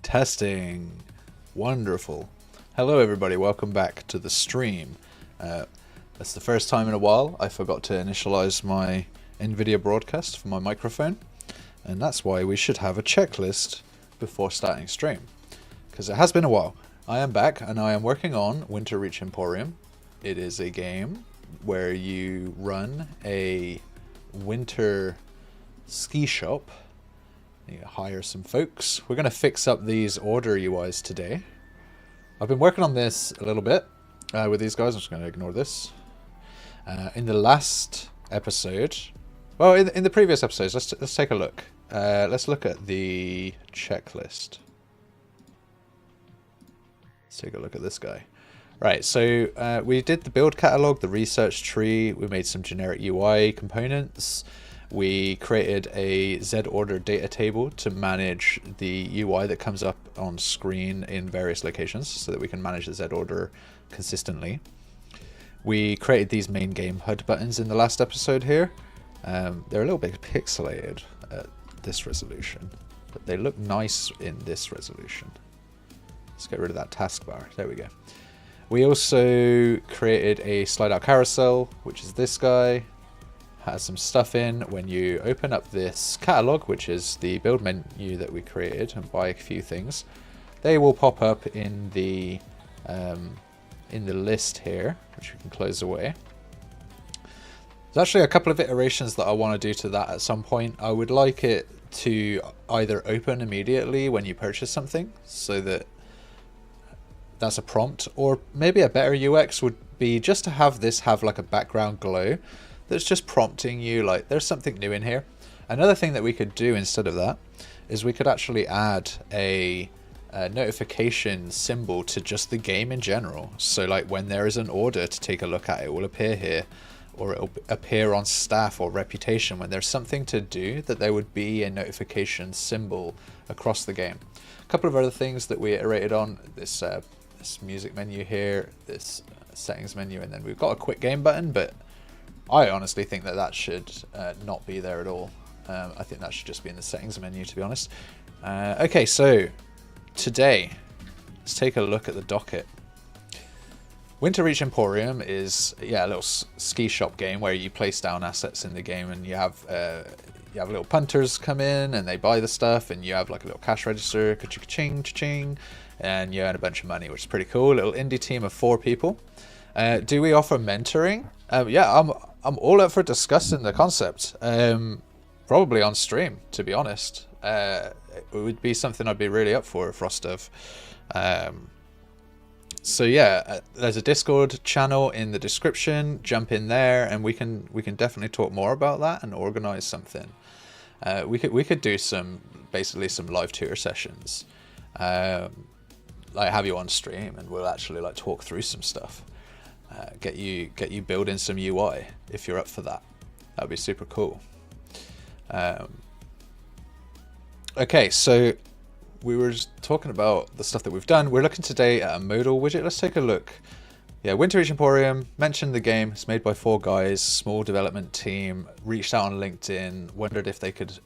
Testing. Wonderful. Hello everybody, welcome back to the stream. That's the first time in a while I forgot to initialize my NVIDIA broadcast for my microphone, and that's why we should have a checklist before starting stream, because it has been a while. I am back and I am working on Winterreach Emporium. It is a game where you run a winter ski shop. You hire some folks. We're going to fix up these order UIs today. I've been working on this a little bit with these guys. I'm just going to ignore this. In the last episode, well, in the previous episodes, let's take a look. Let's look at the checklist. Let's take a look at this guy. Right, so we did the build catalog, the research tree. We made some generic UI components. We created a Z order data table to manage the UI that comes up on screen in various locations so that we can manage the Z order consistently. We created these main game HUD buttons in the last episode here. They're a little bit pixelated at this resolution, but they look nice in this resolution. Let's get rid of that taskbar. There we go. We also created a slide out carousel, which is this guy. Has some stuff in. When you open up this catalog, which is the build menu that we created, and buy a few things, they will pop up in the list here, which we can close away. There's actually a couple of iterations that I want to do to that at some point. I would like it to either open immediately when you purchase something, so that that's a prompt, or maybe a better UX would be just to have this have like a background glow that's just prompting you like there's something new in here. Another thing that we could do instead of that is we could actually add a notification symbol to just the game in general. So like when there is an order to take a look at, it will appear here, or it will appear on staff or reputation. When there's something to do, that there would be a notification symbol across the game. A couple of other things that we iterated on, this music menu here, this settings menu, and then we've got a quick game button, but I honestly think that that should not be there at all. I think that should just be in the settings menu, to be honest. Okay, so today, let's take a look at the docket. Winterreach Emporium is a little ski shop game where you place down assets in the game, and you have little punters come in and they buy the stuff, and you have like a little cash register, ka-ching, cha-ching, and you earn a bunch of money, which is pretty cool. A little indie team of 4 people. Do we offer mentoring? Yeah, I'm all up for discussing the concept. Probably on stream, to be honest. It would be something I'd be really up for Frostov. So yeah, there's a Discord channel in the description. Jump in there, and we can definitely talk more about that and organize something. We could do basically some live tutor sessions. Like have you on stream, and we'll actually like talk through some stuff. Get you building some UI if you're up for that. That'd be super cool. Okay, so we were just talking about the stuff that we've done. We're looking today at a Modal widget. Let's take a look. Yeah, Winterreach Emporium, mentioned the game. It's made by 4 guys, small development team. Reached out on LinkedIn, wondered if they could,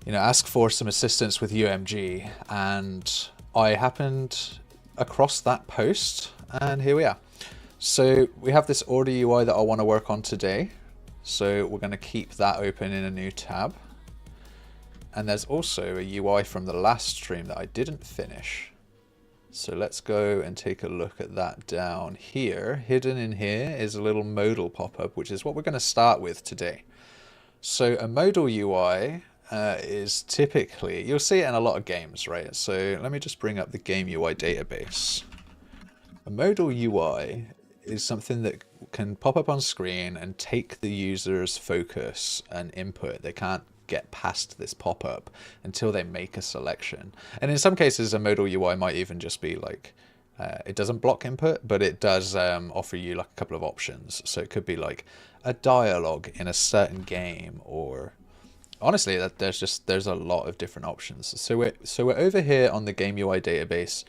ask for some assistance with UMG, and I happened across that post, and here we are. So we have this order UI that I want to work on today. So we're going to keep that open in a new tab. And there's also a UI from the last stream that I didn't finish. So let's go and take a look at that down here. Hidden in here is a little modal pop-up, which is what we're going to start with today. So a modal UI is typically, you'll see it in a lot of games, right? So let me just bring up the game UI database. A modal UI is something that can pop up on screen and take the user's focus and input. They can't get past this pop-up until they make a selection. And in some cases, a modal UI might even just be like, it doesn't block input, but it does offer you like a couple of options. So it could be like a dialogue in a certain game, or honestly, there's a lot of different options. So we're over here on the game UI database.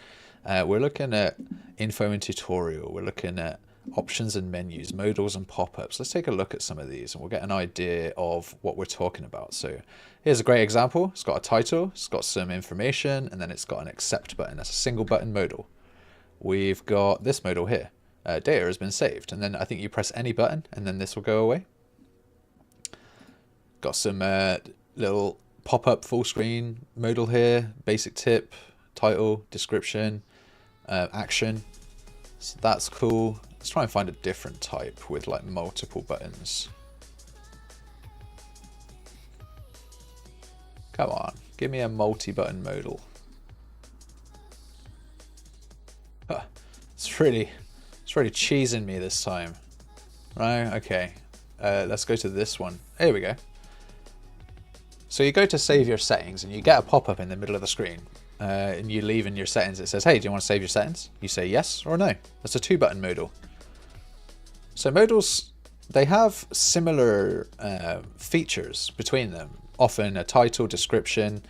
We're looking at info and tutorial. We're looking at options and menus, modals and pop-ups. Let's take a look at some of these and we'll get an idea of what we're talking about. So here's a great example. It's got a title, it's got some information, and then it's got an accept button. That's a single button modal. We've got this modal here. Data has been saved, and then I think you press any button and then this will go away. Got some little pop-up full screen modal here, basic tip, title, description, action. So that's cool. Let's try and find a different type with like multiple buttons. Come on, give me a multi-button modal. Huh. It's really cheesing me this time. Right, okay. Let's go to this one. Here we go. So you go to save your settings and you get a pop-up in the middle of the screen. And you leave in your settings. It says, hey, do you want to save your settings? You say yes or no. That's a 2-button modal. So modals, they have similar features between them. Often a title, description,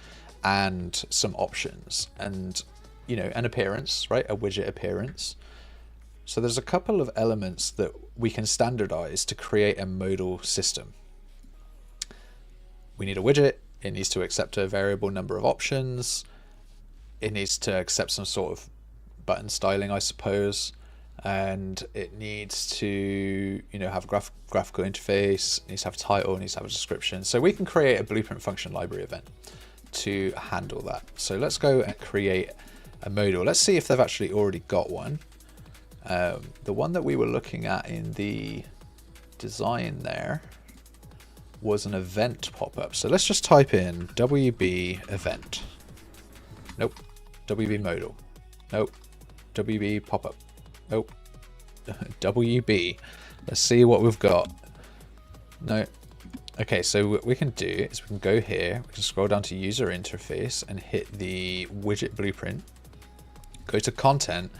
and some options. And, you know, an appearance, right? A widget appearance. So there's a couple of elements that we can standardize to create a modal system. We need a widget. It needs to accept a variable number of options. It needs to accept some sort of button styling, I suppose, and it needs to, you know, have a graphical interface. It needs to have a title. It needs to have a description. So we can create a blueprint function library event to handle that. So let's go and create a modal. Let's see if they've actually already got one. The one that we were looking at in the design there was an event pop-up. So let's just type in WB event. Nope. WB modal. Nope. WB pop-up. Nope. WB. Let's see what we've got. No. Okay, so what we can do is we can go here, we can scroll down to user interface and hit the widget blueprint. Go to content.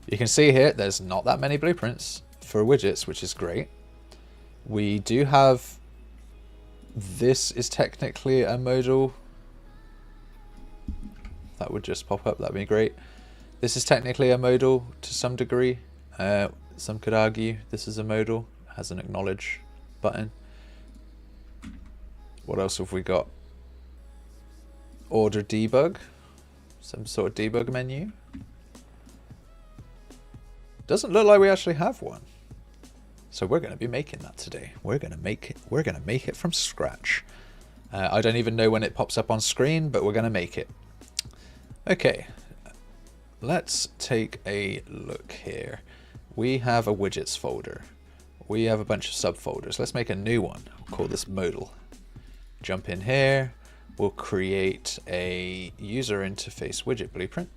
You can see here there's not that many blueprints for widgets, which is great. We do have, this is technically a modal. That would just pop up, that'd be great. This is technically a modal to some degree. Some could argue this is a modal, it has an acknowledge button. What else have we got? Order debug, some sort of debug menu. Doesn't look like we actually have one. So we're going to be making that today. We're going to make it from scratch. I don't even know when it pops up on screen, but we're going to make it. Okay, let's take a look here. We have a widgets folder. We have a bunch of subfolders. Let's make a new one. We'll call this modal. Jump in here. We'll create a user interface widget blueprint.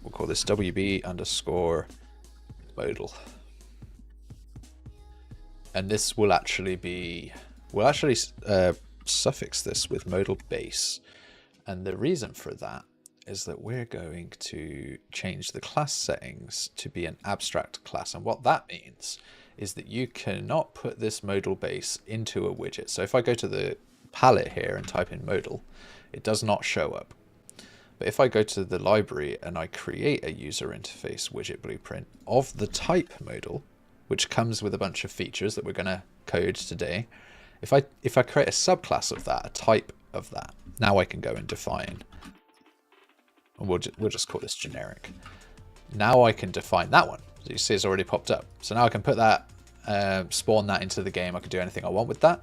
We'll call this WB underscore modal. And this will actually be, we'll actually suffix this with modal base. And the reason for that is that we're going to change the class settings to be an abstract class. And what that means is that you cannot put this modal base into a widget. So if I go to the palette here and type in modal, it does not show up. But if I go to the library and I create a user interface widget blueprint of the type modal, which comes with a bunch of features that we're going to code today, if I create a subclass of that, a type of that, now I can go and define. And we'll just call this generic. Now I can define that one. So you see it's already popped up. So now I can put that, spawn that into the game. I can do anything I want with that.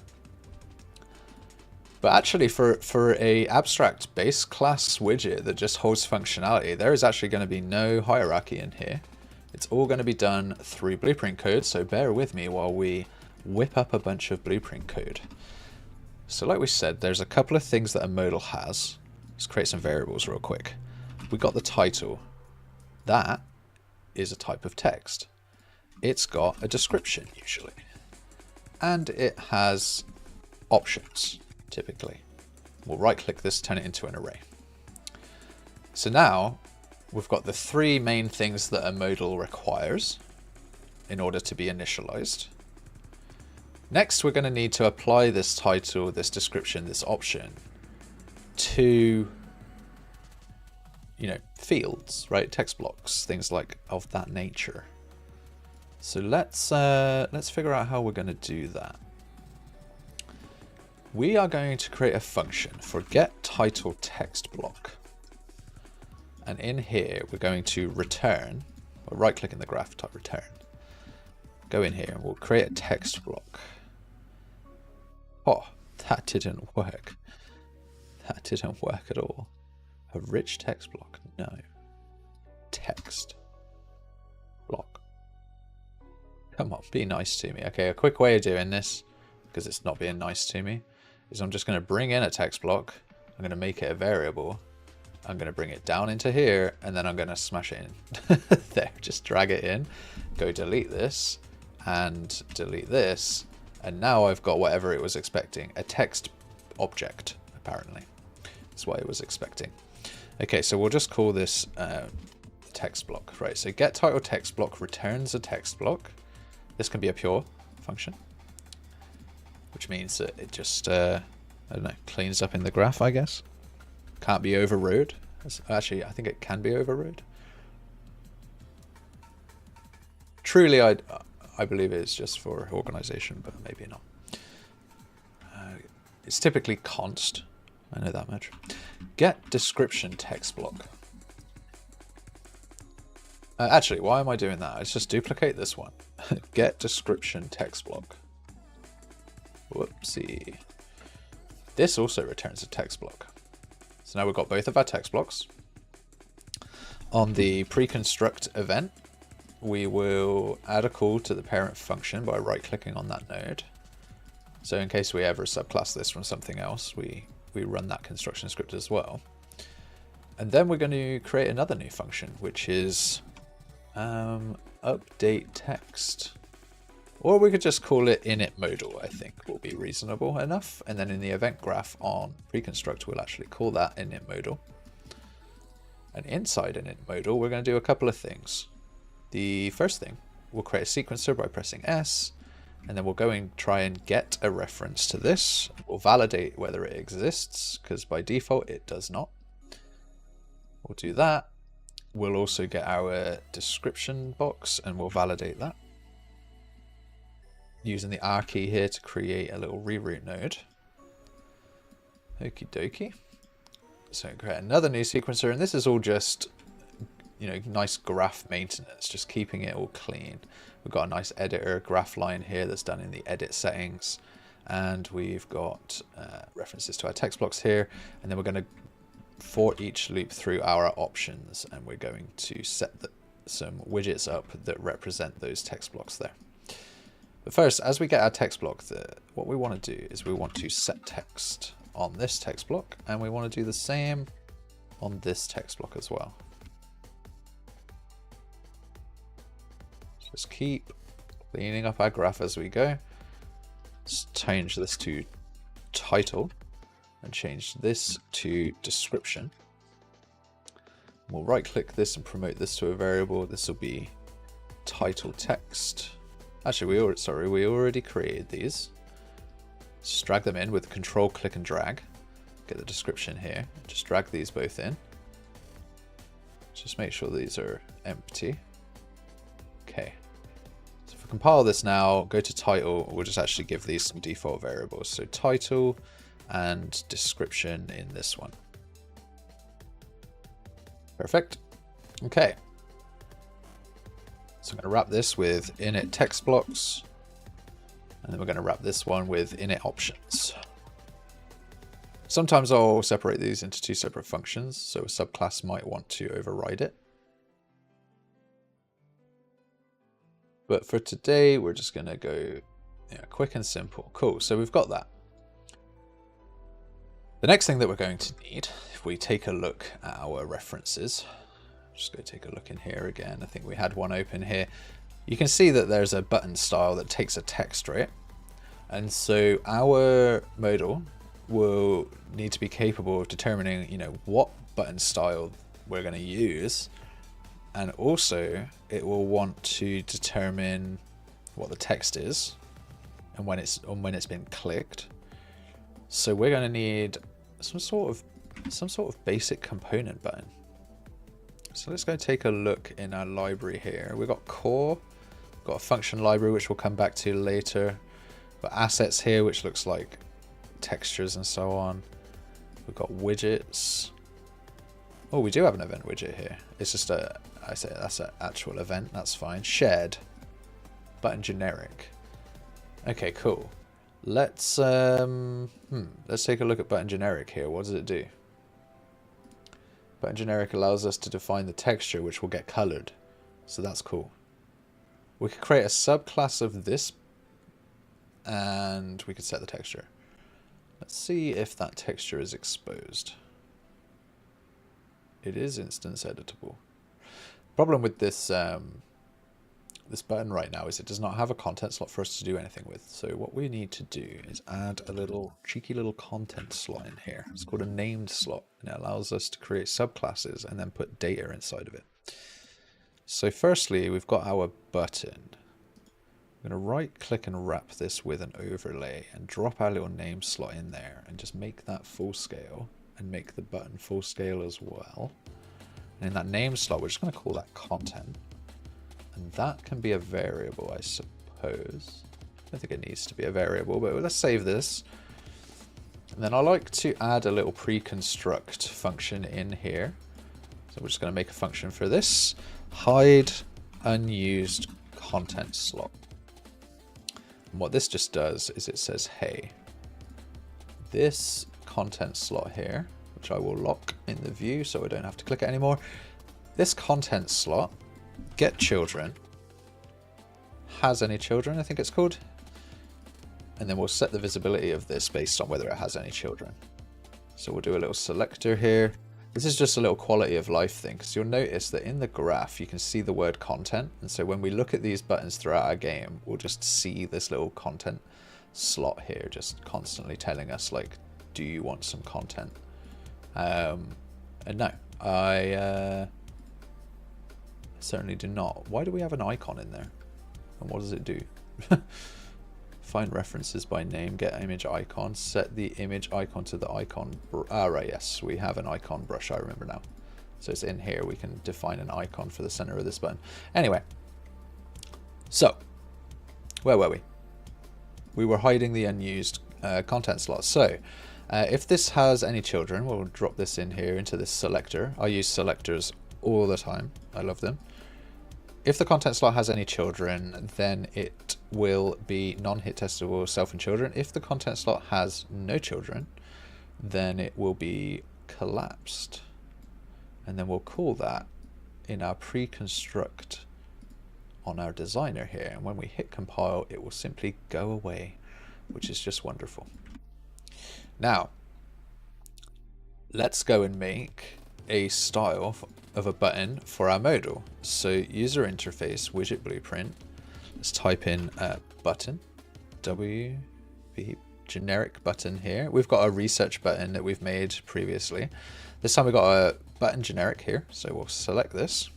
But actually for a abstract base class widget that just holds functionality, there is actually going to be no hierarchy in here. It's all going to be done through blueprint code. So bear with me while we whip up a bunch of blueprint code. So like we said, there's a couple of things that a modal has. Let's create some variables real quick. We got the title. That is a type of text. It's got a description usually. And it has options typically. We'll right click this, turn it into an array. So now we've got the three main things that a modal requires in order to be initialized. Next, we're going to need to apply this title, this description, this option to, fields, right? Text blocks, things like of that nature. So let's figure out how we're going to do that. We are going to create a function for getTitleTextBlock. And in here, we're going to return, or right click in the graph, type return. Go in here and we'll create a text block. Oh, that didn't work. That didn't work at all. A rich text block? No. Text block. Come on, be nice to me. Okay, a quick way of doing this, because it's not being nice to me, is I'm just going to bring in a text block. I'm going to make it a variable. I'm going to bring it down into here, and then I'm going to smash it in. There, just drag it in. Go delete this, and delete this. And now I've got whatever it was expecting. A text object, apparently. That's what it was expecting. Okay, so we'll just call this text block. Right, so getTitleTextBlock returns a text block. This can be a pure function, which means that it just, I don't know, cleans up in the graph, I guess. Can't be overrode. Actually, I think it can be overrode. Truly, I believe it's just for organization, but maybe not. It's typically const. I know that much. GetDescriptionTextBlock. Actually, why am I doing that? Let's just duplicate this one. GetDescriptionTextBlock. Whoopsie. This also returns a text block. So now we've got both of our text blocks. On the preconstruct event, we will add a call to the parent function by right-clicking on that node. So in case we ever subclass this from something else, we run that construction script as well. And then we're going to create another new function, which is update text. Or we could just call it init modal, I think will be reasonable enough. And then in the event graph on preconstruct, we'll actually call that init modal. And inside init modal, we're going to do a couple of things. The first thing, we'll create a sequencer by pressing S, and then we'll go and try and get a reference to this. We'll validate whether it exists, because by default it does not. We'll do that. We'll also get our description box and we'll validate that. Using the R key here to create a little reroute node. Okie dokie. So create another new sequencer, and this is all just, you know, nice graph maintenance, just keeping it all clean. We've got a nice editor graph line here that's done in the edit settings, and we've got references to our text blocks here, and then we're going to for each loop through our options, and we're going to set some widgets up that represent those text blocks there. But first, as we get our text block, what we want to do is we want to set text on this text block, and we want to do the same on this text block as well. Just keep cleaning up our graph as we go. Let's change this to title and change this to description. We'll right click this and promote this to a variable. This will be title text. Actually, we already created these. Just drag them in with control click and drag. Get the description here. Just drag these both in. Just make sure these are empty. Okay. So if we compile this now, go to title, we'll just actually give these some default variables. So title and description in this one. Perfect. Okay. So I'm going to wrap this with init text blocks, and then we're going to wrap this one with init options. Sometimes I'll separate these into two separate functions, so a subclass might want to override it. But for today, we're just going to go quick and simple. Cool, so we've got that. The next thing that we're going to need, if we take a look at our references, just go take a look in here again. I think we had one open here. You can see that there's a button style that takes a text, right? And so our modal will need to be capable of determining, what button style we're going to use. And also it will want to determine what the text is and when it's been clicked. So we're going to need some sort of basic component button. So let's go take a look in our library here. We've got core Got a function library, which we'll come back to later. Got assets here, which looks like textures and so on. We've got widgets. Oh, we do have an event widget here. It's just I say that's an actual event. That's fine. Shared. Button generic. Okay, cool. Let's take a look at button generic here. What does it do? Button generic allows us to define the texture, which will get colored. So that's cool. We could create a subclass of this, and we could set the texture. Let's see if that texture is exposed. It is instance editable. Problem with this this button right now is it does not have a content slot for us to do anything with. So what we need to do is add a little cheeky little content slot in here. It's called a named slot, and it allows us to create subclasses and then put data inside of it. So firstly, we've got our button. I'm going to right click and wrap this with an overlay and drop our little name slot in there and just make that full scale and make the button full scale as well. And in that name slot, we're just going to call that content. And that can be a variable, I suppose. I don't think it needs to be a variable, but let's save this. And then I like to add a little pre-construct function in here. So we're just going to make a function for this. Hide unused content slot. And what this just does is it says, hey, this content slot here, which I will lock in the view so I don't have to click it anymore. This content slot, get children, has any children, I think it's called. And then we'll set the visibility of this based on whether it has any children. So we'll do a little selector here. This is just a little quality of life thing, because you'll notice that in the graph you can see the word content, and so when we look at these buttons throughout our game, we'll just see this little content slot here just constantly telling us, like, do you want some content? And no, I certainly do not. Why do we have an icon in there? And what does it do? Find references by name, get image icon, set the image icon to the icon. Right, yes, we have an icon brush, I remember now. So it's in here, we can define an icon for the center of this button. Anyway, so, where were we? We were hiding the unused content slot. So, if this has any children, we'll drop this in here into this selector. I use selectors all the time, I love them. If the content slot has any children, then it will be non-hit testable self and children. If the content slot has no children, then it will be collapsed. And then we'll call that in our pre-construct on our designer here. And when we hit compile, it will simply go away, which is just wonderful. Now, let's go and make a style of a button for our modal. So user interface widget blueprint. Let's type in button, WB generic button here. We've got a research button that we've made previously. This time we've got a button generic here. So we'll select this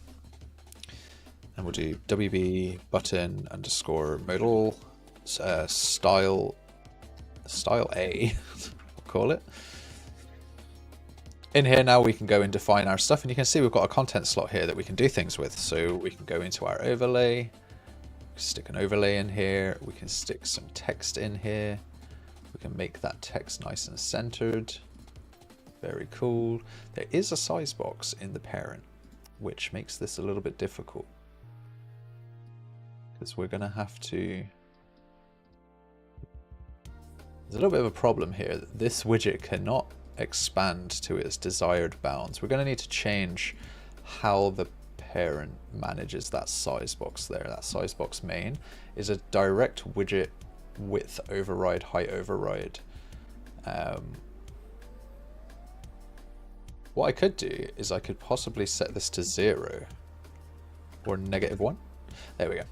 and we'll do WB button underscore modal style A, we'll call it. In here now we can go and define our stuff, and you can see we've got a content slot here that we can do things with. So we can go into our overlay, stick an overlay in here, we can stick some text in here, we can make that text nice and centered. Very cool. There is a size box in the parent, which makes this a little bit difficult, because we're going to have to... There's a little bit of a problem here. This widget cannot expand to its desired bounds. We're going to need to change how the parent manages that size box there. That size box main is a direct widget width override, height override. What I could do is I could possibly set this to 0 or -1. There we go.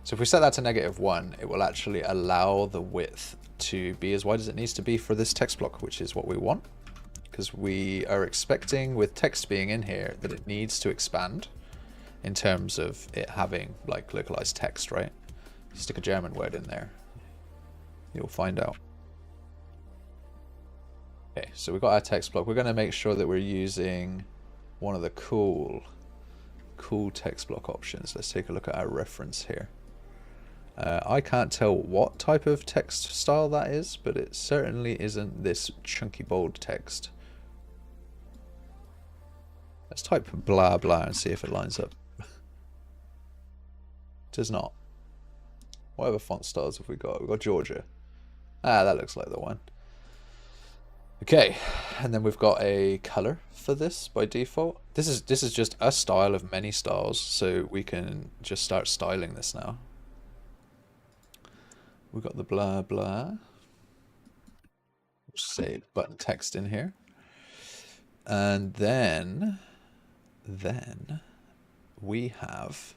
So if we set that to -1, it will actually allow the width to be as wide as it needs to be for this text block, which is what we want. Because we are expecting, with text being in here, that it needs to expand in terms of it having like localized text, right? Stick a German word in there, you'll find out. Okay, so we've got our text block. We're going to make sure that we're using one of the cool text block options. Let's take a look at our reference here. I can't tell what type of text style that is, but it certainly isn't this chunky bold text. Let's type blah blah and see if it lines up. It does not. What other font styles have we got? We've got Georgia. Ah, that looks like the one. Okay, and then we've got a color for this by default. This is just a style of many styles, so we can just start styling this now. We've got the blah blah. We'll say button text in here. And then we have,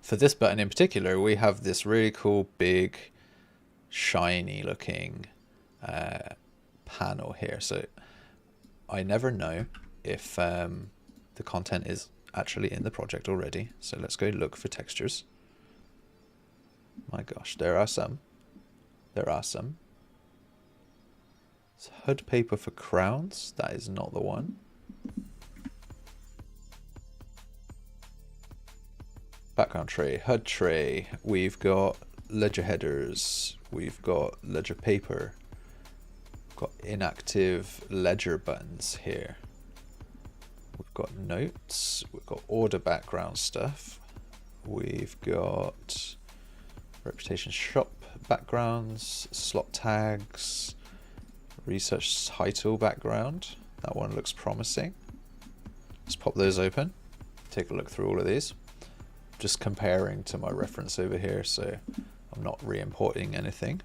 for this button in particular, we have this really cool big shiny looking panel here. So I never know if the content is actually in the project already. So let's go look for textures. My gosh, there are some. There are some. It's HUD paper for crowns. That is not the one. Background tray, HUD tray. We've got ledger headers. We've got ledger paper. We've got inactive ledger buttons here. We've got notes. We've got order background stuff. We've got reputation shop backgrounds, slot tags, research title background. That one looks promising. Let's pop those open. Take a look through all of these. Just comparing to my reference over here, so I'm not re-importing anything.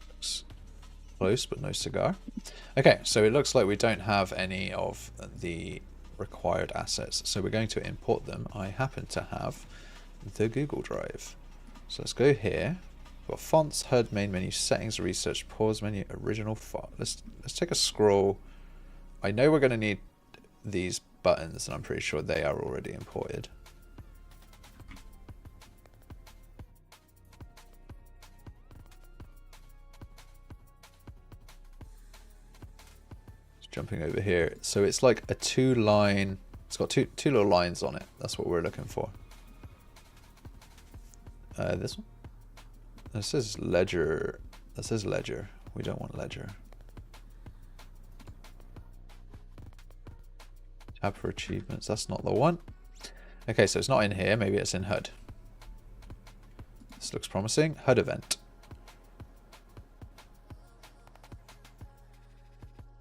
Looks close, but no cigar. Okay, so it looks like we don't have any of the required assets, so we're going to import them. I happen to have the Google Drive. So let's go here. We've got fonts, HUD, main menu, settings, research, pause menu, original font. Let's take a scroll. I know we're going to need these buttons, and I'm pretty sure they are already imported. Jumping over here, so it's like a two-line. It's got two little lines on it. That's what we're looking for. This one. This says ledger. That says ledger. We don't want ledger. Tab for achievements. That's not the one. Okay, so it's not in here. Maybe it's in HUD. This looks promising. HUD event.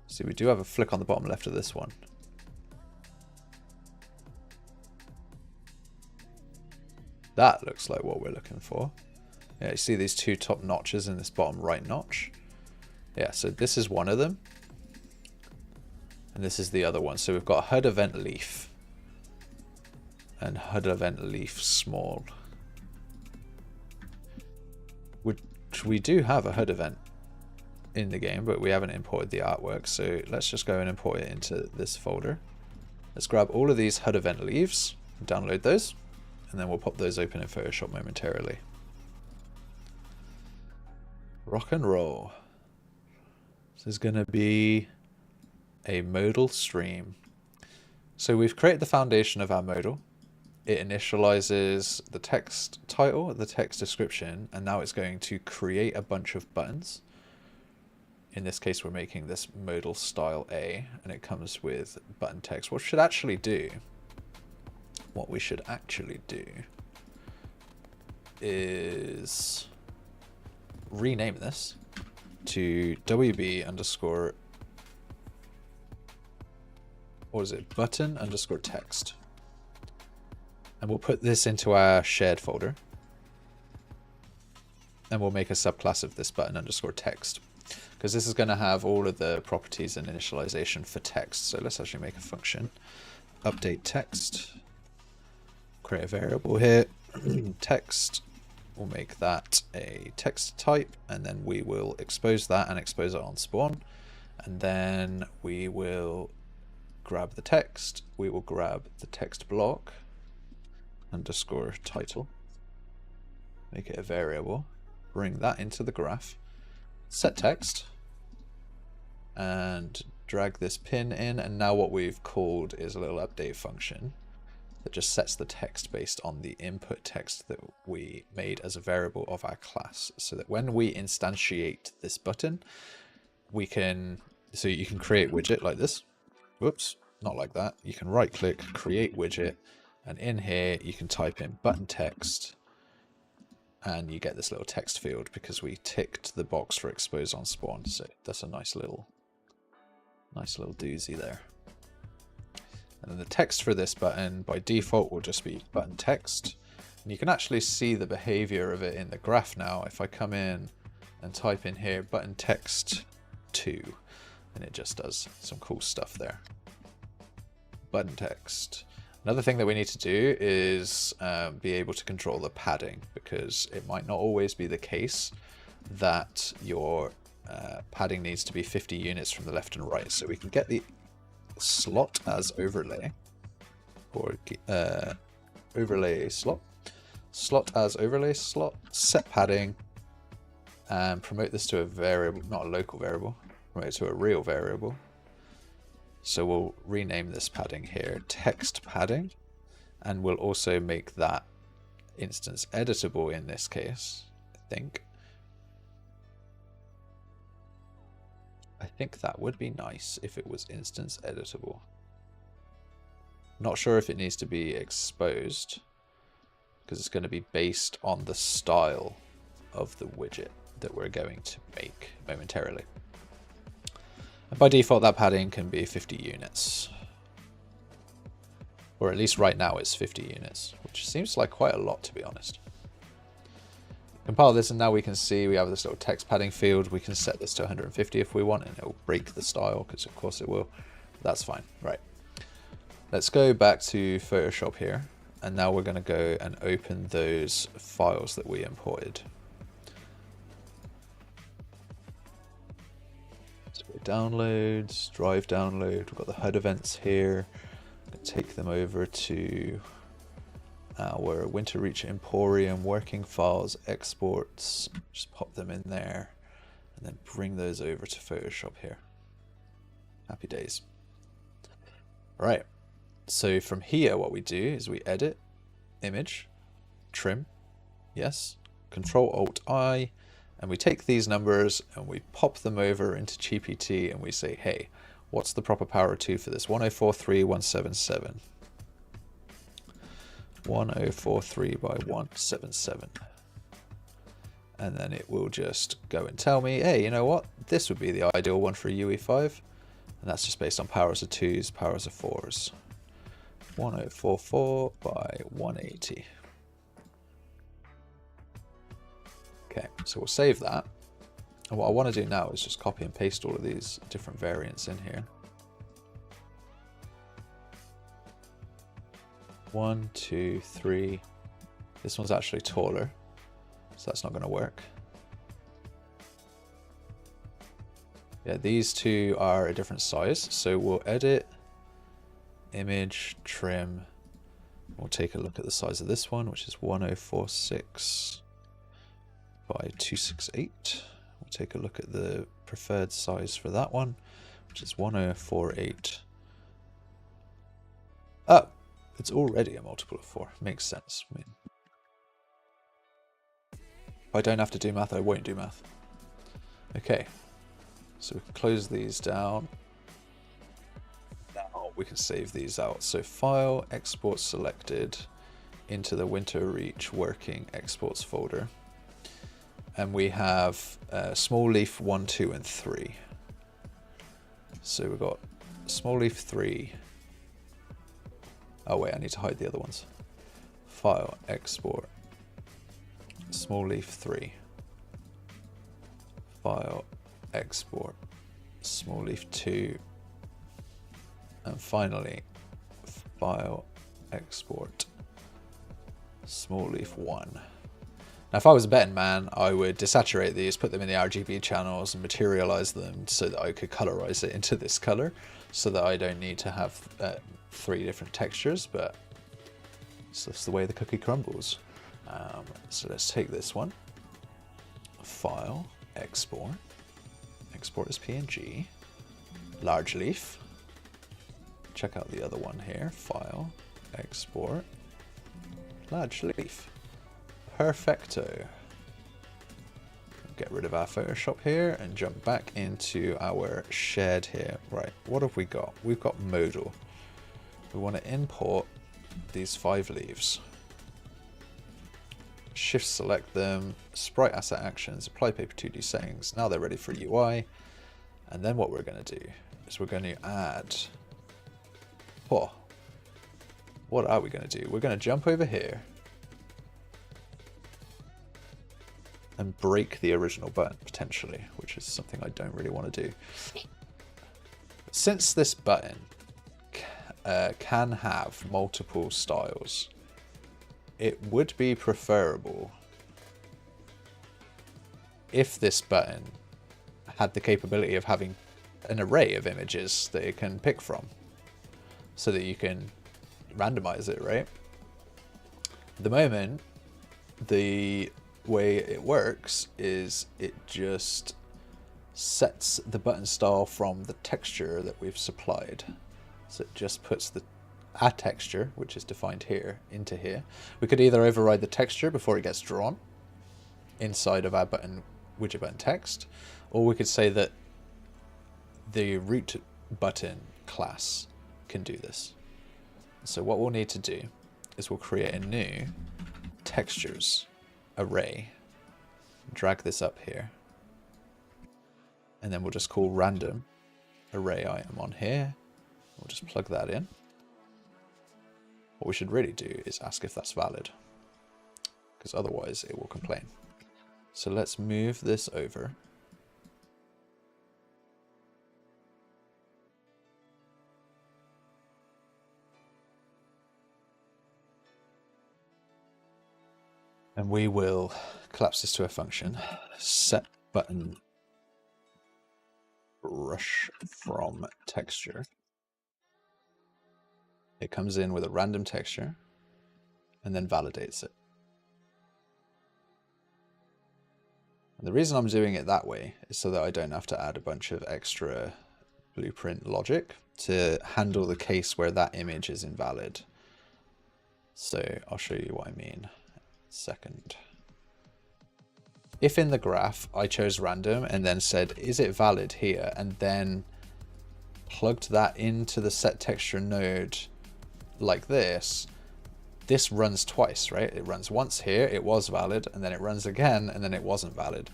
See, we do have a flick on the bottom left of this one. That looks like what we're looking for. Yeah, you see these two top notches in this bottom right notch? Yeah, so this is one of them. And this is the other one. So we've got HUD event leaf. And HUD event leaf small. Which we do have a HUD event in the game, but we haven't imported the artwork, so let's just go and import it into this folder. Let's grab all of these HUD event leaves, download those, and then we'll pop those open in Photoshop momentarily. Rock and roll. This is going to be a modal stream. So we've created the foundation of our modal. It initializes the text title, the text description, and now it's going to create a bunch of buttons. In this case, we're making this modal style A, and it comes with button text. What we should actually do is rename this to WB underscore, what is it, button underscore text. And we'll put this into our shared folder. And we'll make a subclass of this button underscore text, because this is going to have all of the properties and initialization for text. So let's actually make a function. Update text. Create a variable here. Text. We'll make that a text type, and then we will expose that and expose it on spawn. And then we will grab the text. We will grab the text block underscore title. Make it a variable. Bring that into the graph. Set text and drag this pin in, and now what we've called is a little update function that just sets the text based on the input text that we made as a variable of our class, so that when we instantiate this button, we can, so you can create widget like this. Whoops, not like that. You can right click, create widget, and in here you can type in button text, and you get this little text field because we ticked the box for expose on spawn. So that's a nice little doozy there. And then the text for this button by default will just be button text. And you can actually see the behavior of it in the graph now. If I come in and type in here button text 2, and it just does some cool stuff there. Button text. Another thing that we need to do is be able to control the padding, because it might not always be the case that your padding needs to be 50 units from the left and right. So we can get the slot as overlay, or overlay slot as overlay slot, set padding, and promote this to a variable, not a local variable, promote it to a real variable. So we'll rename this padding here text padding, and we'll also make that instance editable in this case. I think that would be nice if it was instance editable. Not sure if it needs to be exposed, because it's going to be based on the style of the widget that we're going to make momentarily. And by default, that padding can be 50 units. Or at least right now it's 50 units, which seems like quite a lot, to be honest. Compile this, and now we can see we have this little text padding field. We can set this to 150 if we want, and it'll break the style, because of course it will. That's fine. Right. Let's go back to Photoshop here, and now we're going to go and open those files that we imported. So downloads, drive download. We've got the HUD events here. Take them over to our Winterreach Emporium working files, exports. Just pop them in there and then bring those over to Photoshop here. Happy days. All right, so from here what we do is we edit, image, trim, yes, Control Alt I, and we take these numbers and we pop them over into GPT, and we say, hey, what's the proper power to for this? 1043.177. 1043 by 177. And then it will just go and tell me, hey, you know what? This would be the ideal one for a UE5. And that's just based on powers of 2s, powers of 4s. 1044 by 180. Okay, so we'll save that. And what I want to do now is just copy and paste all of these different variants in here. 1, 2, 3. This one's actually taller, so that's not going to work. Yeah, these two are a different size, so we'll edit, image, trim. We'll take a look at the size of this one, which is 1046 by 268. We'll take a look at the preferred size for that one, which is 1048. Oh, it's already a multiple of 4. Makes sense. I mean, if I don't have to do math, I won't do math. Okay, so we can close these down. Now we can save these out. So File, Export selected into the Winterreach Working Exports folder. And we have small leaf 1, 2, and 3. So we've got small leaf 3. Oh wait, I need to hide the other ones. File, export, small leaf 3. File, export, small leaf 2. And finally, file, export, small leaf 1. Now, if I was a betting man, I would desaturate these, put them in the RGB channels and materialize them so that I could colorize it into this color, so that I don't need to have 3 different textures, but it's just the way the cookie crumbles. So let's take this one, file, export, export as PNG, large leaf. Check out the other one here. File, export, large leaf. Perfecto. Get rid of our Photoshop here and jump back into our shed here. Right, what have we got? We've got Modal. We want to import these 5 leaves. Shift select them, sprite asset actions, apply paper 2D settings. Now they're ready for UI. And then what we're going to do is we're going to add... Oh, what are we going to do? We're going to jump over here and break the original button, potentially, which is something I don't really want to do. Since this button can have multiple styles, it would be preferable if this button had the capability of having an array of images that it can pick from, so that you can randomize it, right? At the moment, the way it works is it just sets the button style from the texture that we've supplied. So it just puts the add texture, which is defined here, into here. We could either override the texture before it gets drawn inside of our button widget button text, or we could say that the root button class can do this. So what we'll need to do is we'll create a new textures array, drag this up here, and then we'll just call random array item on here. We'll just plug that in. What we should really do is ask if that's valid, because otherwise it will complain. So let's move this over. And we will collapse this to a function. Set button brush from texture. It comes in with a random texture and then validates it. And the reason I'm doing it that way is so that I don't have to add a bunch of extra blueprint logic to handle the case where that image is invalid. So I'll show you what I mean. Second. If in the graph I chose random and then said, is it valid here? And then plugged that into the set texture node like this, this runs twice, right? It runs once here, it was valid, and then it runs again, and then it wasn't valid.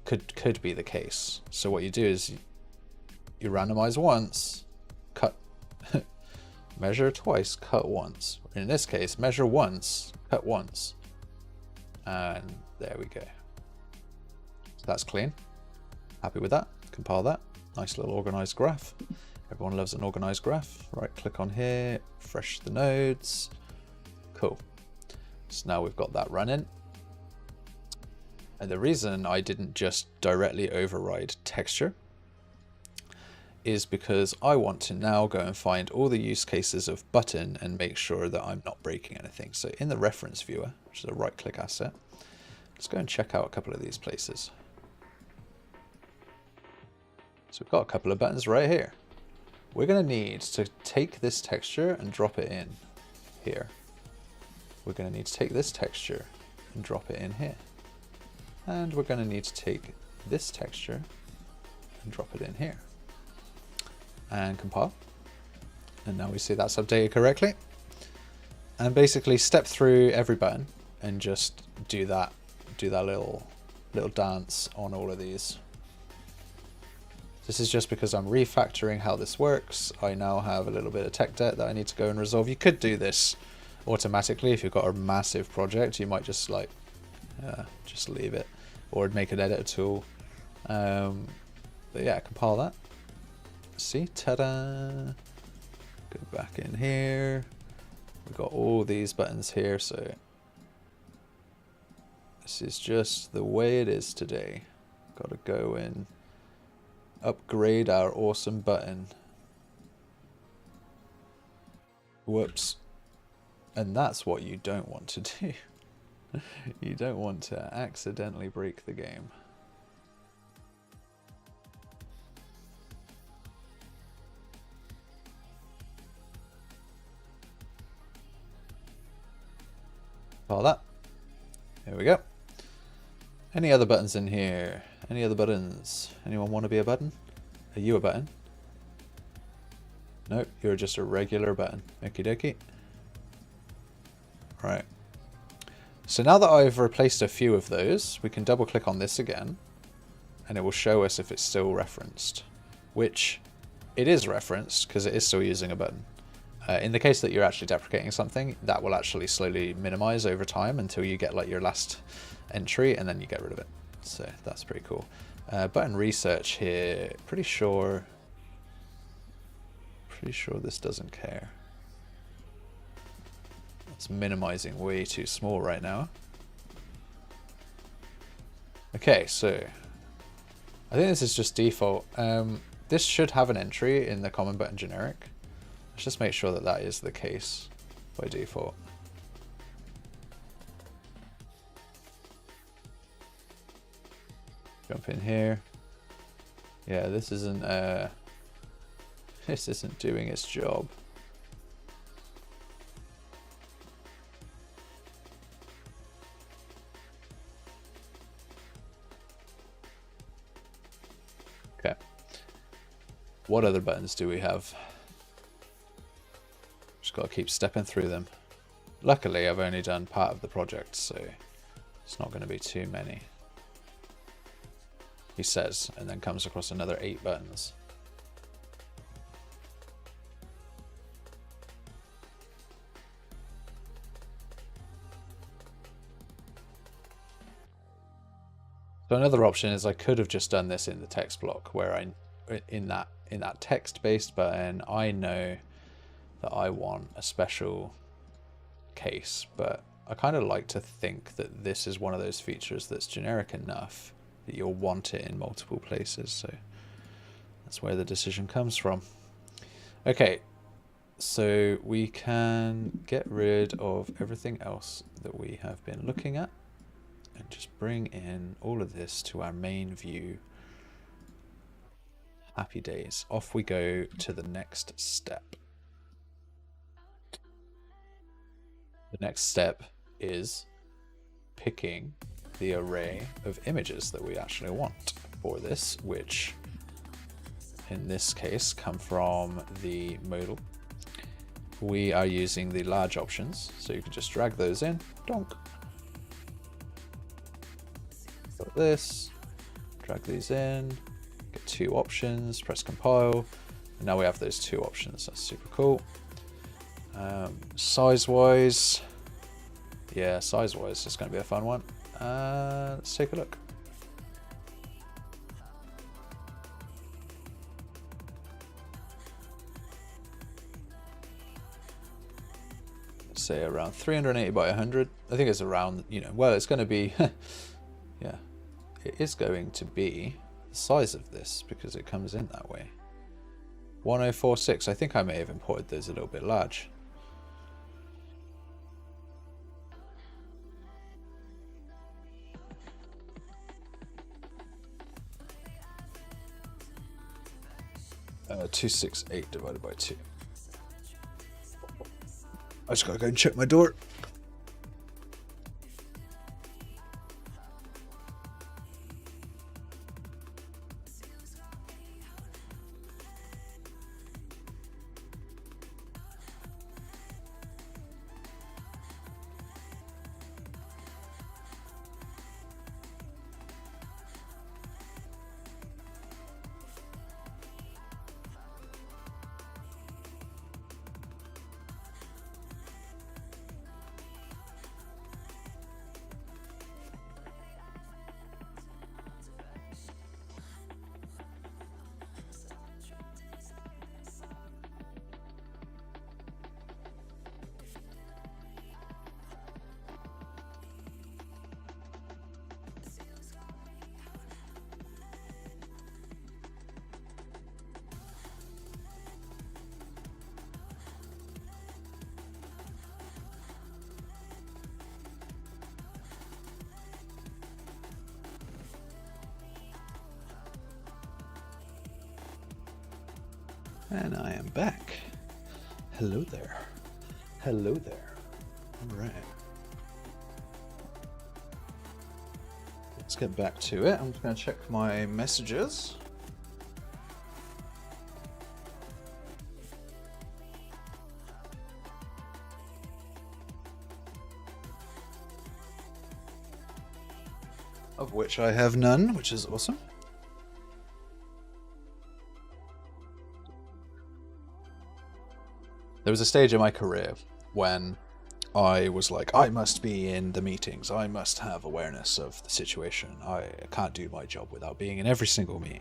Could be the case. So what you do is you randomize once, cut, measure twice, cut once. In this case, measure once, cut once. And there we go. So that's clean. Happy with that. Compile that. Nice little organized graph. Everyone loves an organized graph. Right click on here, refresh the nodes. Cool. So now we've got that running. And the reason I didn't just directly override texture is because I want to now go and find all the use cases of button and make sure that I'm not breaking anything. So in the reference viewer, which is a right click asset, let's go and check out a couple of these places. So we've got a couple of buttons right here. We're going to need to take this texture and drop it in here. We're going to need to take this texture and drop it in here. And we're going to need to take this texture and drop it in here. And compile. And now we see that's updated correctly. And basically step through every button and just do that little dance on all of these. This is just because I'm refactoring how this works. I now have a little bit of tech debt that I need to go and resolve. You could do this automatically if you've got a massive project. You might just like just leave it or make an editor tool. But yeah, compile that. See, ta-da! Go back in here. We've got all these buttons here, so this is just the way it is today. Got to go and upgrade our awesome button. Whoops. And that's what you don't want to do. You don't want to accidentally break the game. compile that. Here we go. Any other buttons in here? Any other buttons? Anyone want to be a button? Are you a button? Nope, you're just a regular button. Okie dokie. Right. So now that I've replaced a few of those, we can double click on this again and it will show us if it's still referenced, which it is referenced because it is still using a button. In the case that you're actually deprecating something, that will actually slowly minimize over time until you get like your last entry and then you get rid of it. So that's pretty cool. Button research here, pretty sure this doesn't care. It's minimizing way too small right now. Okay, so I think this is just default. This should have an entry in the common button generic. Let's just make sure that that is the case by default. Jump in here. Yeah, this isn't doing its job. Okay. What other buttons do we have? Just got to keep stepping through them. Luckily, I've only done part of the project, so it's not going to be too many. He says, and then comes across another 8 buttons. So another option is I could have just done this in the text block, where in that text-based button, I know that I want a special case, but I kind of like to think that this is one of those features that's generic enough that you'll want it in multiple places. So that's where the decision comes from. Okay, so we can get rid of everything else that we have been looking at and just bring in all of this to our main view. Happy days. Off we go to the next step. The next step is picking the array of images that we actually want for this, which in this case come from the Modal. We are using the large options, so you can just drag those in. Donk. Got this. Drag these in. Get 2 options. Press compile. And now we have those 2 options. That's super cool. Size-wise, yeah, size-wise, it's going to be a fun one. Let's take a look. Let's say around 380 by 100. I think it's around, you know, well, it's going to be, yeah, it is going to be the size of this because it comes in that way. 1046. I think I may have imported those a little bit large. Uh, 268 divided by 2. I just gotta go and check my door. And I am back. Hello there. Hello there. All right. let's get back to it. I'm just going to check my messages. Of which I have none, which is awesome. There was a stage in my career when I was like, I must be in the meetings. I must have awareness of the situation. I can't do my job without being in every single meeting.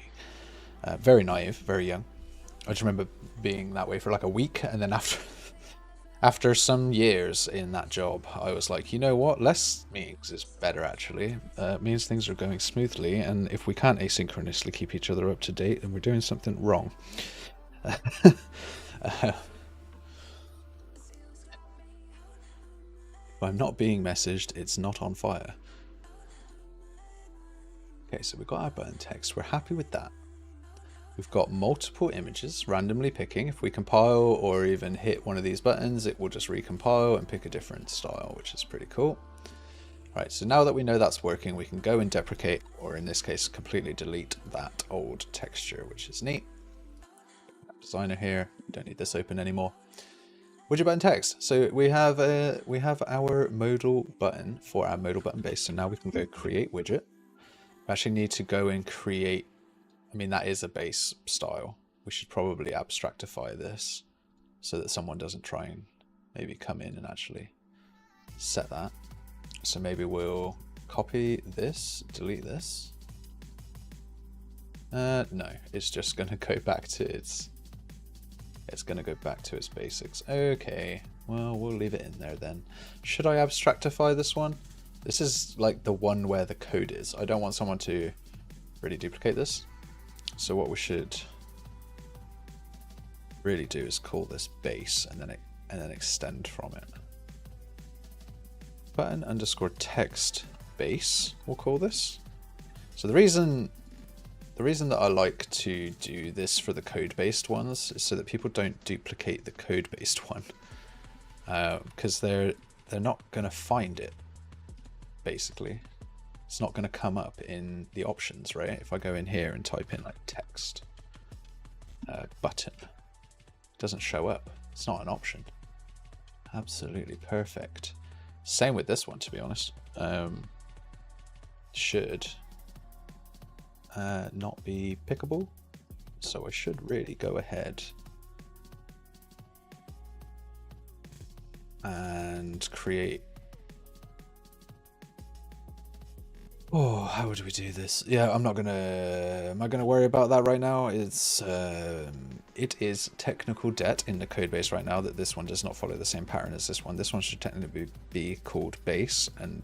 Very naive, very young. I just remember being that way for like a week, and then after some years in that job, I was like, you know what? Less meetings is better, actually. It means things are going smoothly, and if we can't asynchronously keep each other up to date, then we're doing something wrong. If I'm not being messaged, it's not on fire. Okay, so we've got our button text. We're happy with that. We've got multiple images randomly picking. If we compile or even hit one of these buttons, it will just recompile and pick a different style, which is pretty cool. Right, so now that we know that's working, we can go and deprecate, or in this case, completely delete that old texture, which is neat. Designer here, don't need this open anymore. Widget button text. So we have our modal button for our modal button base. So now we can go create widget. We actually need to go and create. I mean, that is a base style. We should probably abstractify this so that someone doesn't try and maybe come in and actually set that. So maybe we'll copy this, delete this. No, it's just going to go back to its. It's going to go back to its basics. Okay, well, we'll leave it in there then. Should I abstractify this one? This is like the one where the code is. I don't want someone to really duplicate this. So what we should really do is call this base and then extend from it. Button underscore text base, we'll call this. So the reason that I like to do this for the code-based ones is so that people don't duplicate the code-based one, because they're not going to find it, basically. It's not going to come up in the options, right? If I go in here and type in like text, button, it doesn't show up. It's not an option. Absolutely perfect. Same with this one, to be honest. Should not be pickable, so I should really go ahead and create. Oh, how would we do this? Yeah, am I gonna worry about that right now? It is technical debt in the code base right now that this one does not follow the same pattern as this one. This one should technically be called base, and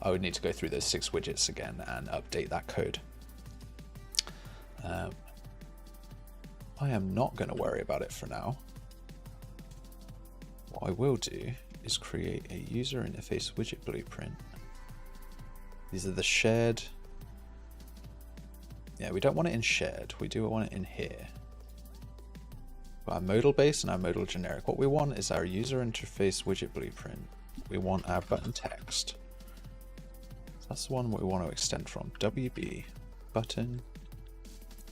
I would need to go through those 6 widgets again and update that code. I am not going to worry about it for now. What I will do is create a user interface widget blueprint. These are the shared. Yeah, we don't want it in shared. We do want it in here. Got our modal base and our modal generic. What we want is our user interface widget blueprint. We want our button text. That's the one we want to extend from. WB button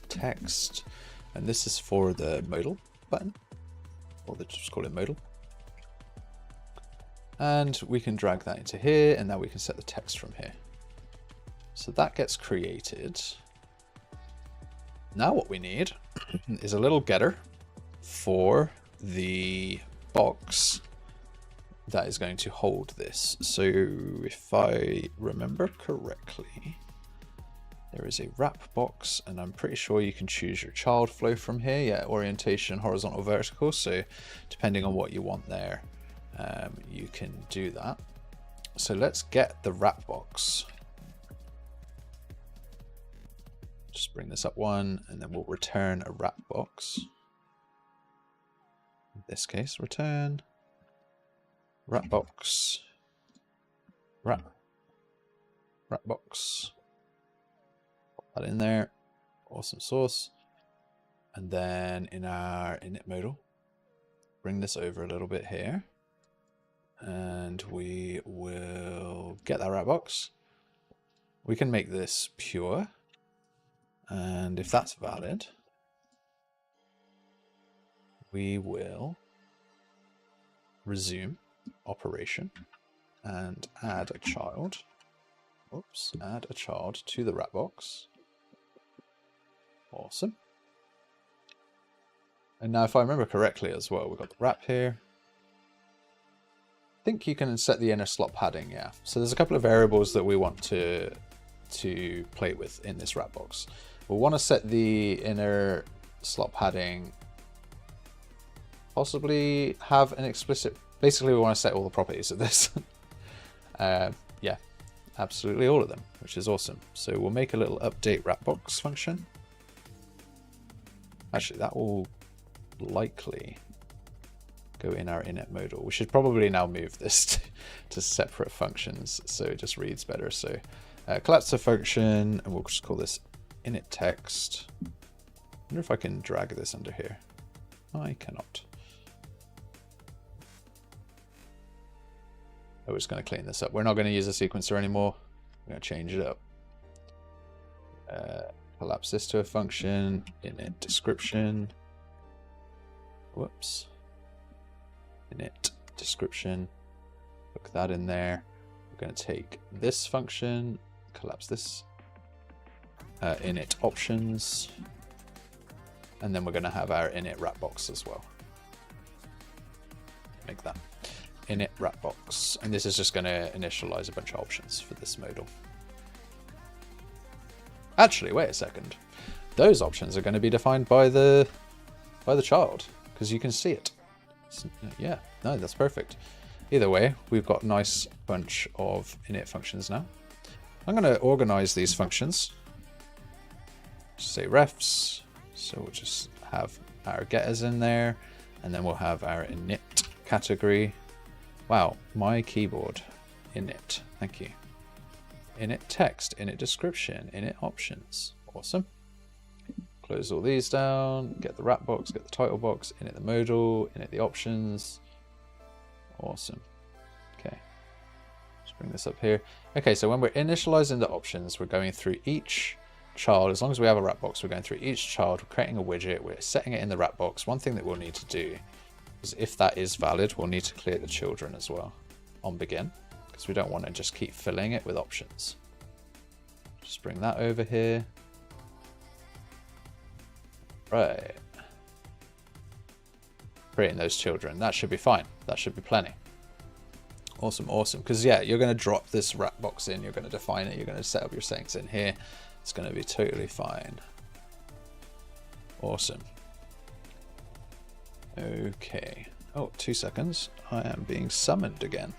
text, and this is for the modal button, or let's just call it modal. And we can drag that into here, and now we can set the text from here. So that gets created. Now what we need is a little getter for the box that is going to hold this. So if I remember correctly, there is a wrap box, and I'm pretty sure you can choose your child flow from here. Yeah, orientation, horizontal, vertical. So depending on what you want there, you can do that. So let's get the wrap box. Just bring this up one, and then we'll return a wrap box. In this case, return wrap box, wrap box. That in there, awesome sauce. And then in our init modal, bring this over a little bit here, and we will get that wrap box. we can make this pure. And if that's valid, we will resume operation and add a child. Oops, add a child to the wrap box. Awesome. And now if I remember correctly as well, we've got the wrap here. I think you can set the inner slot padding, yeah. So there's a couple of variables that we want to play with in this wrap box. We'll want to set the inner slot padding, possibly have an explicit, basically we want to set all the properties of this. Yeah, absolutely all of them, which is awesome. So we'll make a little update wrap box function. Actually, that will likely go in our init modal. We should probably now move this to separate functions so it just reads better. So collapse the function, and we'll just call this init text. I wonder if I can drag this under here. I cannot. Oh, we're just going to clean this up. We're not going to use a sequencer anymore. We're going to change it up. Collapse this to a function, init description. Whoops. Init description. Look that in there. We're going to take this function, collapse this. Init options. And then we're going to have our init wrap box as well. Make that init wrap box. And this is just going to initialize a bunch of options for this modal. Actually, wait a second. Those options are going to be defined by the child, because you can see it. Yeah, no, that's perfect. Either way, we've got a nice bunch of init functions now. I'm going to organize these functions. Just say refs. So we'll just have our getters in there, and then we'll have our init category. Wow, my keyboard. Init, thank you. Init text, init description, init options. Awesome. Close all these down, get the wrap box, get the title box, init the modal, init the options. Awesome. Okay. Let's bring this up here. Okay, so when we're initializing the options, we're going through each child. As long as we have a wrap box, we're going through each child, we're creating a widget, we're setting it in the wrap box. One thing that we'll need to do is, if that is valid, we'll need to clear the children as well on begin, because we don't want to just keep filling it with options. Just bring that over here. Right. Creating those children. That should be fine. That should be plenty. Awesome, awesome. Because yeah, you're going to drop this wrap box in, you're going to define it, you're going to set up your settings in here. It's going to be totally fine. Awesome. Okay. Oh, 2 seconds. I am being summoned again.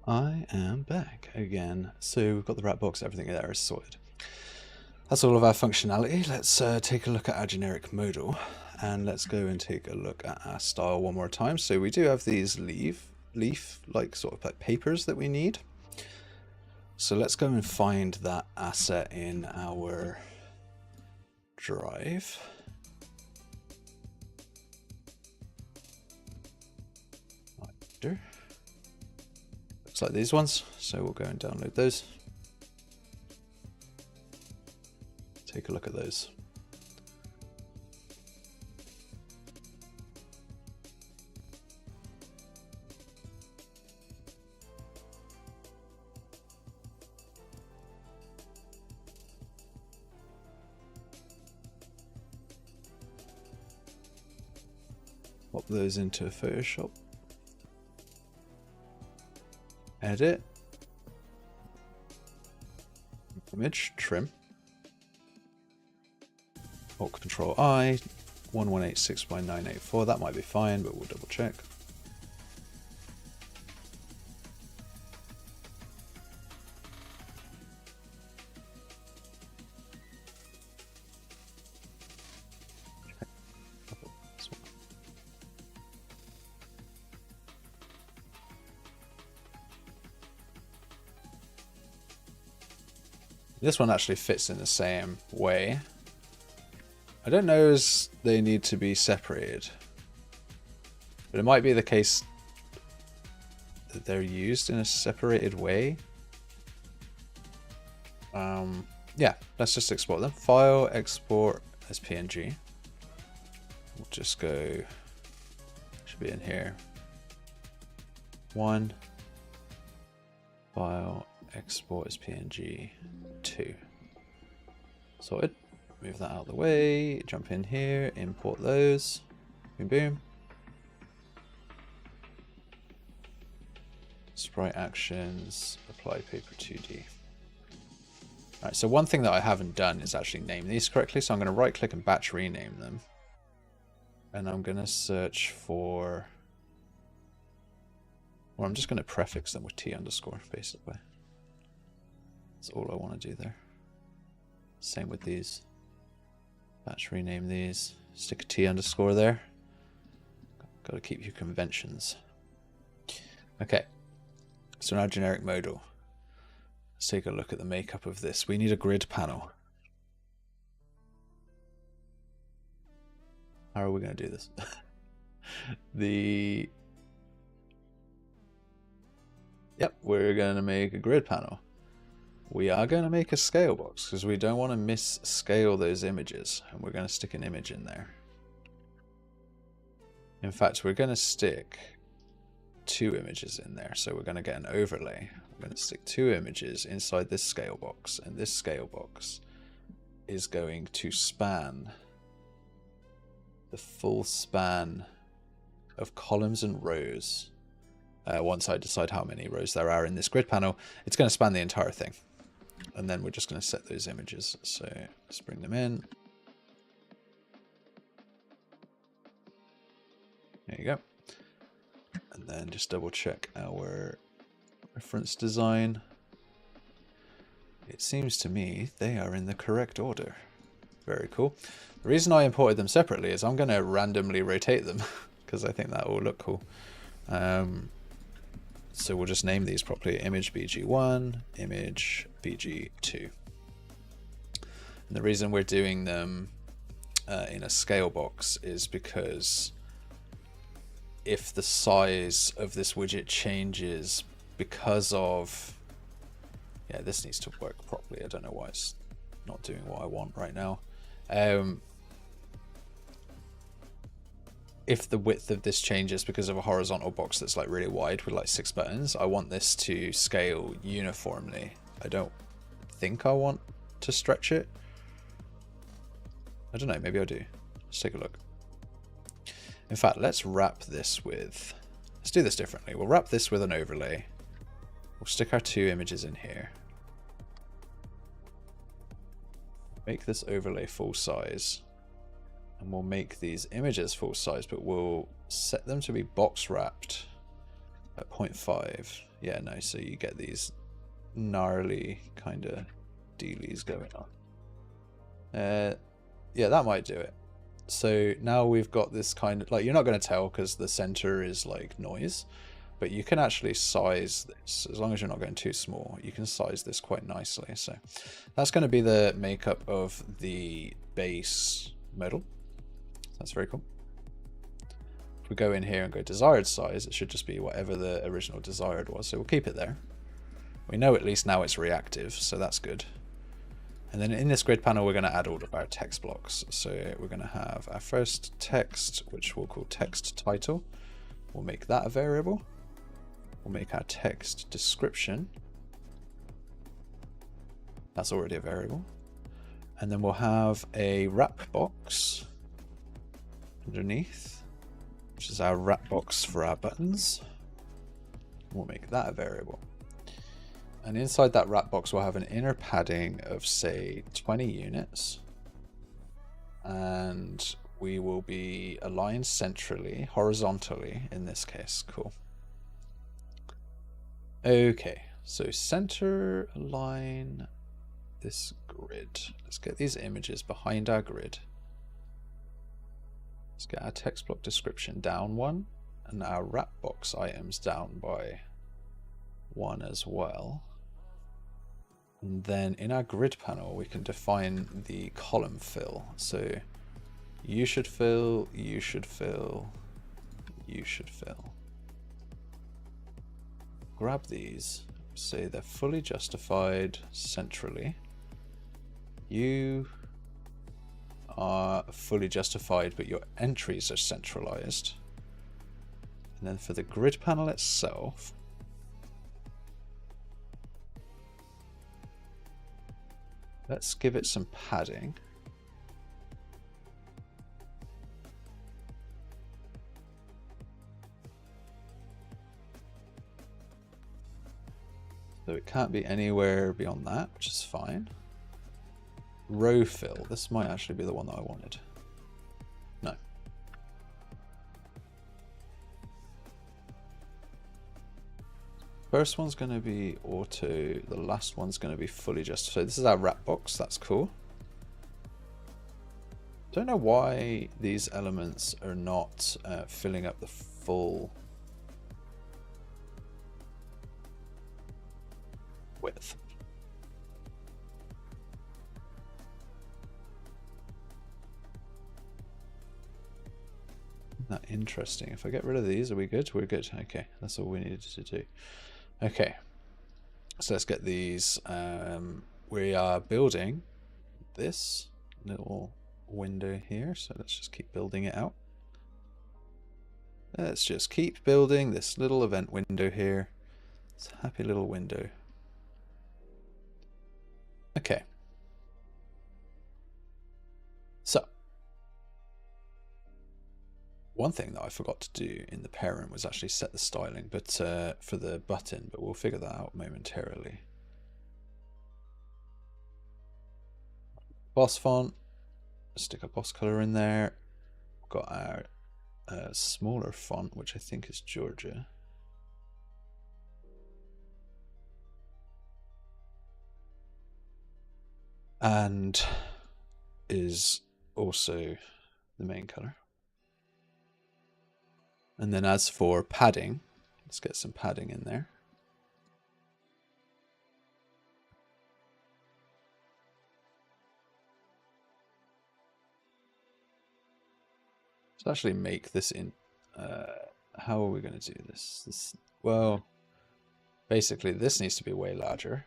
I am back again. So we've got the wrap box, everything there is sorted. That's all of our functionality. Let's take a look at our generic modal, and let's go and take a look at our style one more time. So we do have these leaf like sort of like papers that we need. So let's go and find that asset in our drive. Looks like these ones, so we'll go and download those. Take a look at those. Pop those into Photoshop. Edit. Image, trim. Alt Control I, 1186 by 984. That might be fine, but we'll double check. This one actually fits in the same way. I don't know as they need to be separated, but it might be the case that they're used in a separated way. Yeah, let's just export them. File, export as PNG. We'll just go, should be in here. One, file, export as PNG, 2. Sorted. Move that out of the way, jump in here, import those, boom boom. Sprite actions, apply paper 2D. Alright, so one thing that I haven't done is actually name these correctly, so I'm going to right click and batch rename them. And I'm going to search for, or I'm just going to prefix them with T underscore, basically. That's all I want to do there. Same with these. Batch rename these. Stick a T underscore there. Got to keep your conventions. Okay. So now generic modal. Let's take a look at the makeup of this. We need a grid panel. How are we going to do this? Yep, we're going to make a grid panel. We are going to make a scale box because we don't want to miss-scale those images, and we're going to stick an image in there. In fact, we're going to stick 2 images in there, so we're going to get an overlay. We're going to stick 2 images inside this scale box, and this scale box is going to span the full span of columns and rows. Once I decide how many rows there are in this grid panel, it's going to span the entire thing. And then we're just going to set those images. So let's bring them in. There you go. And then just double check our reference design. It seems to me they are in the correct order. Very cool. The reason I imported them separately is I'm going to randomly rotate them because I think that will look cool. So we'll just name these properly. Image BG1, image BG2. And the reason we're doing them in a scale box is because if the size of this widget changes because of... Yeah, this needs to work properly. I don't know why it's not doing what I want right now. If the width of this changes because of a horizontal box that's like really wide with like 6 buttons, I want this to scale uniformly. I don't think I want to stretch it. I don't know, maybe I do. Let's take a look. In fact, let's wrap this with, let's do this differently. We'll wrap this with an overlay. We'll stick our 2 images in here. Make this overlay full size. And we'll make these images full size, but we'll set them to be box wrapped At 0.5. Yeah, no, so you get these gnarly kind of dealies going on. Yeah, that might do it. So now we've got this kind of, like, you're not going to tell because the center is like noise, but you can actually size this. As long as you're not going too small, you can size this quite nicely. So that's going to be the makeup of the base modal. That's very cool. If we go in here and go desired size, it should just be whatever the original desired was. So we'll keep it there. We know at least now it's reactive, so that's good. And then in this grid panel, we're going to add all of our text blocks. So we're going to have our first text, which we'll call text title. We'll make that a variable. We'll make our text description. That's already a variable. And then we'll have a wrap box underneath, which is our wrap box for our buttons. We'll make that a variable. And inside that wrap box, we'll have an inner padding of, say, 20 units. And we will be aligned centrally, horizontally in this case. Cool. Okay, so center align this grid. Let's get these images behind our grid. Let's get our text block description down 1 and our wrap box items down by 1 as well. And then in our grid panel, we can define the column fill. So you should fill, you should fill, you should fill. Grab these, say they're fully justified centrally. You are fully justified, but your entries are centralized. And then for the grid panel itself, let's give it some padding. So it can't be anywhere beyond that, which is fine. Row fill. This might actually be the one that I wanted. No. First one's going to be auto. The last one's going to be fully justified. This is our wrap box. That's cool. Don't know why these elements are not filling up the full width. Isn't that interesting? If I get rid of these, are we good? We're good. Okay, that's all we needed to do. Okay, so let's get these. We are building this little window here, so let's just keep building it out. Let's just keep building this little event window here. It's a happy little window. Okay. So, one thing that I forgot to do in the parent was actually set the styling, but for the button, but we'll figure that out momentarily. Boss font, stick a boss color in there. We've got our smaller font, which I think is Georgia. And is also the main color. And then as for padding, let's get some padding in there. Let's actually make this in, how are we going to do this? Well, basically this needs to be way larger.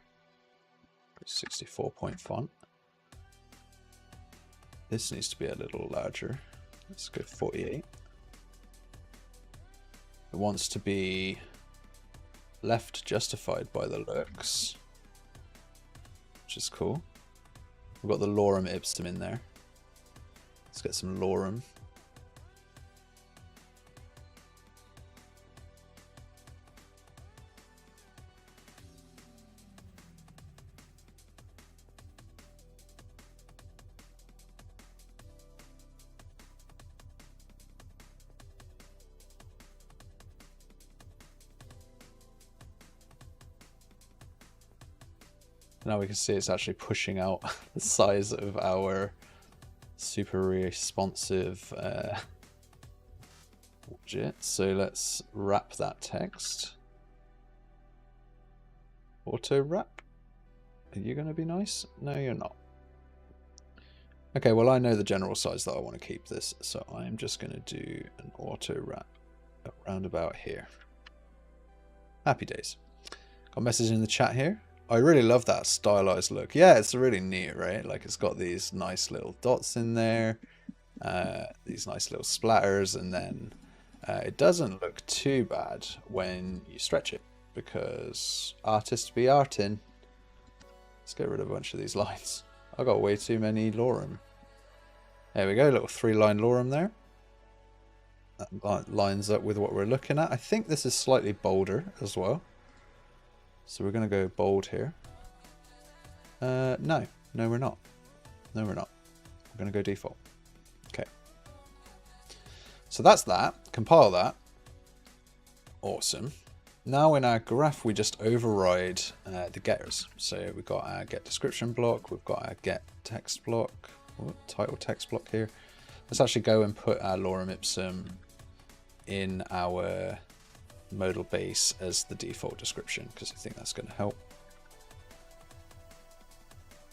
64-point font. This needs to be a little larger. Let's go 48. It wants to be left justified by the lurks, which is cool. We've got the lorem ipsum in there. Let's get some lorem. Now we can see it's actually pushing out the size of our super responsive widget. So let's wrap that text. Auto wrap. Are you going to be nice? No, you're not. Okay, well I know the general size that I want to keep this, so I'm just going to do an auto wrap around about here. Happy days. Got a message in the chat here. I really love that stylized look. Yeah, it's really neat, right? Like it's got these nice little dots in there, these nice little splatters, and then it doesn't look too bad when you stretch it, because artists be artin'. Let's get rid of a bunch of these lines. I got way too many lorem. There we go, little 3-line lorem there. That lines up with what we're looking at. I think this is slightly bolder as well. So we're going to go bold here. No, we're not. No, we're not. We're going to go default. Okay. So that's that. Compile that. Awesome. Now in our graph, we just override the getters. So we've got our get description block. We've got our get text block. Ooh, title text block here. Let's actually go and put our lorem ipsum in our modal base as the default description, because I think that's going to help.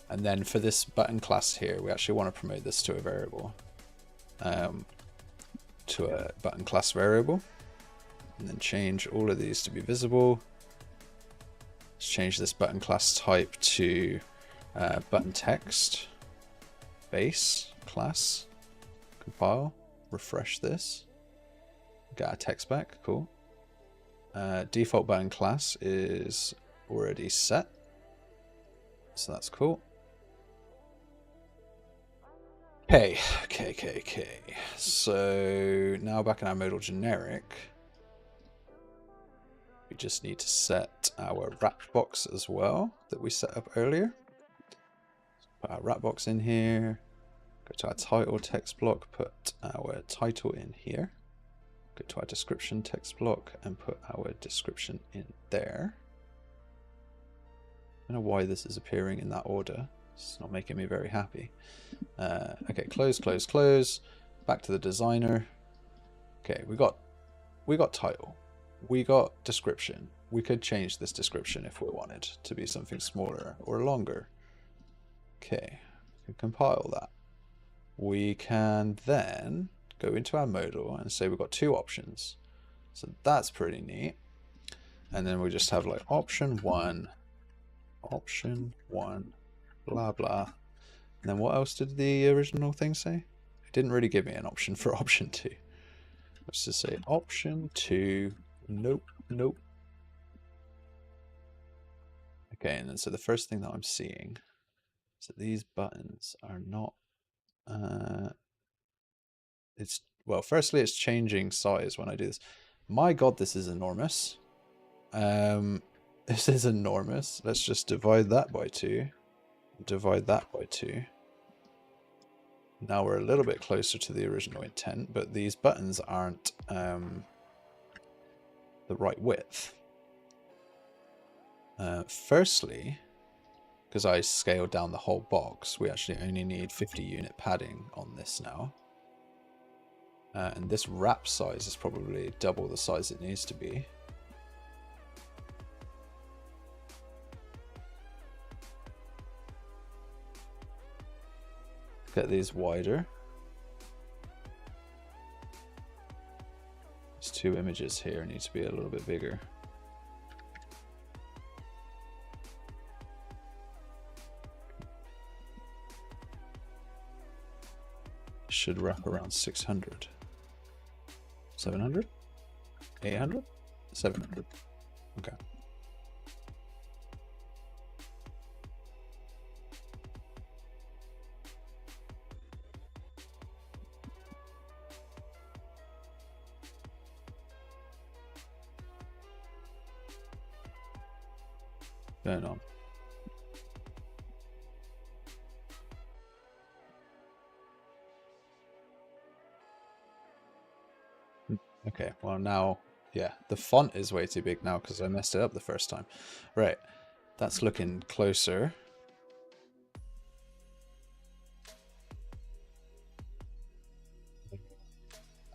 And then for this button class here, we actually want to promote this to a variable, to a button class variable, and then change all of these to be visible. Let's change this button class type to button text base class. Compile, refresh this, get our text back. Cool. Default button class is already set, so that's cool. Okay. So now back in our modal generic, we just need to set our wrap box as well that we set up earlier. Put our wrap box in here. Go to our title text block, put our title in here. Go to our description text block and put our description in there. I don't know why this is appearing in that order. It's not making me very happy. Okay, close. Back to the designer. Okay, we got title. We got description. We could change this description if we wanted to be something smaller or longer. Okay, we can compile that. We can then go into our modal and say we've got two options. So that's pretty neat. And then we just have like option one, blah, blah. And then what else did the original thing say? It didn't really give me an option for option 2. Let's just say option 2, nope. Okay, and then so the first thing that I'm seeing is that these buttons are not, well, firstly, it's changing size when I do this. My God, this is enormous. This is enormous. Let's just divide that by 2. Divide that by 2. Now we're a little bit closer to the original intent, but these buttons aren't the right width. Firstly, because I scaled down the whole box, we actually only need 50 unit padding on this now. And this wrap size is probably double the size it needs to be. Get these wider. These two images here need to be a little bit bigger. Should wrap around 600. 700? 800? 700. Okay. Going on. Okay, well now, yeah, the font is way too big now because I messed it up the first time. Right, That's looking closer.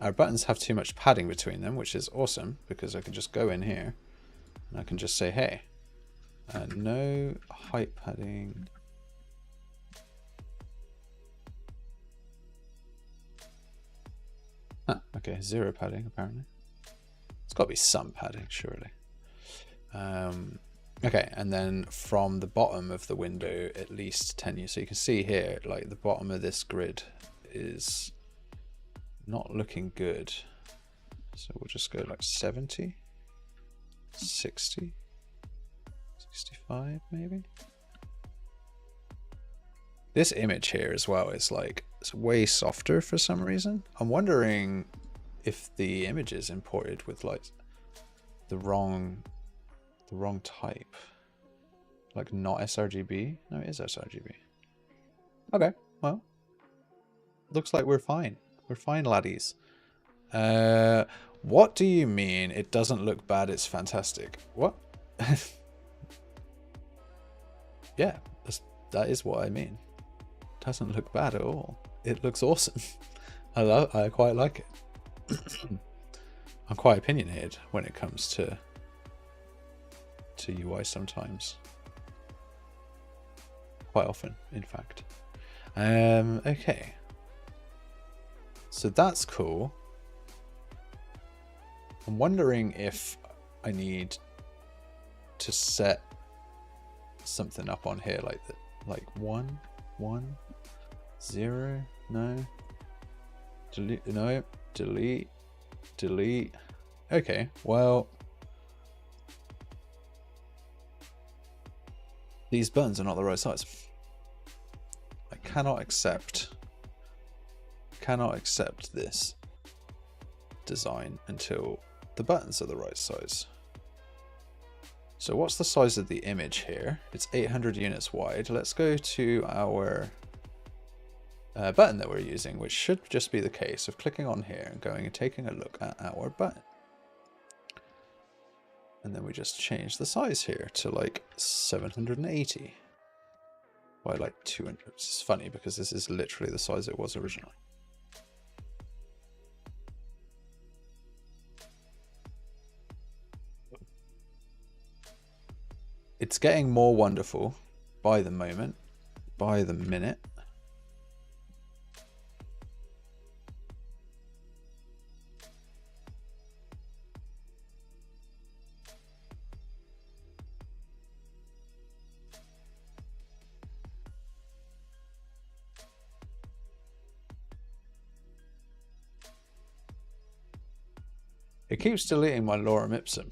Our buttons have too much padding between them, which is awesome because I can just go in here and I can just say, hey, no height padding. Ah, okay, 0 padding apparently. It's got to be some padding, surely. Okay, and then from the bottom of the window, at least 10. So you can see here, like the bottom of this grid is not looking good. So we'll just go like 70, 60, 65 maybe. This image here as well is like, it's way softer for some reason. I'm wondering if the image is imported with like the wrong type. Like not sRGB? No, it is sRGB. Okay, well, looks like we're fine. We're fine, laddies. What do you mean it doesn't look bad, it's fantastic? What? Yeah, that is what I mean. It doesn't look bad at all. It looks awesome. I quite like it. I'm quite opinionated when it comes to UI sometimes. Quite often, in fact. Okay. So that's cool. I'm wondering if I need to set something up on here like that, like 1, 1, 0, no, delete, no, delete, delete. Okay, well, these buttons are not the right size. I cannot accept this design until the buttons are the right size. So what's the size of the image here? It's 800 units wide. Let's go to our button that we're using, which should just be the case of clicking on here and going and taking a look at our button. And then we just change the size here to like 780 by like 200. It's funny because this is literally the size it was originally. It's getting more wonderful by the moment, by the minute. It keeps deleting my lorem ipsum,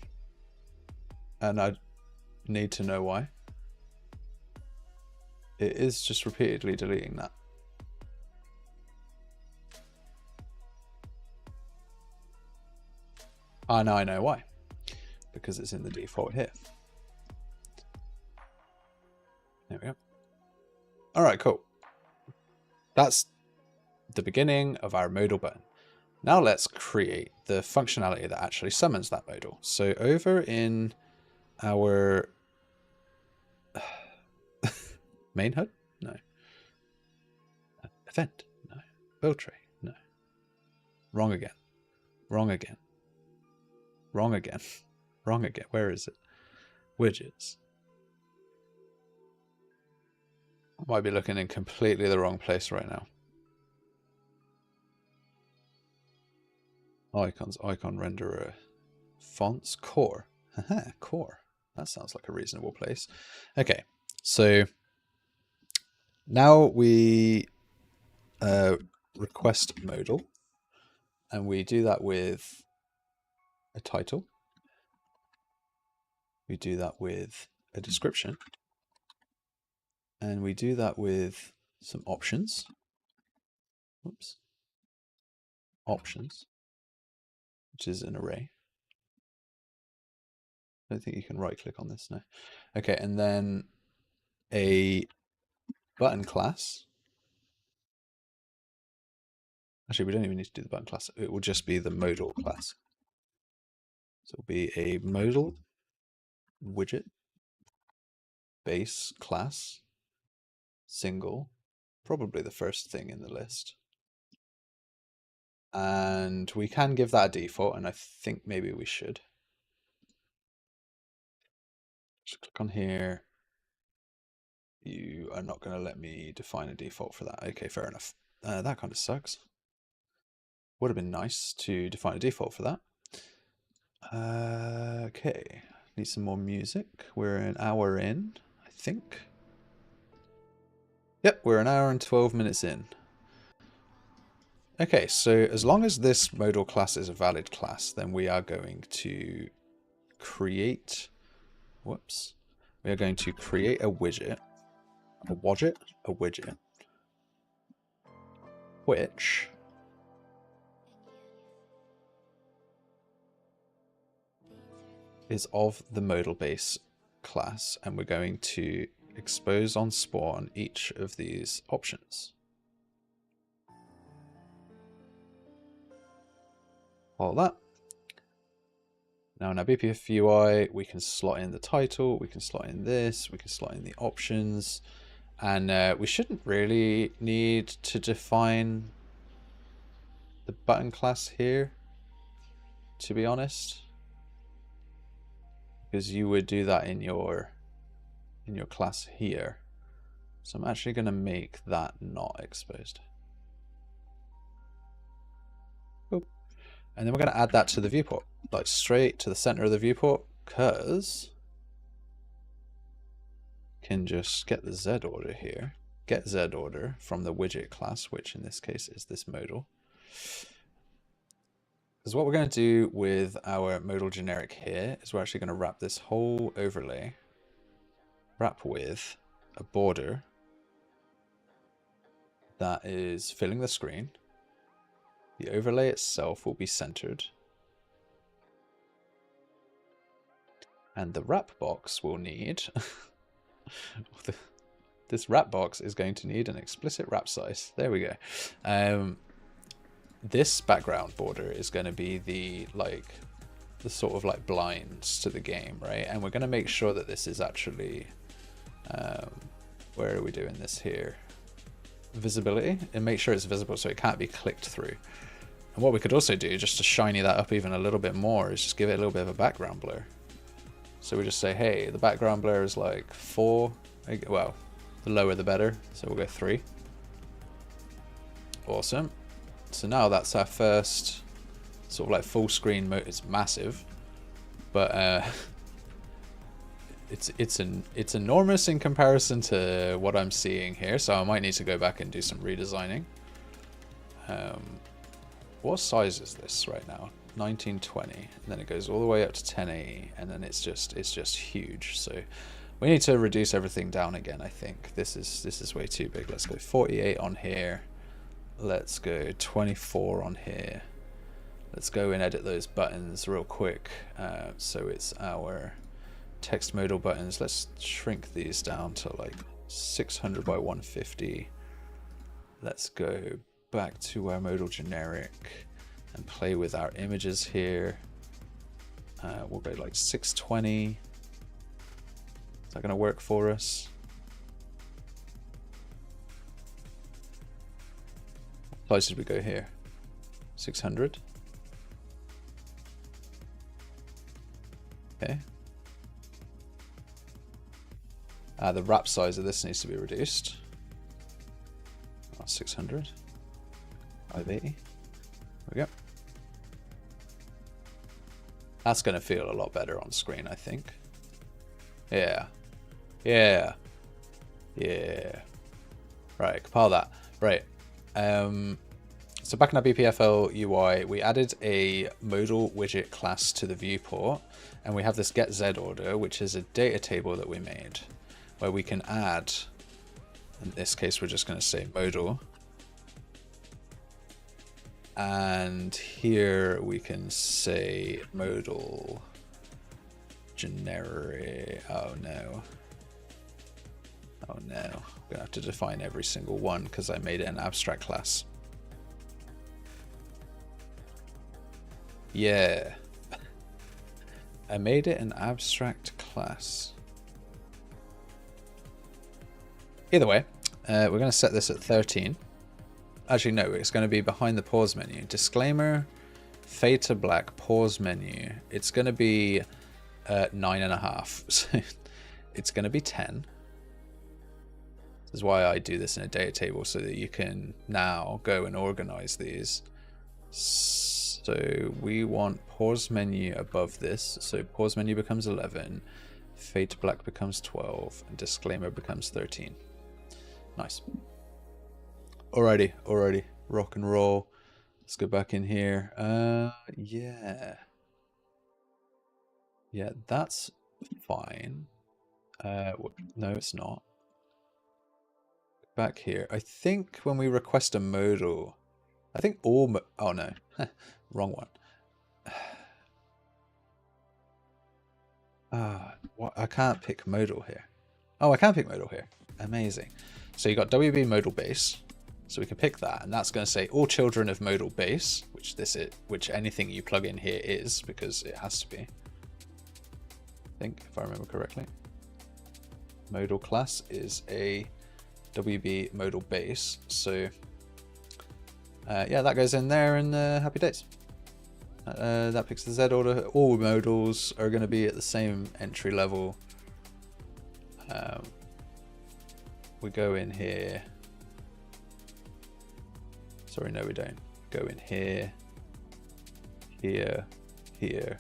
and I need to know why. It is just repeatedly deleting that. Now I know why. Because it's in the default here. There we go. All right, cool. That's the beginning of our modal button. Now let's create the functionality that actually summons that modal. So over in our main HUD? No. Event? No. Build tray? No. Wrong again. Wrong again. Wrong again. Wrong again. Where is it? Widgets. I might be looking in completely the wrong place right now. Icons, icon renderer, fonts, core. Haha, core. That sounds like a reasonable place. Okay, so now we request modal, and we do that with a title. We do that with a description, and we do that with some options. Oops. Options, which is an array. I don't think you can right click on this now. Okay, and then a button class. Actually, we don't even need to do the button class. It will just be the modal class. So it'll be a modal widget. base class, single, probably the first thing in the list. And we can give that a default, and I think maybe we should. Just click on here. You are not going to let me define a default for that. Okay, fair enough. That kind of sucks. Would have been nice to define a default for that. Okay, need some more music. We're an hour in, I think. Yep, we're an hour and 12 minutes in. Okay, so as long as this modal class is a valid class, then we are going to create... Whoops. We are going to create a widget. A widget? A widget. Which... is of the modal base class, and we're going to expose on spawn each of these options. All that. Now in our BPF UI, we can slot in the title, we can slot in this, we can slot in the options, and we shouldn't really need to define the button class here, to be honest, because you would do that in your class here. So I'm actually going to make that not exposed. Boop. And then we're going to add that to the viewport, like straight to the center of the viewport, because can just get the Z order here, get Z order from the widget class, which in this case is this modal. Because what we're going to do with our modal generic here is we're actually going to wrap this whole overlay, wrap with a border that is filling the screen. The overlay itself will be centered. And the wrap box will need... this wrap box is going to need an explicit wrap size. There we go. This background border is going to be the sort of like blinds to the game, right? And we're going to make sure that this is actually... where are we doing this here? Visibility, and make sure it's visible so it can't be clicked through. And what we could also do, just to shiny that up even a little bit more, is just give it a little bit of a background blur. So we just say, hey, the background blur is like 4. Well, the lower the better. So we'll go 3. Awesome. So now that's our first sort of like full screen mode. It's massive, but it's enormous in comparison to what I'm seeing here. So I might need to go back and do some redesigning. What size is this right now? 1920, and then it goes all the way up to 1080, and then it's just huge. So we need to reduce everything down again. I think this is way too big. Let's go 48 on here. Let's go 24 on here. Let's go and edit those buttons real quick. So it's our text modal buttons. Let's shrink these down to like 600 by 150. Let's go back to our modal generic and play with our images here. We'll go like 620. Is that going to work for us? What size did we go here? 600. Okay. The wrap size of this needs to be reduced. 600. 580. There we go. That's going to feel a lot better on screen, I think. Yeah. Yeah. Yeah. Right, compile that. Right. So back in our BPFL UI, we added a modal widget class to the viewport, and we have this get Z order, which is a data table that we made, where we can add, in this case, we're just going to say modal. And here we can say modal generic. Oh no. Oh no. I'm gonna have to define every single one because I made it an abstract class. Yeah. I made it an abstract class. Either way, we're going to set this at 13. Actually, no, it's going to be behind the pause menu. Disclaimer, fade to black, pause menu. It's going to be 9.5. So it's going to be 10. This is why I do this in a data table, so that you can now go and organize these. So we want pause menu above this. So pause menu becomes 11, fade to black becomes 12, and disclaimer becomes 13. Nice. Alrighty, rock and roll. Let's go back in here. Yeah, that's fine. No, it's not. Back here, I think when we request a modal, I think all oh no, wrong one. What? I can't pick modal here. Oh, I can pick modal here. Amazing. So you got WB modal base. So we can pick that, and that's going to say all children of modal base, which anything you plug in here is, because it has to be. I think, if I remember correctly. Modal class is a WB modal base. So yeah, that goes in there, and happy days. That picks the Z order. All modals are going to be at the same entry level. We go in here. Sorry, no, we don't. Go in here, here, here.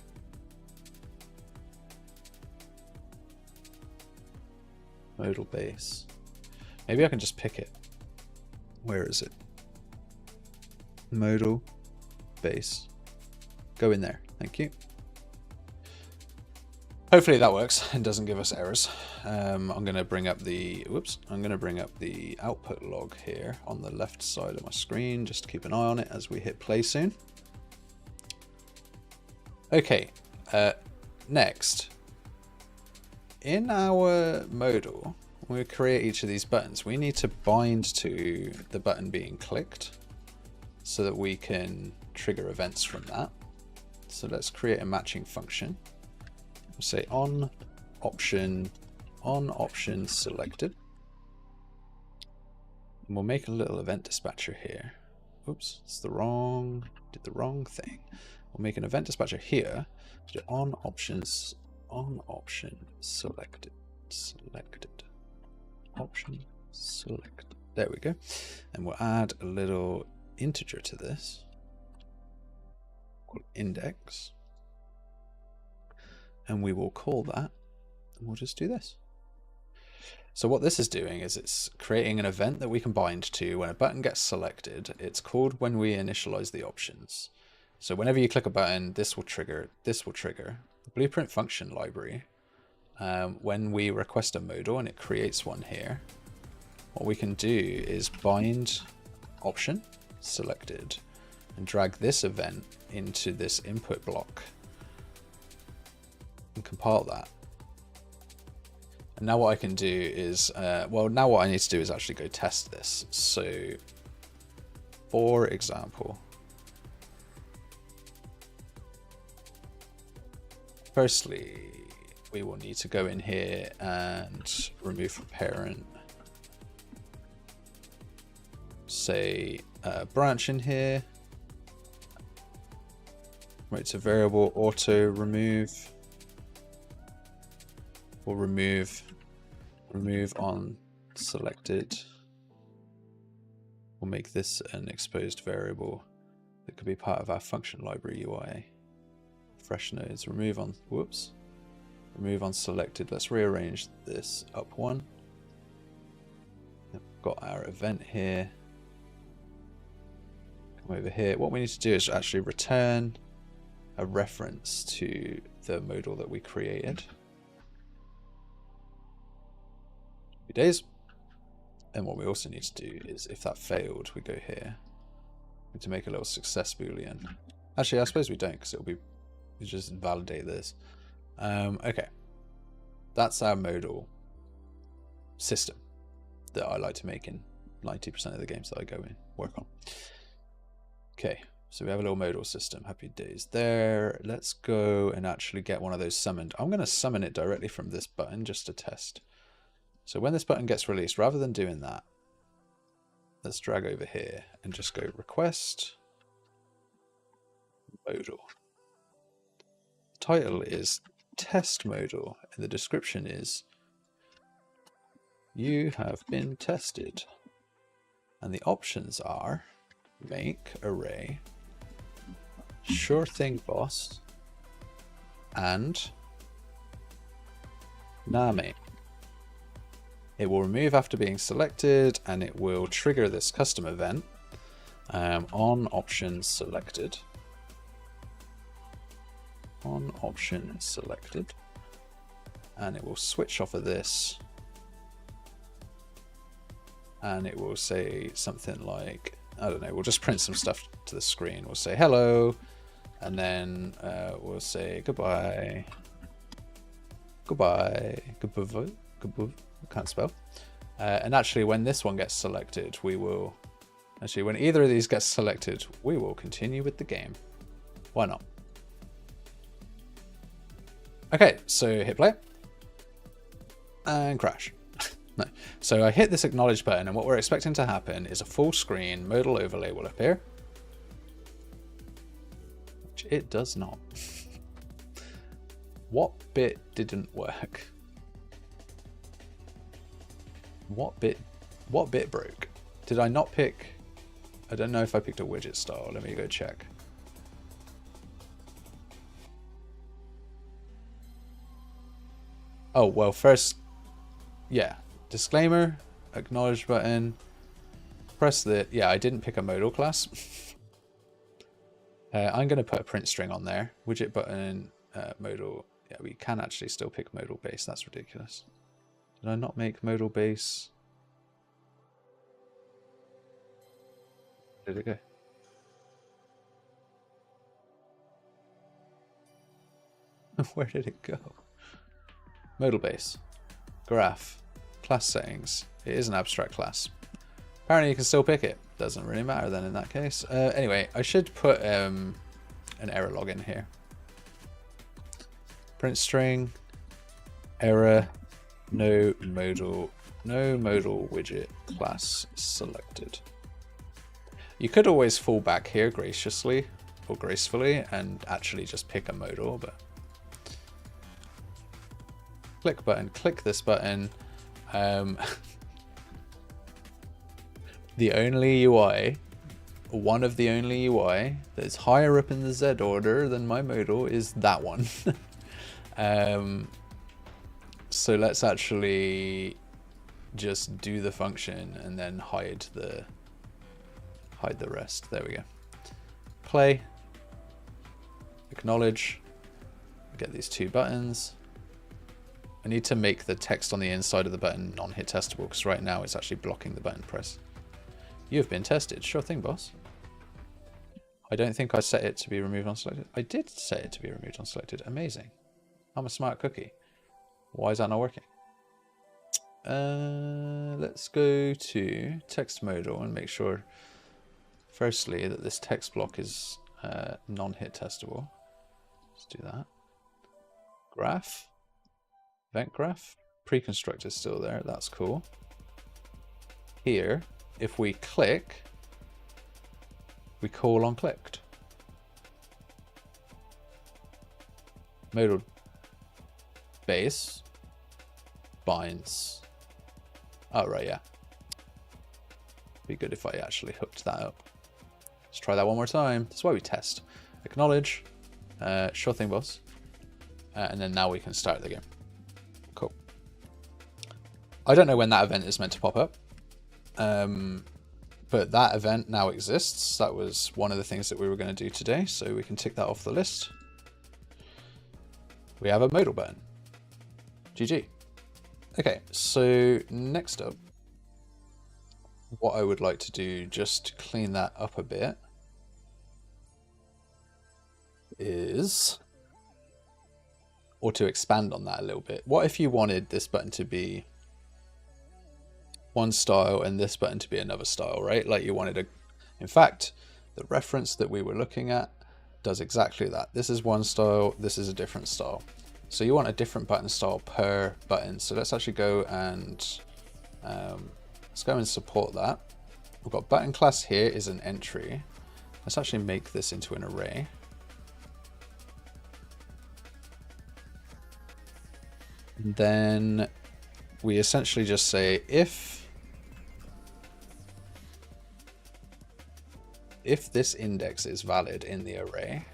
Modal base. Maybe I can just pick it. Where is it? Modal base. Go in there. Thank you. Hopefully that works and doesn't give us errors. I'm going to bring up the output log here on the left side of my screen, just to keep an eye on it as we hit play soon. Okay, next, in our modal, when we create each of these buttons, we need to bind to the button being clicked so that we can trigger events from that. So let's create a matching function. We'll say on option selected. And we'll make a little event dispatcher here. Oops, did the wrong thing. We'll make an event dispatcher here. So on option selected. Option selected. There we go. And we'll add a little integer to this called index. And we will call that, and we'll just do this. So what this is doing is it's creating an event that we can bind to when a button gets selected. It's called when we initialize the options. So whenever you click a button, this will trigger. The blueprint function library, when we request a modal and it creates one here, what we can do is bind option selected and drag this event into this input block and compile that. And now what I can do is, now what I need to do is actually go test this. So, for example, firstly, we will need to go in here and remove from parent, say branch in here, right to variable auto remove. We'll remove on selected. We'll make this an exposed variable that could be part of our function library UI. Fresh nodes, remove on selected. Let's rearrange this up one. We've got our event here. Come over here. What we need to do is actually return a reference to the modal that we created. Days. And what we also need to do is, if that failed, we go here. We need to make a little success boolean. Actually, I suppose we don't, because we just validate this. Okay, that's our modal system that I like to make in 90% of the games that I go in work on. Okay, so we have a little modal system. Happy days there. Let's go and actually get one of those summoned. I'm going to summon it directly from this button just to test. So when this button gets released, rather than doing that, let's drag over here and just go request modal. The title is test modal and the description is you have been tested. And the options are make array, sure thing boss, and name. It will remove after being selected and it will trigger this custom event on option selected. On option selected. And it will switch off of this. And it will say something like, I don't know, we'll just print some stuff to the screen. We'll say hello, and then we'll say goodbye. Goodbye. Goodbye. Goodbye. I can't spell. And actually, when this one gets selected, we will... Actually, when either of these gets selected, we will continue with the game. Why not? Okay, so hit play. And crash. No. So I hit this acknowledge button and what we're expecting to happen is a full screen modal overlay will appear. Which it does not. What bit didn't work? What bit broke? Did I not pick? I don't know if I picked a widget style. Let me go check. Oh, well, first, yeah. Disclaimer, acknowledge button, press the, yeah, I didn't pick a modal class. I'm going to put a print string on there. Widget button, modal. Yeah, we can actually still pick modal base. That's ridiculous. Did I not make modal base? Where did it go? Where did it go? Modal base. Graph. Class settings. It is an abstract class. Apparently you can still pick it. Doesn't really matter then in that case. Anyway, I should put an error log in here. Print string, error, no modal widget class selected. You could always fall back here graciously or gracefully and actually just pick a modal, but click button, click this button. The only UI, one of the only UI that's higher up in the Z order than my modal is that one. So let's actually just do the function and then hide the rest. There we go. Play, acknowledge, get these two buttons. I need to make the text on the inside of the button non-hit testable because right now it's actually blocking the button press. You have been tested. Sure thing, boss. I don't think I set it to be removed unselected. I did set it to be removed unselected. Amazing. I'm a smart cookie. Why is that not working? Let's go to text modal and make sure, firstly, that this text block is non-hit testable. Let's do that. Graph. Event graph. Pre-construct is still there. That's cool. Here, if we click, we call on clicked. Modal base binds. Oh, right, yeah. Be good if I actually hooked that up. Let's try that one more time. That's why we test. Acknowledge. Sure thing, boss. And then now we can start the game. Cool. I don't know when that event is meant to pop up. But that event now exists. That was one of the things that we were going to do today. So we can tick that off the list. We have a modal button. GG. Okay, so next up, what I would like to do, just to clean that up a bit, is, or to expand on that a little bit, what if you wanted this button to be one style and this button to be another style, right? Like you wanted a, in fact, the reference that we were looking at does exactly that. This is one style, this is a different style. So you want a different button style per button. So let's actually go and support that. We've got button class here is an entry. Let's actually make this into an array. And then we essentially just say if this index is valid in the array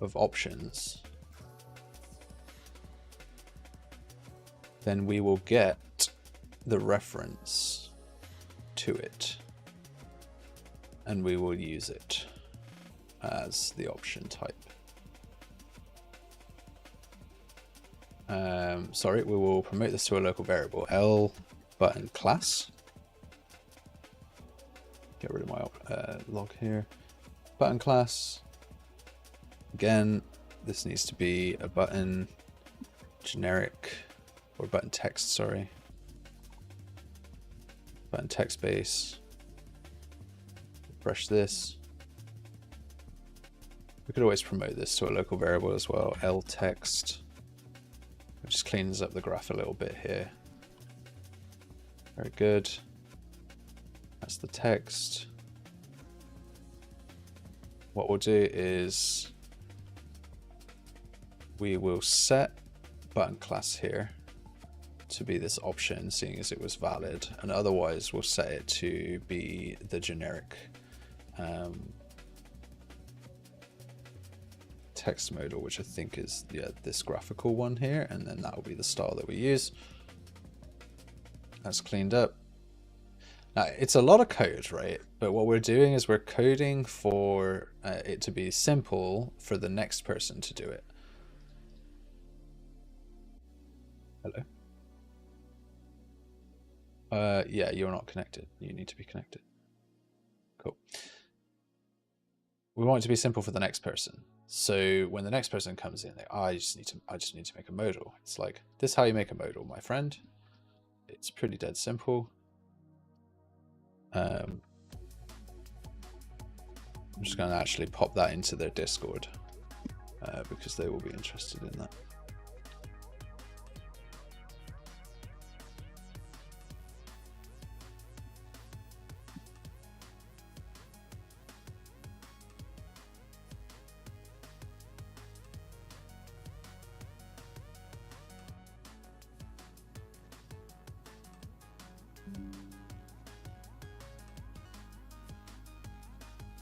of options, then we will get the reference to it and we will use it as the option type. Sorry, we will promote this to a local variable, L button class. Get rid of my log here. Button class. Again, this needs to be a button generic, or button text, sorry. Button text base. Refresh this. We could always promote this to a local variable as well, L text. It just cleans up the graph a little bit here. Very good. That's the text. What we'll do is we will set button class here to be this option, seeing as it was valid, and otherwise we'll set it to be the generic text modal, which I think is this graphical one here, and then that will be the style that we use. That's cleaned up. Now it's a lot of code, right? But what we're doing is we're coding for it to be simple for the next person to do it. Hello? Yeah, you're not connected. You need to be connected. Cool. We want it to be simple for the next person. So when the next person comes in, I just need to make a modal. It's like, this is how you make a modal, my friend. It's pretty dead simple. I'm just going to actually pop that into their Discord because they will be interested in that.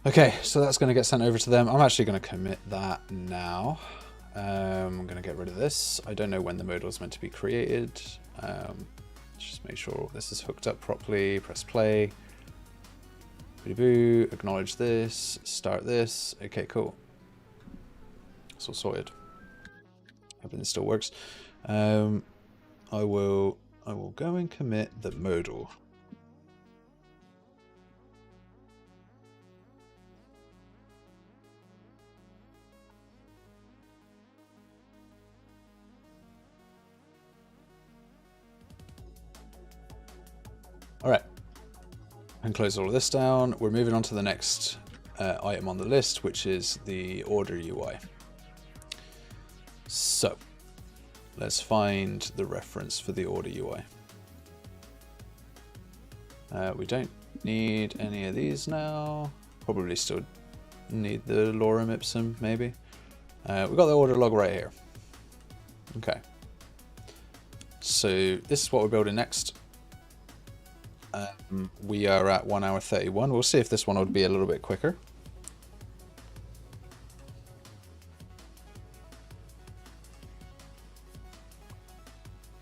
Okay, so that's going to get sent over to them. I'm actually going to commit that now. I'm going to get rid of this. I don't know when the modal is meant to be created. Just make sure this is hooked up properly. Press play. Boo, acknowledge this. Start this. Okay, cool. It's all sorted. Everything still works. I will go and commit the modal. All right, and close all of this down. We're moving on to the next item on the list, which is the order UI. So let's find the reference for the order UI. We don't need any of these now. Probably still need the lorem ipsum, maybe. We've got the order log right here. Okay. So this is what we're building next. We are at 1 hour 31. We'll see if this one would be a little bit quicker.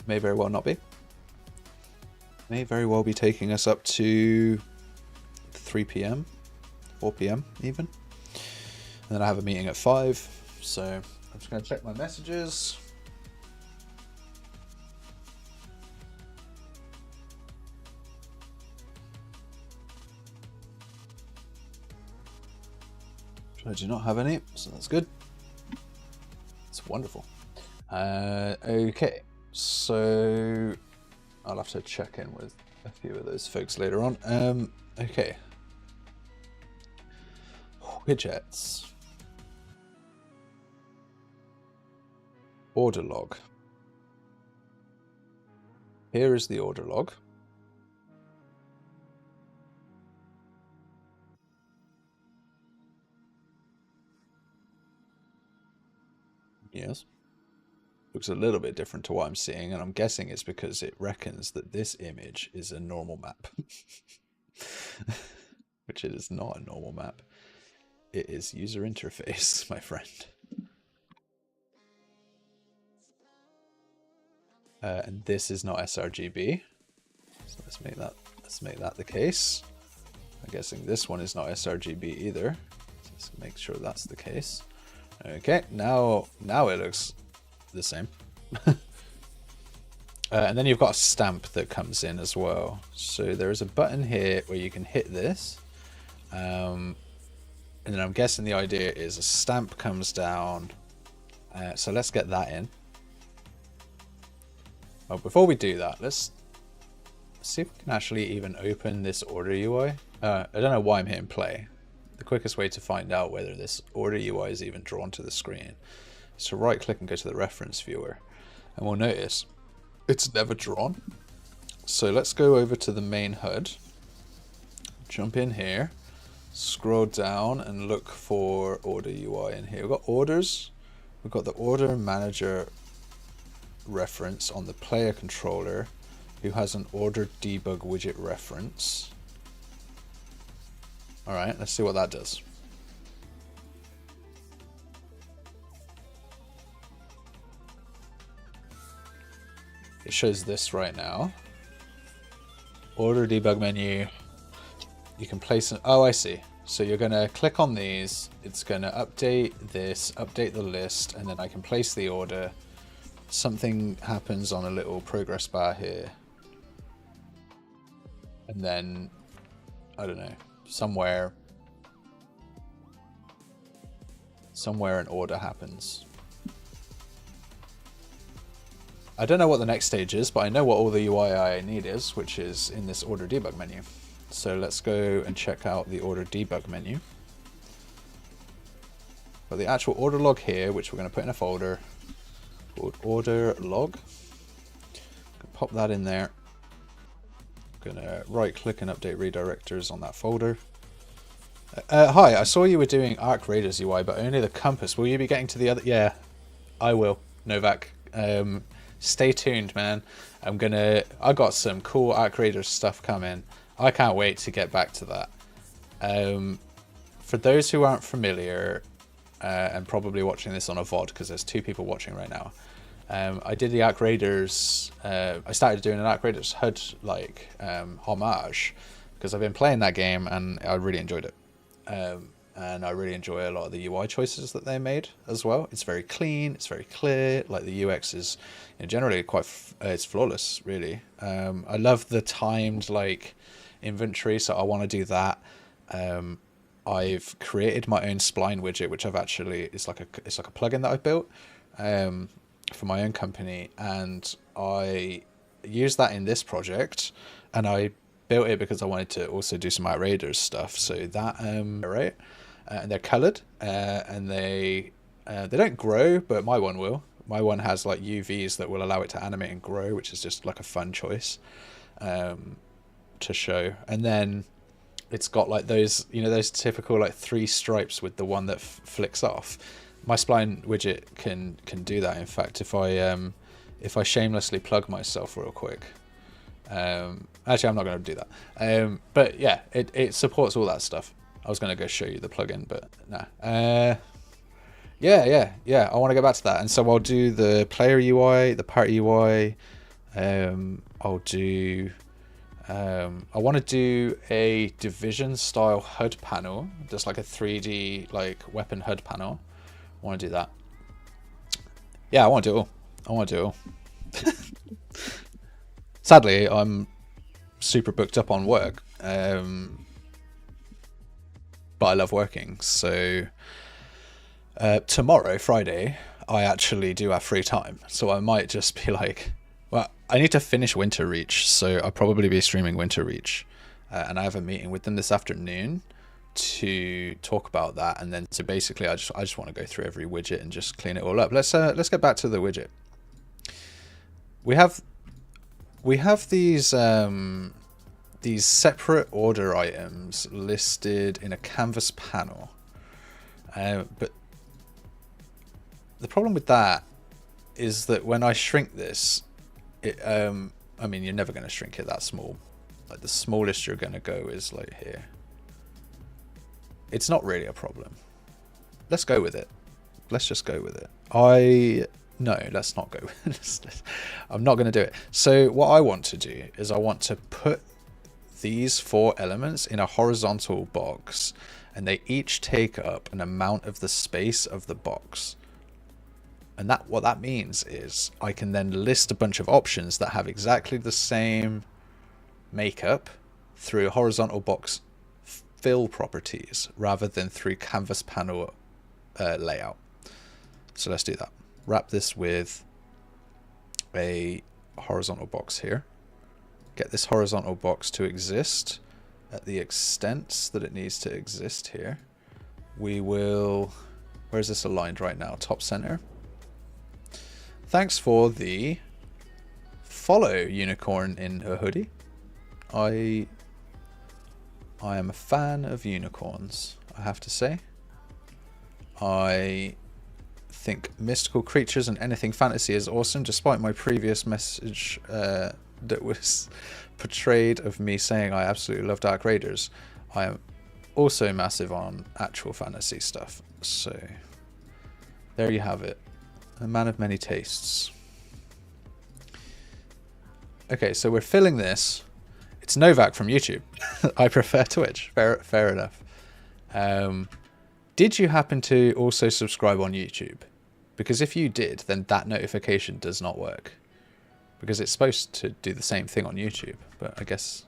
May very well not be. May very well be taking us up to 3 p.m, 4 p.m. even. And then I have a meeting at 5. So I'm just going to check my messages. I do not have any, so that's good. It's wonderful. Okay, so I'll have to check in with a few of those folks later on. Okay. Widgets. order log. Here is the order log. Yes. Looks a little bit different to what I'm seeing, and I'm guessing it's because it reckons that this image is a normal map. Which it is not a normal map. It is user interface, my friend. And this is not sRGB. So let's make that the case. I'm guessing this one is not sRGB either. Let's make sure that's the case. Okay, now it looks the same. And then you've got a stamp that comes in as well. So there is a button here where you can hit this. And then I'm guessing the idea is a stamp comes down. So let's get that in. Oh, before we do that, let's see if we can actually even open this order UI. I don't know why I'm hitting play. The quickest way to find out whether this order UI is even drawn to the screen is to right click and go to the reference viewer. And we'll notice it's never drawn. So let's go over to the main HUD, jump in here, scroll down and look for order UI in here. We've got orders, we've got the order manager reference on the player controller who has an order debug widget reference. All right, let's see what that does. It shows this right now. Order debug menu. You can place an, oh, I see. So you're going to click on these. It's going to update this, update the list, and then I can place the order. Something happens on a little progress bar here. And then, I don't know, somewhere an order happens. I don't know what the next stage is, but I know what all the UI I need is, which is in this order debug menu. So let's go and check out the order debug menu. Got the actual order log here, which we're going to put in a folder called order log. Pop that in there. Gonna right click and update redirectors on that folder. Hi, I saw you were doing Arc Raiders UI, but only the compass. Will you be getting to the other? Yeah, I will, Novak. Stay tuned, man. I got some cool Arc Raiders stuff coming. I can't wait to get back to that. For those who aren't familiar, and probably watching this on a VOD, because there's 2 people watching right now, I did the Arc Raiders, I started doing an Arc Raiders HUD like homage, because I've been playing that game and I really enjoyed it. And I really enjoy a lot of the UI choices that they made as well. It's very clean, it's very clear, like the UX is, you know, generally quite, it's flawless really. I love the timed like inventory, so I want to do that. I've created my own spline widget, which I've actually, it's like a plugin that I've built for my own company, and I used that in this project, and I built it because I wanted to also do some Outriders stuff. So that right, and they're colored, and they don't grow, but my one will. My one has like UVs that will allow it to animate and grow, which is just like a fun choice to show. And then it's got like those, you know, those typical like 3 stripes with the one that flicks off. My spline widget can do that. In fact, if I shamelessly plug myself real quick, actually I'm not going to do that. But yeah, it supports all that stuff. I was going to go show you the plugin, but nah. Yeah. I want to go back to that, and so I'll do the player UI, the party UI. I'll do. I want to do a division style HUD panel, just like a 3D like weapon HUD panel. I want to do that. Yeah, I want to do it all. Sadly, I'm super booked up on work, but I love working. So tomorrow, Friday, I actually do have free time. So I might just be like, well, I need to finish Winterreach, so I'll probably be streaming Winterreach. And I have a meeting with them this afternoon to talk about that, and then to basically I just want to go through every widget and just clean it all up. Let's get back to the widget. We have these separate order items listed in a canvas panel, but the problem with that is that when I shrink this, I mean, you're never going to shrink it that small. Like, the smallest you're going to go is like here. It's not really a problem. Let's go with it. Let's just go with it. No, let's not go with it. I'm not going to do it. So what I want to do is I want to put these 4 elements in a horizontal box, and they each take up an amount of the space of the box. And what that means is I can then list a bunch of options that have exactly the same makeup through horizontal box fill properties rather than through canvas panel layout. So let's do that. Wrap this with a horizontal box here. Get this horizontal box to exist at the extent that it needs to exist here. We will... Where is this aligned right now? Top center. Thanks for the follow, unicorn in a hoodie. I am a fan of unicorns, I have to say. I think mystical creatures and anything fantasy is awesome, despite my previous message that was portrayed of me saying I absolutely love Dark Raiders. I am also massive on actual fantasy stuff. So there you have it. A man of many tastes. Okay, so we're filling this. It's Novak from YouTube. I prefer Twitch. Fair enough. Did you happen to also subscribe on YouTube? Because if you did, then that notification does not work. Because it's supposed to do the same thing on YouTube, but I guess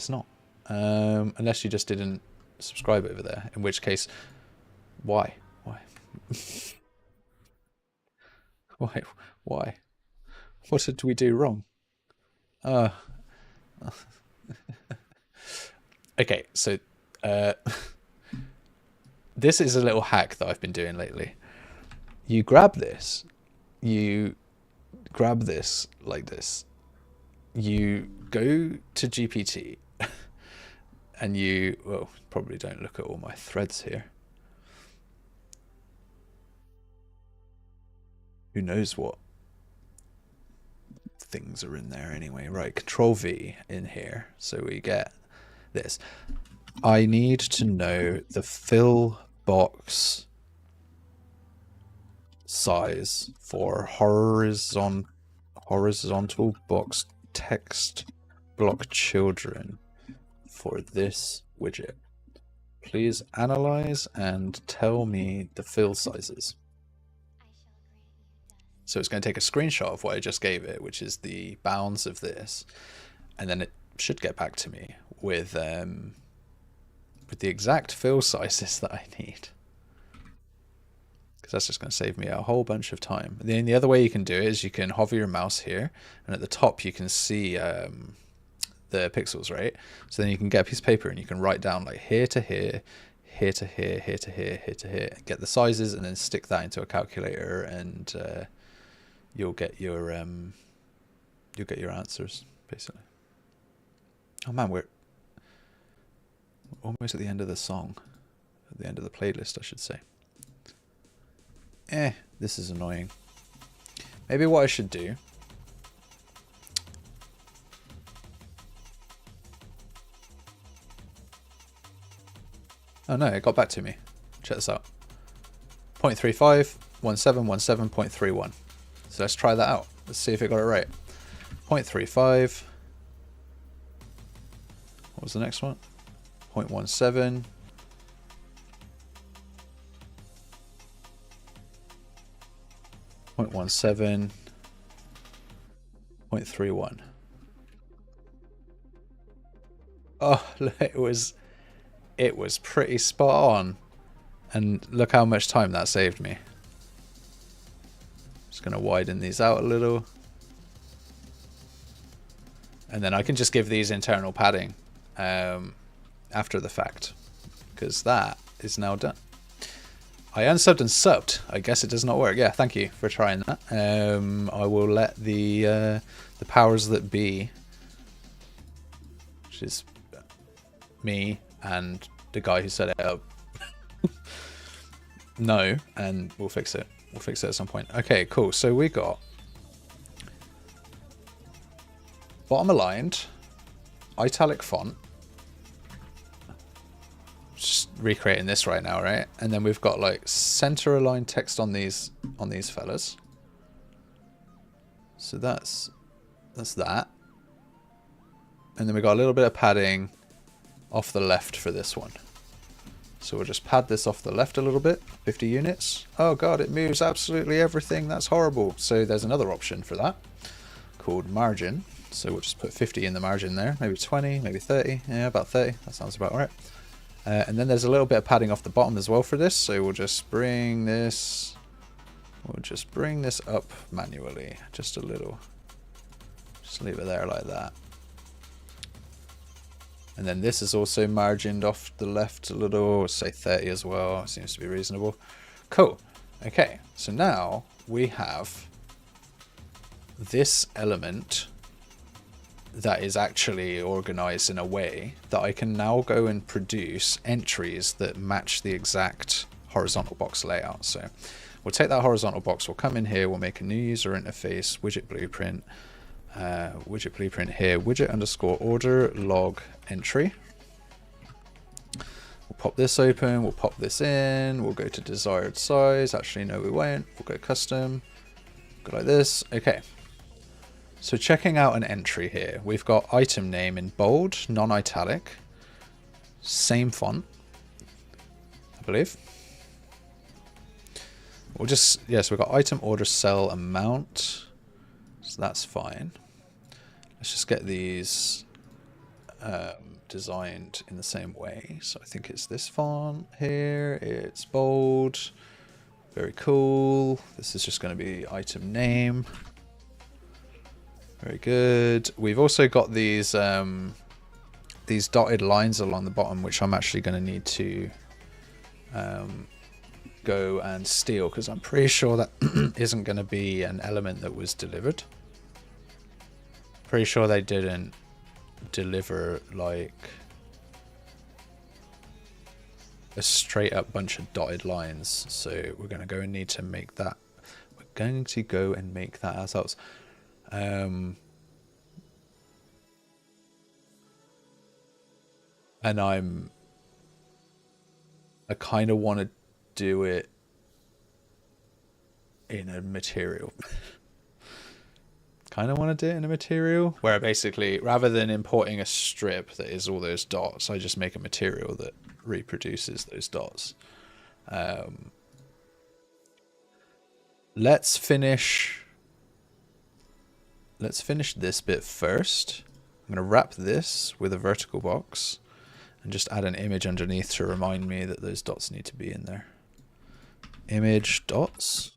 not. Unless you just didn't subscribe over there, in which case, why? Why? What did we do wrong? Okay, so this is a little hack that I've been doing lately. You grab this like this. You go to GPT and you, well, probably don't look at all my threads here. Who knows what things are in there anyway. Right, Control V in here. So we get this. I need to know the fill box size for horizontal box text block children for this widget. Please analyze and tell me the fill sizes. So it's going to take a screenshot of what I just gave it, which is the bounds of this, and then it should get back to me with the exact fill sizes that I need. Because that's just going to save me a whole bunch of time. And then the other way you can do it is you can hover your mouse here, and at the top you can see the pixels, right? So then you can get a piece of paper and you can write down like here to here, here to here, here to here, here to here, get the sizes, and then stick that into a calculator, and you'll get your answers basically. Oh man, we're almost at the end of the song, at the end of the playlist, I should say. This is annoying. Maybe what I should do. Oh no, it got back to me. Check this out. 0.35, 1717.31. So let's try that out. Let's see if it got it right. 0.35. What was the next one? 0.17. 0.17. 0.31. Oh, it was pretty spot on. And look how much time that saved me. Just going to widen these out a little. And then I can just give these internal padding. after the fact, because that is now done. I unsubbed and subbed. I guess it does not work. Yeah, thank you for trying that. I will let the powers that be, which is me and the guy who set it up, know, and we'll fix it. We'll fix it at some point. Okay, cool. So we got bottom aligned, italic font. Just recreating this right now, right? And then we've got like center aligned text on these fellas. So that's that. And then we got a little bit of padding off the left for this one. So we'll just pad this off the left a little bit, 50 units. Oh god, it moves absolutely everything. That's horrible. So there's another option for that called margin. So we'll just put 50 in the margin there, maybe 20, maybe 30. Yeah, about 30. That sounds about right. And then there's a little bit of padding off the bottom as well for this. So we'll just bring this up manually, just a little. Just leave it there like that. And then this is also margined off the left a little, say 30 as well. Seems to be reasonable. Cool. Okay, so now we have this element that is actually organized in a way that I can now go and produce entries that match the exact horizontal box layout. So we'll take that horizontal box, we'll come in here, we'll make a new user interface, widget blueprint here, widget underscore order log entry. We'll pop this open, we'll pop this in, we'll go to desired size. Actually, no, we won't. We'll go custom, go like this. Okay. So checking out an entry here, we've got item name in bold, non-italic, same font, I believe. We'll just, yes, we've got item order cell amount, so that's fine. Let's just get these designed in the same way. So I think it's this font here, it's bold, very cool. This is just going to be item name. Very good. We've also got these dotted lines along the bottom, which I'm actually going to need to go and steal, because I'm pretty sure that isn't going to be an element that was delivered. Pretty sure they didn't deliver like a straight up bunch of dotted lines, so we're going to go and need to make that. We're going to go and make that ourselves. And I kind of want to do it in a material. Kind of want to do it in a material where basically, rather than importing a strip that is all those dots, I just make a material that reproduces those dots. Let's finish this bit first. I'm going to wrap this with a vertical box and just add an image underneath to remind me that those dots need to be in there. Image dots.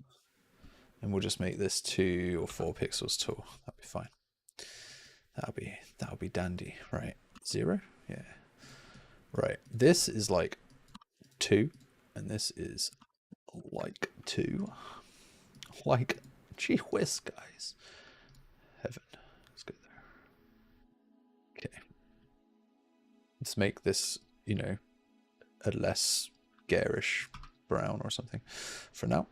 And we'll just make this 2 or 4 pixels tall. That'll be fine. That'll be dandy. Right. 0? Yeah. Right. This is like 2. And this is like 2. Like, gee whiz, guys. Heaven. Let's go there. Okay. Let's make this, you know, a less garish brown or something for now.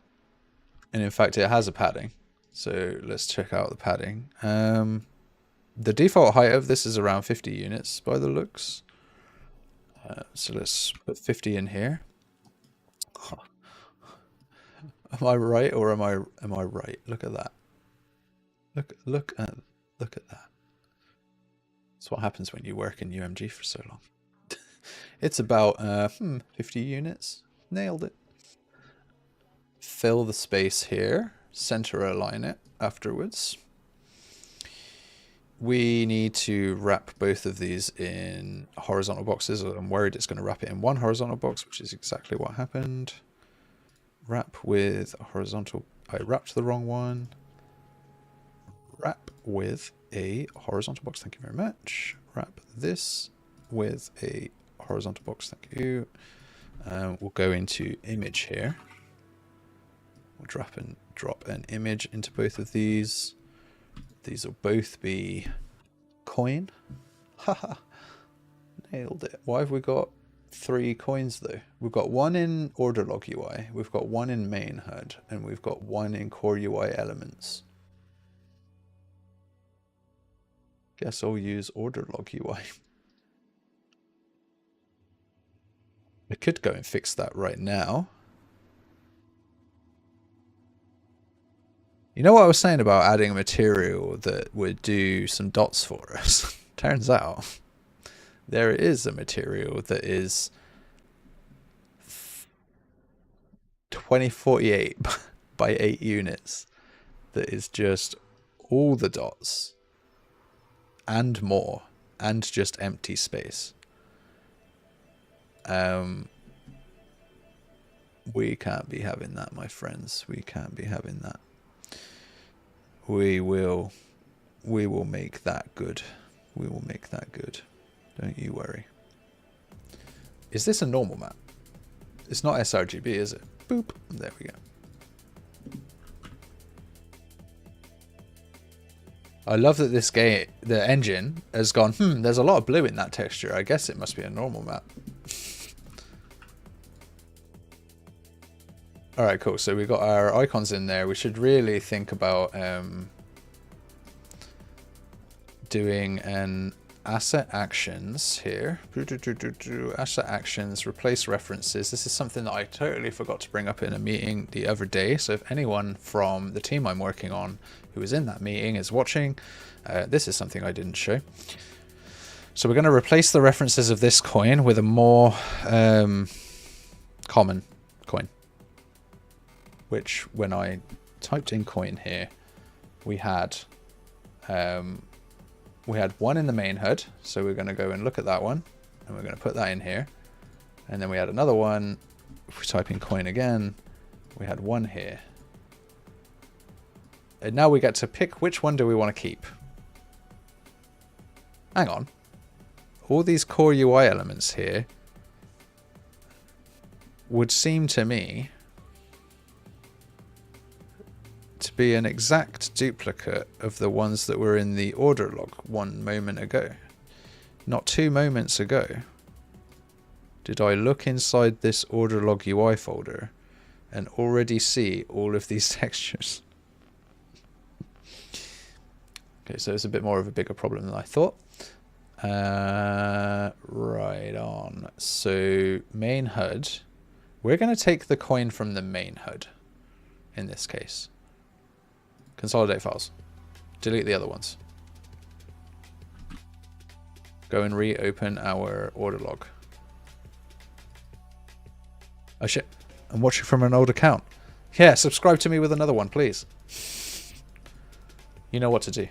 And in fact, it has a padding. So let's check out the padding. The default height of this is around 50 units by the looks. So let's put 50 in here. Am I right or am I right? Look at that. Look at that. That's what happens when you work in UMG for so long. It's about 50 units. Nailed it. Fill the space here, center align it afterwards. We need to wrap both of these in horizontal boxes. I'm worried it's going to wrap it in one horizontal box, which is exactly what happened. Wrap with a horizontal. I wrapped the wrong one. Wrap with a horizontal box. Thank you very much. Wrap this with a horizontal box, thank you. We'll go into image here. We'll drop an image into both of these. These will both be coin. Haha, nailed it. Why have we got 3 coins though? We've got 1 in order log UI, we've got 1 in main HUD, and we've got 1 in core UI elements. Guess I'll use order log UI. I could go and fix that right now. You know what I was saying about adding a material that would do some dots for us? Turns out there is a material that is 2048 by 8 units that is just all the dots and more, and just empty space. We can't be having that, my friends. We can't be having that. We will make that good. We will make that good. Don't you worry. Is this a normal map? It's not sRGB, is it? Boop. There we go. I love that this game, the engine, has gone, there's a lot of blue in that texture. I guess it must be a normal map. Alright, cool. So we've got our icons in there. We should really think about doing an asset actions here. Asset actions, replace references. This is something that I totally forgot to bring up in a meeting the other day. So if anyone from the team I'm working on who was in that meeting is watching, this is something I didn't show. So we're going to replace the references of this coin with a more common coin, which when I typed in coin here, we had 1 in the main HUD, so we're going to go and look at that one, and we're going to put that in here. And then we had another one. If we type in coin again, we had 1 here. And now we get to pick which one do we want to keep. Hang on. All these core UI elements here would seem to me to be an exact duplicate of the ones that were in the order log 1 moment ago. Not 2 moments ago did I look inside this order log UI folder and already see all of these textures. Okay, so it's a bit more of a bigger problem than I thought. Right on. So main HUD. We're going to take the coin from the main HUD in this case. Consolidate files. Delete the other ones. Go and reopen our order log. Oh shit, I'm watching from an old account. Yeah, subscribe to me with another one, please. You know what to do.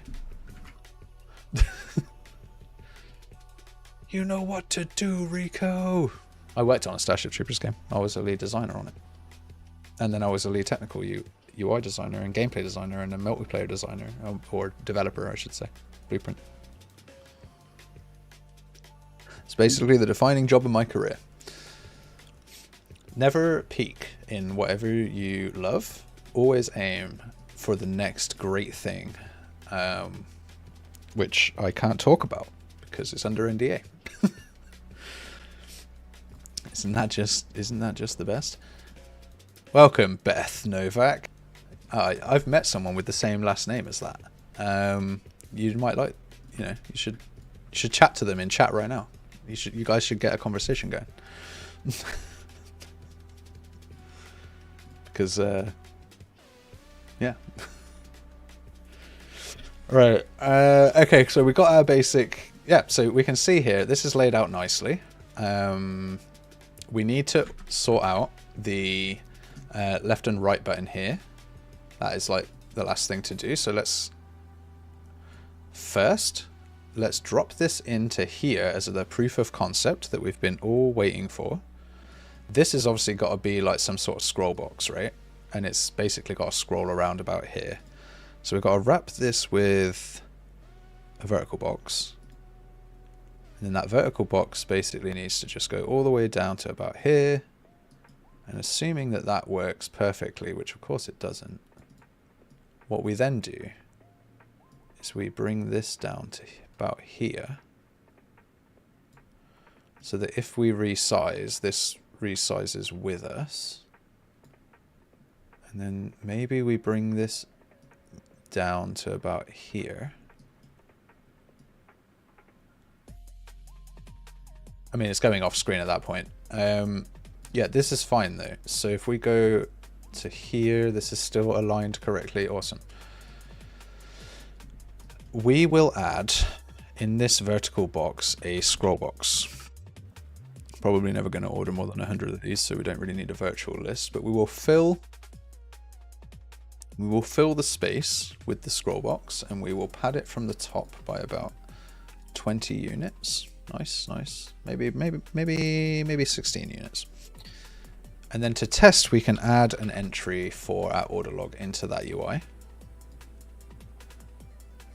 You know what to do, Rico. I worked on a Starship Troopers game. I was a lead designer on it. And then I was a lead technical UI designer and gameplay designer and a multiplayer designer, or developer, I should say. Blueprint. It's basically the defining job of my career. Never peak in whatever you love. Always aim for the next great thing, which I can't talk about because it's under NDA. Isn't that just the best? Welcome, Beth Novak. I've met someone with the same last name as that. You might like, you should chat to them in chat right now. You guys should get a conversation going. Because yeah. Right. Okay, so we got our basic. Yeah, so we can see here this is laid out nicely. We need to sort out the left and right button here. That is like the last thing to do. So let's drop this into here as the proof of concept that we've been all waiting for. This has obviously got to be like some sort of scroll box, right? And it's basically got to scroll around about here. So we've got to wrap this with a vertical box. And then that vertical box basically needs to just go all the way down to about here. And assuming that that works perfectly, which of course it doesn't, what we then do is we bring this down to about here. So that if we resize, this resizes with us. And then maybe we bring this down to about here. I mean, it's going off screen at that point. Yeah, this is fine though. So if we go to here, this is still aligned correctly. Awesome. We will add in this vertical box a scroll box. Probably never going to order more than 100 of these, so we don't really need a virtual list, but we will fill the space with the scroll box, and we will pad it from the top by about 20 units. Nice, nice. Maybe 16 units. And then to test, we can add an entry for our order log into that UI.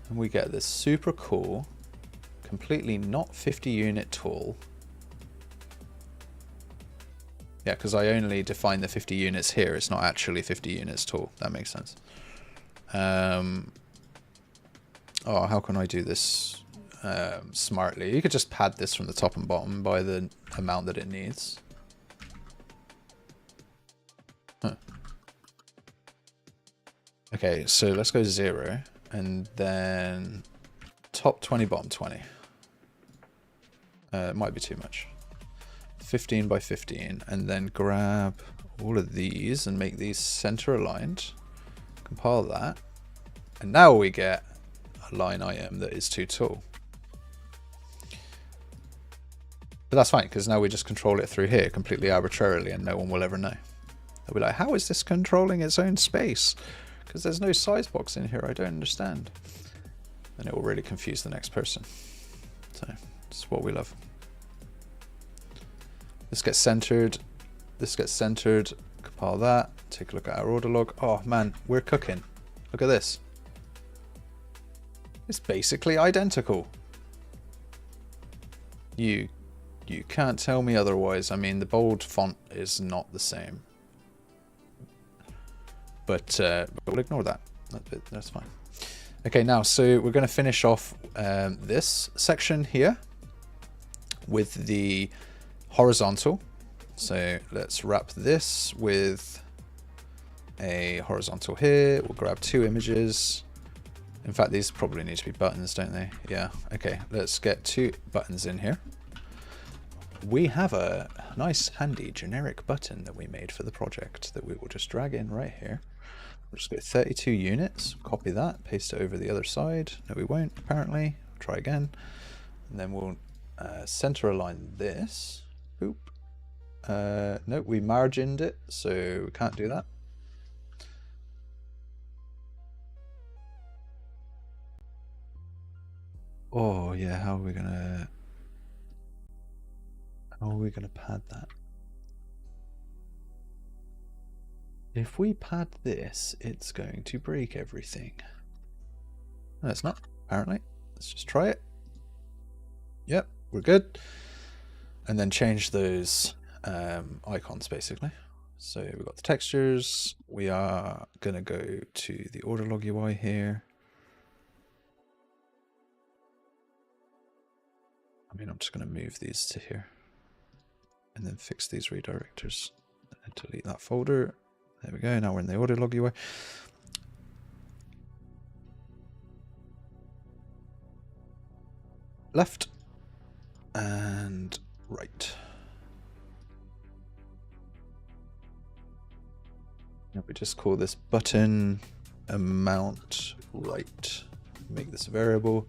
And we get this super cool, completely not 50 unit tool. Yeah, because I only define the 50 units here. It's not actually 50 units tall. That makes sense. Oh, how can I do this smartly? You could just pad this from the top and bottom by the amount that it needs. Huh. Okay, so let's go 0 and then top 20, bottom 20. It might be too much. 15 by 15, and then grab all of these and make these center aligned. Compile that, and now we get a line item that is too tall. But that's fine, because now we just control it through here completely arbitrarily, and no one will ever know. They'll be like, how is this controlling its own space? Because there's no size box in here, I don't understand. And it will really confuse the next person. So it's what we love. This gets centered, compile that, take a look at our order log. Oh man, we're cooking. Look at this. It's basically identical. You can't tell me otherwise. I mean, the bold font is not the same. But we'll ignore that. That's fine. Okay, now, so we're going to finish off this section here with the horizontal. So let's wrap this with a horizontal here. We'll grab 2 images. In fact, these probably need to be buttons, don't they? Yeah. Okay, let's get 2 buttons in here. We have a nice handy generic button that we made for the project that we will just drag in right here. We'll just go 32 units, copy that, paste it over the other side. No, we won't, apparently. Try again. And then we'll center align this. Boop. No, we margined it, so we can't do that. Oh yeah, how are we gonna pad that? If we pad this, it's going to break everything. No, it's not, apparently. Let's just try it. Yep, we're good. And then change those icons basically. So we've got the textures. We are going to go to the order log UI here. I mean, I'm just going to move these to here and then fix these redirectors and delete that folder. There we go. Now we're in the order log UI. Left and right. Now we just call this button amount right. Make this a variable.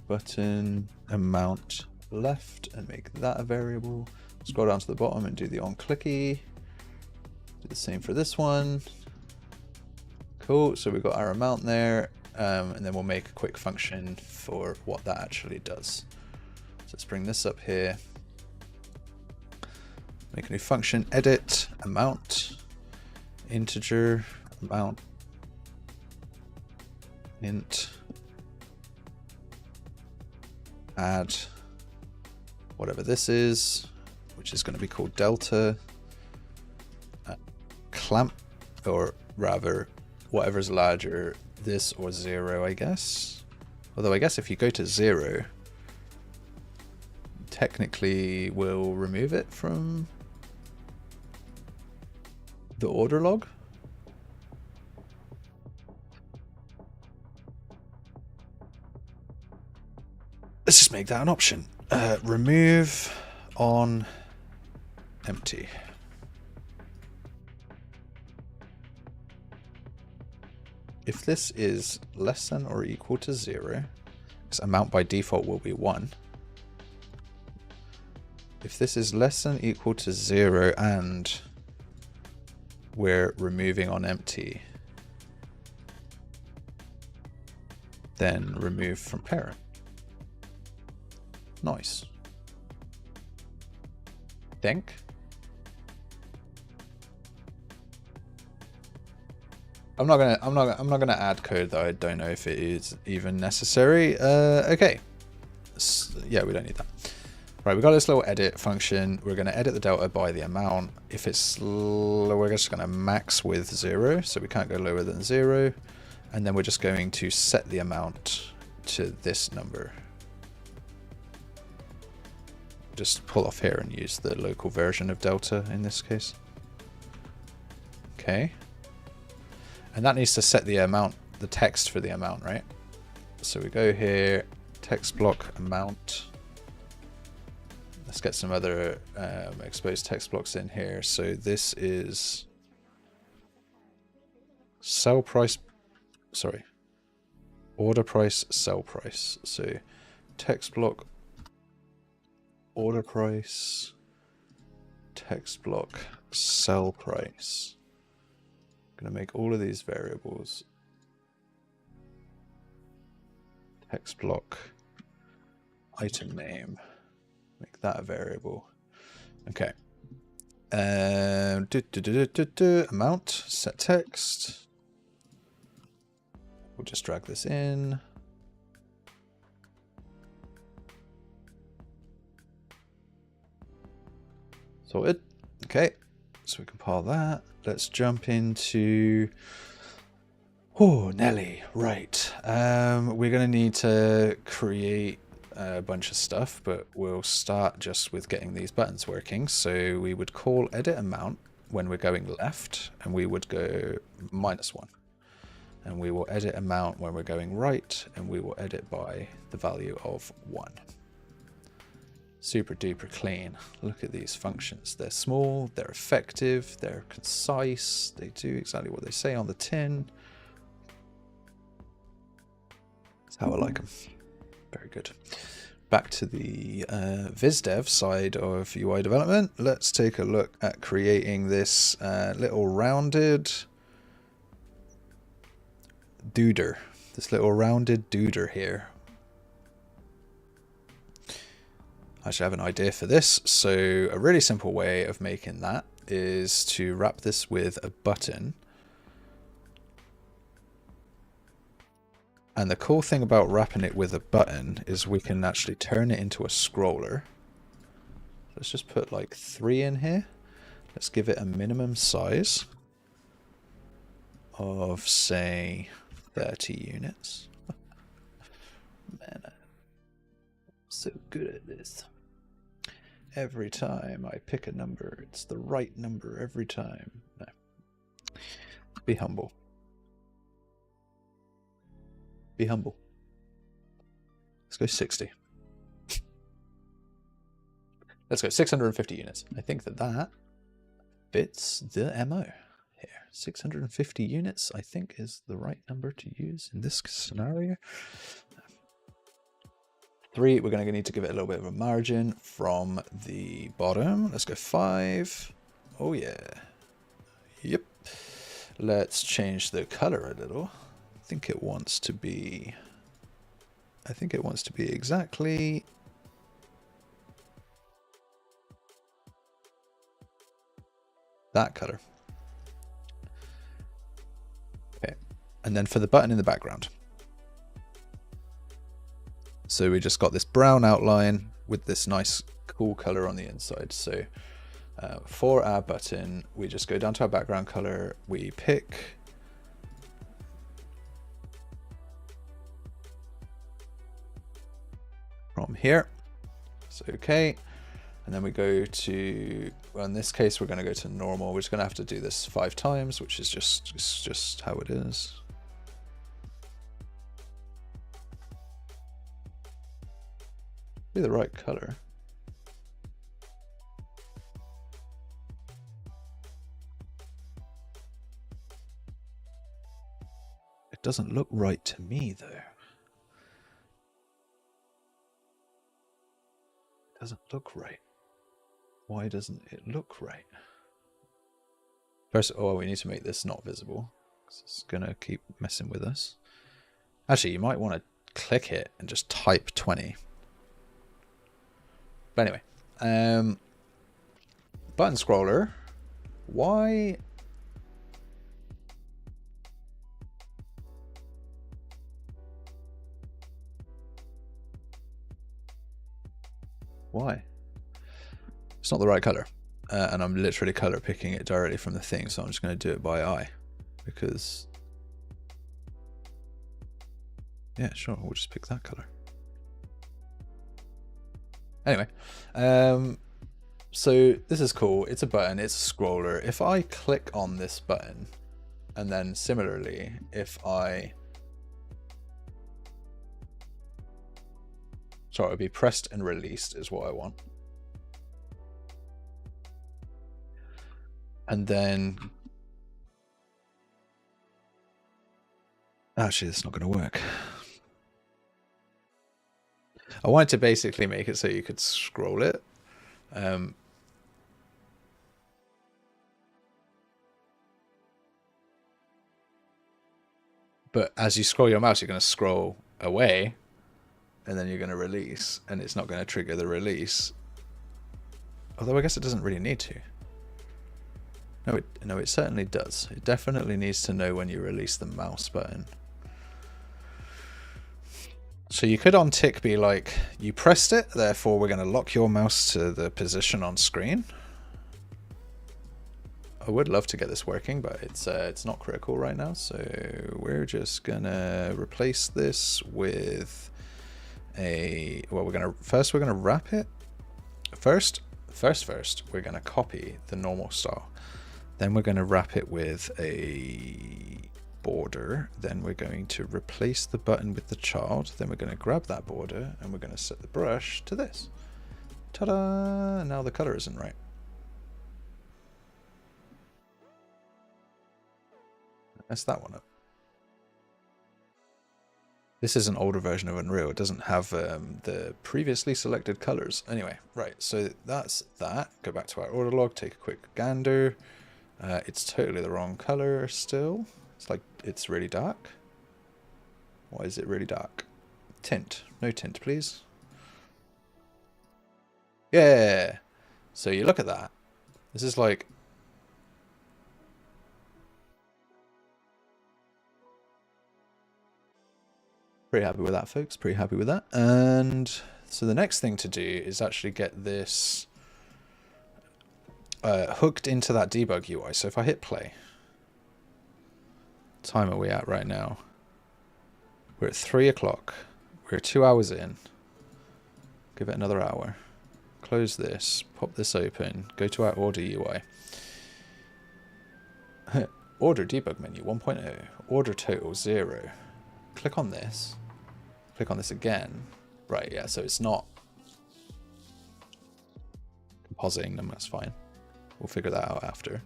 Button amount left and make that a variable. Scroll down to the bottom and do the on clicky. Do the same for this one. Cool. So we've got our amount there. And then we'll make a quick function for what that actually does. So let's bring this up here. Make a new function, edit amount, integer amount, int, add whatever this is, which is going to be called delta clamp, or rather whatever's larger, this or 0, I guess. Although I guess if you go to 0, technically we'll remove it from the order log. Let's just make that an option. Remove on empty. If this is less than or equal to 0, this amount by default will be 1. If this is less than or equal to 0 and we're removing on empty, then remove from parent. Nice. Think. I'm not gonna add code that I don't know if it is even necessary. Okay. Yeah, we don't need that. Right, we got this little edit function. We're gonna edit the delta by the amount. If it's we're just gonna max with 0, so we can't go lower than 0. And then we're just going to set the amount to this number. Just pull off here and use the local version of delta in this case. Okay. And that needs to set the amount, the text for the amount, right? So we go here, text block amount. Let's get some other exposed text blocks in here. So this is sell price, sorry, order price, sell price. So text block, order price, text block, sell price. I'm going to make all of these variables text block, item name, make that a variable. Okay. Amount, set text. We'll just drag this in. Sorted. Okay, so we compile that. Let's jump into, oh, Nelly, right. We're gonna need to create a bunch of stuff, but we'll start just with getting these buttons working. So we would call edit amount when we're going left, and we would go -1. And we will edit amount when we're going right, and we will edit by the value of 1. Super duper clean. Look at these functions. They're small, they're effective, they're concise, they do exactly what they say on the tin. That's how I like them. Very good. Back to the VizDev side of UI development. Let's take a look at creating this little rounded duder. This little rounded duder here. I should have an idea for this. So a really simple way of making that is to wrap this with a button. And the cool thing about wrapping it with a button is we can actually turn it into a scroller. Let's just put like 3 in here. Let's give it a minimum size of, say, 30 units. Man, I'm so good at this. Every time I pick a number, it's the right number every time. No. Be humble. Be humble. Let's go 60. Let's go 650 units. I think that fits the MO here. 650 units, I think, is the right number to use in this scenario. 3, we're going to need to give it a little bit of a margin from the bottom. Let's go 5. Oh yeah. Yep. Let's change the color a little. I think it wants to be exactly that color. Okay. And then for the button in the background. So we just got this brown outline with this nice cool color on the inside. So for our button, we just go down to our background color, we pick from here, so okay, and then we go to, well, in this case we're going to go to normal. We're just going to have to do this 5 times, which is just how it is. Be the right color. It doesn't look right to me though. It doesn't look right. Why doesn't it look right? First, oh, we need to make this not visible, because it's gonna keep messing with us. Actually, you might want to click it and just type 20. But anyway, button scroller. Why? Why? It's not the right color, and I'm literally color picking it directly from the thing, so I'm just going to do it by eye, because yeah, sure, we'll just pick that color. Anyway, so this is cool. It's a button, it's a scroller. If I click on this button, and then similarly, if I, sorry, it'll be pressed and released is what I want. And then, actually, it's not going to work. I wanted to basically make it so you could scroll it. But as you scroll your mouse, you're going to scroll away, and then you're going to release, and it's not going to trigger the release. Although I guess it doesn't really need to. No, it certainly does. It definitely needs to know when you release the mouse button. So you could on tick be like, you pressed it, therefore we're going to lock your mouse to the position on screen. I would love to get this working, but it's not critical right now. So we're just going to replace this with a, well, we're going to wrap it. First, we're going to copy the normal style. Then we're going to wrap it with a border. Then we're going to replace the button with the child. Then we're going to grab that border and we're going to set the brush to this. Ta-da! Now the color isn't right. Mess that one up. This is an older version of Unreal. It doesn't have the previously selected colors. Anyway, right, so that's that. Go back to our order log, take a quick gander. It's totally the wrong color still. It's like, it's really dark. Why is it really dark? Tint. No tint, please. Yeah. So you look at that. This is like, pretty happy with that, folks. Pretty happy with that. And so the next thing to do is actually get this hooked into that debug UI. So if I hit play, what time are we at right now? We're at 3 o'clock. We're 2 hours in. Give it another hour. Close this, pop this open, go to our order UI. Order debug menu 1.0, order total 0. Click on this again. Right, yeah, so it's not compositing them, that's fine. We'll figure that out after.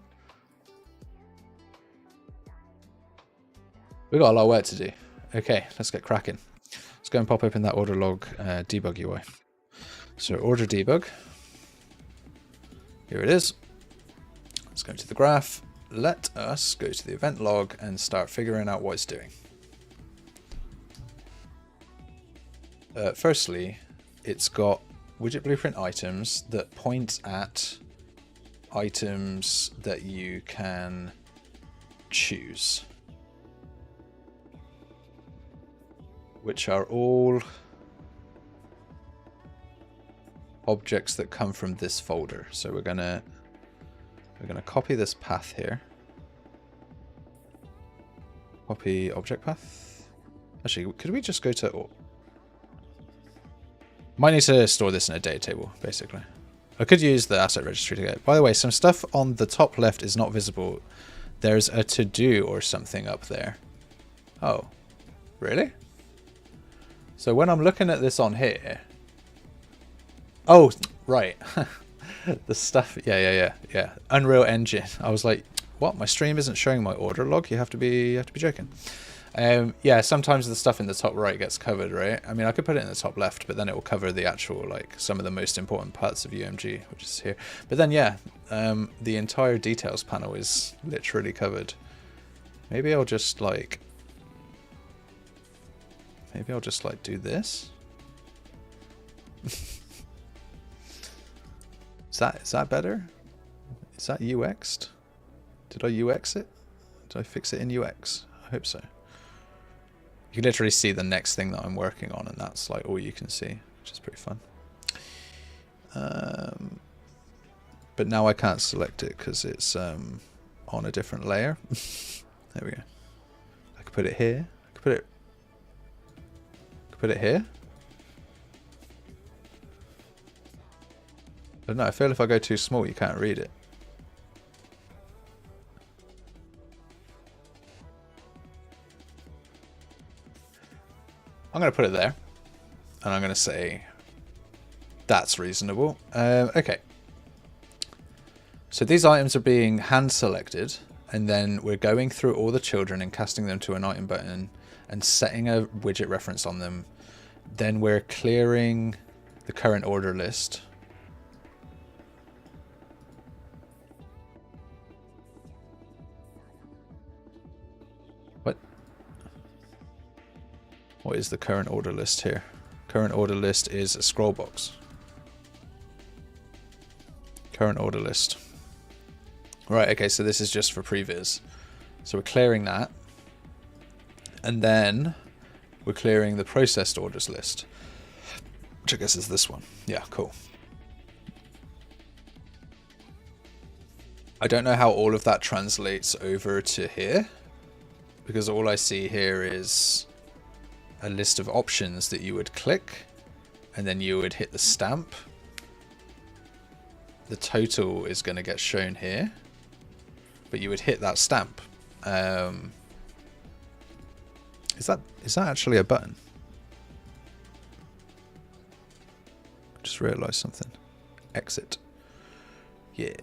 We've got a lot of work to do. Okay, let's get cracking. Let's go and pop open that order log debug UI. So order debug. Here it is. Let's go to the graph. Let us go to the event log and start figuring out what it's doing. Firstly, it's got widget blueprint items that point at items that you can choose, which are all objects that come from this folder. So we're gonna copy this path here. Copy object path. Actually, could we just go to... Might need to store this in a data table, basically. I could use the asset registry to get... By the way, some stuff on the top left is not visible. There's a to-do or something up there. Oh, really? So when I'm looking at this on here... Oh, right. The stuff... Yeah. Unreal Engine. I was like, what? My stream isn't showing my order log? You have to be joking. Yeah, sometimes the stuff in the top right gets covered, right? I mean, I could put it in the top left, but then it will cover the actual, like, some of the most important parts of UMG, which is here. But then, yeah, the entire details panel is literally covered. Maybe I'll just, like... do this? Is that better? Is that UX'd? Did I UX it? Did I fix it in UX? I hope so. You can literally see the next thing that I'm working on, and that's like all you can see, which is pretty fun. But now I can't select it because it's on a different layer. There we go. I could put it here. I could put it here. I don't know, I feel if I go too small you can't read it. I'm going to put it there, and I'm going to say that's reasonable. Okay. So these items are being hand selected, and then we're going through all the children and casting them to an item button and setting a widget reference on them. Then we're clearing the current order list. What is the current order list here? Current order list is a scroll box. Current order list. Right, okay, so this is just for previs. So we're clearing that. And then we're clearing the processed orders list, which I guess is this one. Yeah, cool. I don't know how all of that translates over to here, because all I see here is a list of options that you would click, and then you would hit the stamp. The total is going to get shown here, but you would hit that stamp. Is that actually a button? I just realized something. Exit. Yeah.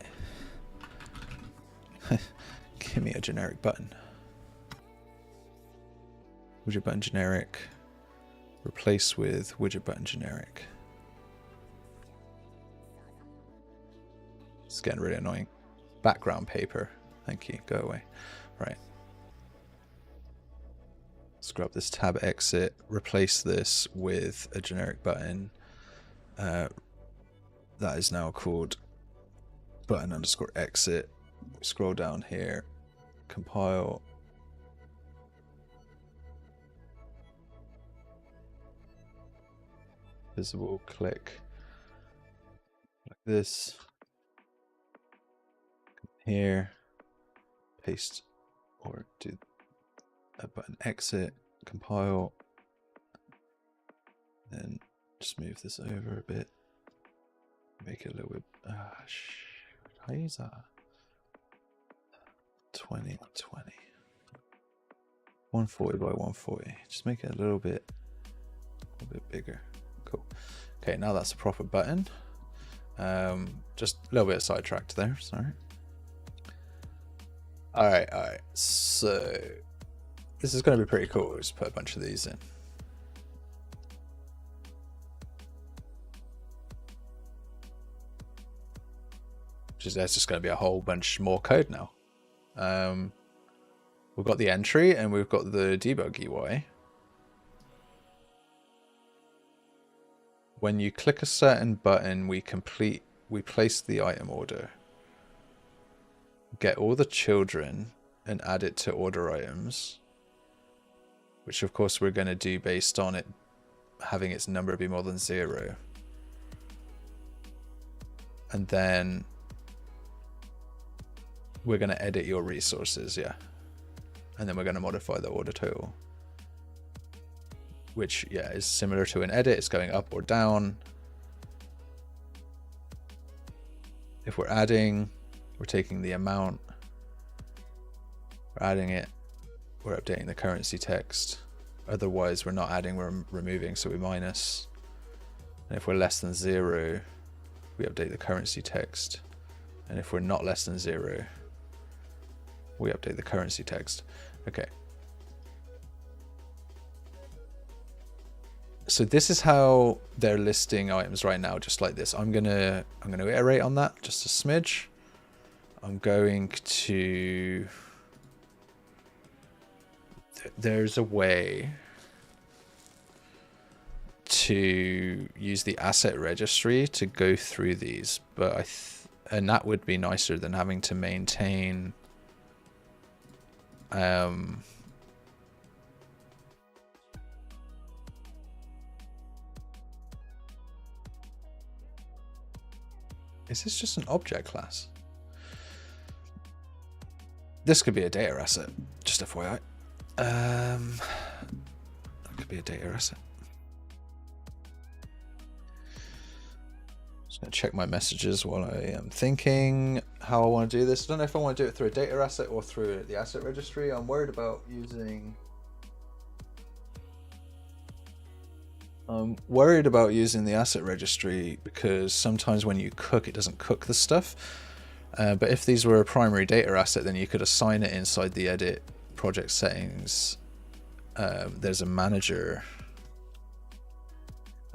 Give me a generic button. Widget button generic. Replace with widget button generic. It's getting really annoying. Background paper. Thank you. Go away. Right. Scrub this tab exit. Replace this with a generic button. That is now called button underscore exit. Scroll down here. Compile. Visible, click like this. Here, paste or do a button exit, compile, then just move this over a bit, make it a little bit. How use that? 20, 140 by 140. Just make it a little bit bigger. Cool. Okay, now that's a proper button. Just a little bit sidetracked there, sorry. Alright. So this is going to be pretty cool. We'll just put a bunch of these in. There's just going to be a whole bunch more code now. We've got the entry and we've got the debug UI. When you click a certain button, we place the item order, get all the children and add it to order items, which of course we're going to do based on it having its number be more than 0. and then we're going to edit your resources, yeah. And then we're going to modify the order total, which, yeah, is similar to an edit. It's going up or down. If we're adding, we're taking the amount, we're adding it, we're updating the currency text. Otherwise, we're not adding, we're removing, so we minus. And if we're less than 0, we update the currency text. And if we're not less than 0, we update the currency text. Okay. So this is how they're listing items right now, just like this. I'm gonna iterate on that just a smidge. I'm going to. There's a way to use the asset registry to go through these, but and that would be nicer than having to maintain. Is this just an object class? This could be a data asset, just FYI. That could be a data asset. Just gonna check my messages while I am thinking how I want to do this. I don't know if I want to do it through a data asset or through the asset registry. I'm worried about using. I'm worried about using the asset registry because sometimes when you cook, it doesn't cook the stuff. But if these were a primary data asset, then you could assign it inside the edit project settings. There's a manager.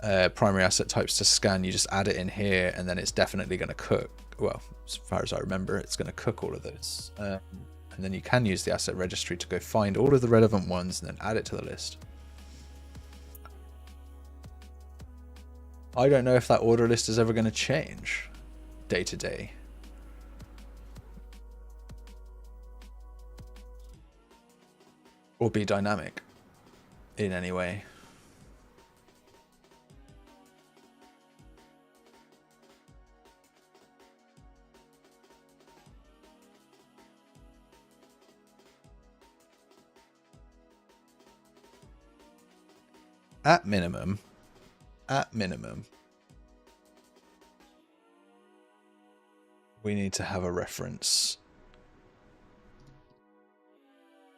Primary asset types to scan. You just add it in here, and then it's definitely going to cook. Well, as far as I remember, it's going to cook all of those. And then you can use the asset registry to go find all of the relevant ones and then add it to the list. I don't know if that order list is ever going to change day to day. Or be dynamic in any way. At minimum, we need to have a reference.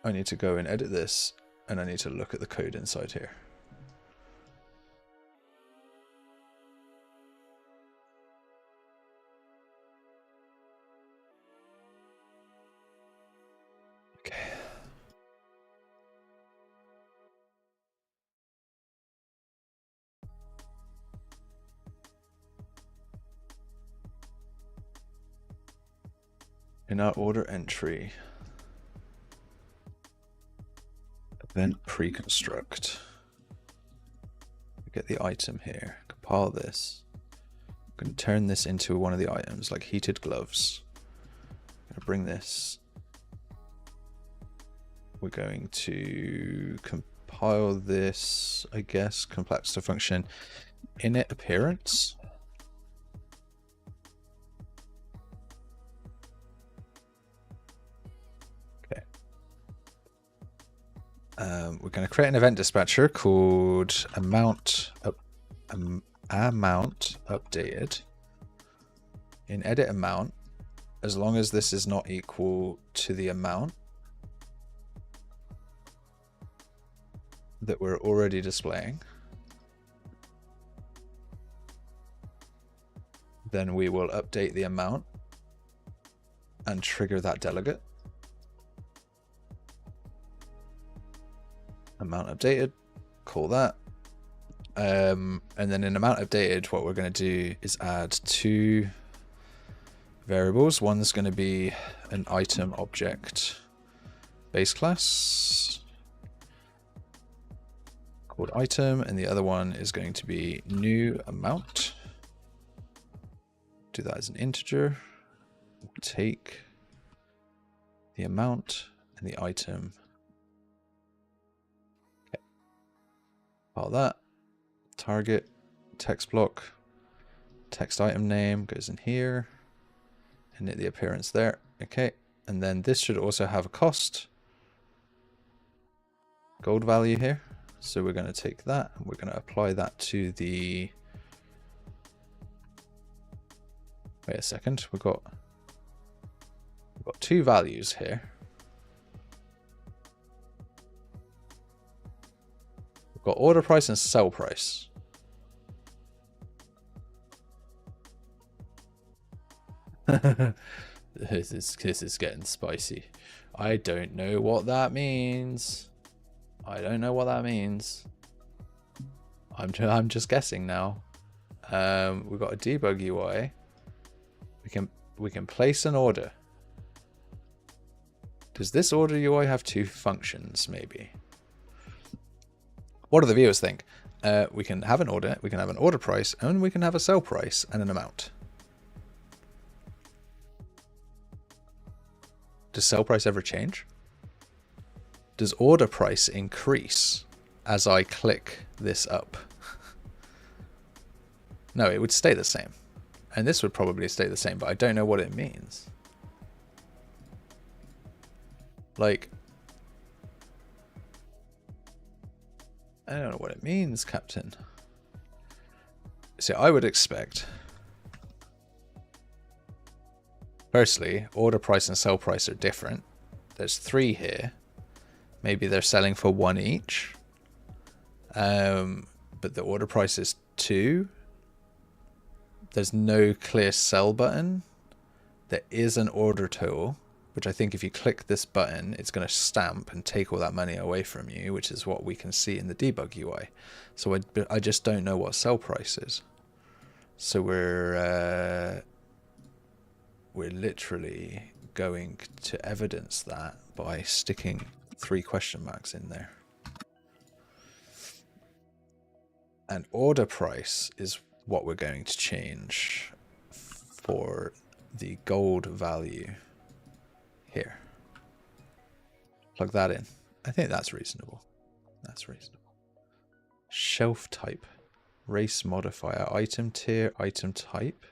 I need to go and edit this, and I need to look at the code inside here. Okay. In our order entry, event pre-construct, get the item here, compile this. I'm going to turn this into one of the items, like heated gloves. I'm going to bring this. We're going to compile this, I guess, complex to function init appearance. We're going to create an event dispatcher called amount updated. In edit amount, as long as this is not equal to the amount that we're already displaying, then we will update the amount and trigger that delegate. Amount updated, call that. And then in amount updated, what we're going to do is add 2 variables. One's going to be an item object base class called item, and the other one is going to be new amount. Do that as an integer. We'll take the amount and the item. File that, target, text block, text item name goes in here, and the appearance there. Okay, and then this should also have a cost. Gold value here. So we're going to take that and we're going to apply that to the... Wait a second, we've got two values here. We've got order price and sell price. This is getting spicy. I don't know what that means. I don't know what that means. I'm just guessing now. We've got a debug UI. We can place an order. Does this order UI have two functions, maybe? What do the viewers think? We can have an order, we can have an order price, and we can have a sell price and an amount. Does sell price ever change? Does order price increase as I click this up? No, it would stay the same. And this would probably stay the same, but I don't know what it means. Like, I don't know what it means, Captain. So I would expect... Firstly, order price and sell price are different. There's 3 here. Maybe they're selling for 1 each. But the order price is 2. There's no clear sell button. There is an order total, which I think if you click this button, it's going to stamp and take all that money away from you, which is what we can see in the debug UI. So I just don't know what sell price is. So we're literally going to evidence that by sticking 3 question marks in there. And order price is what we're going to change for the gold value here. Plug that in. I think that's reasonable. That's reasonable. Shelf type, race modifier, item tier, item type.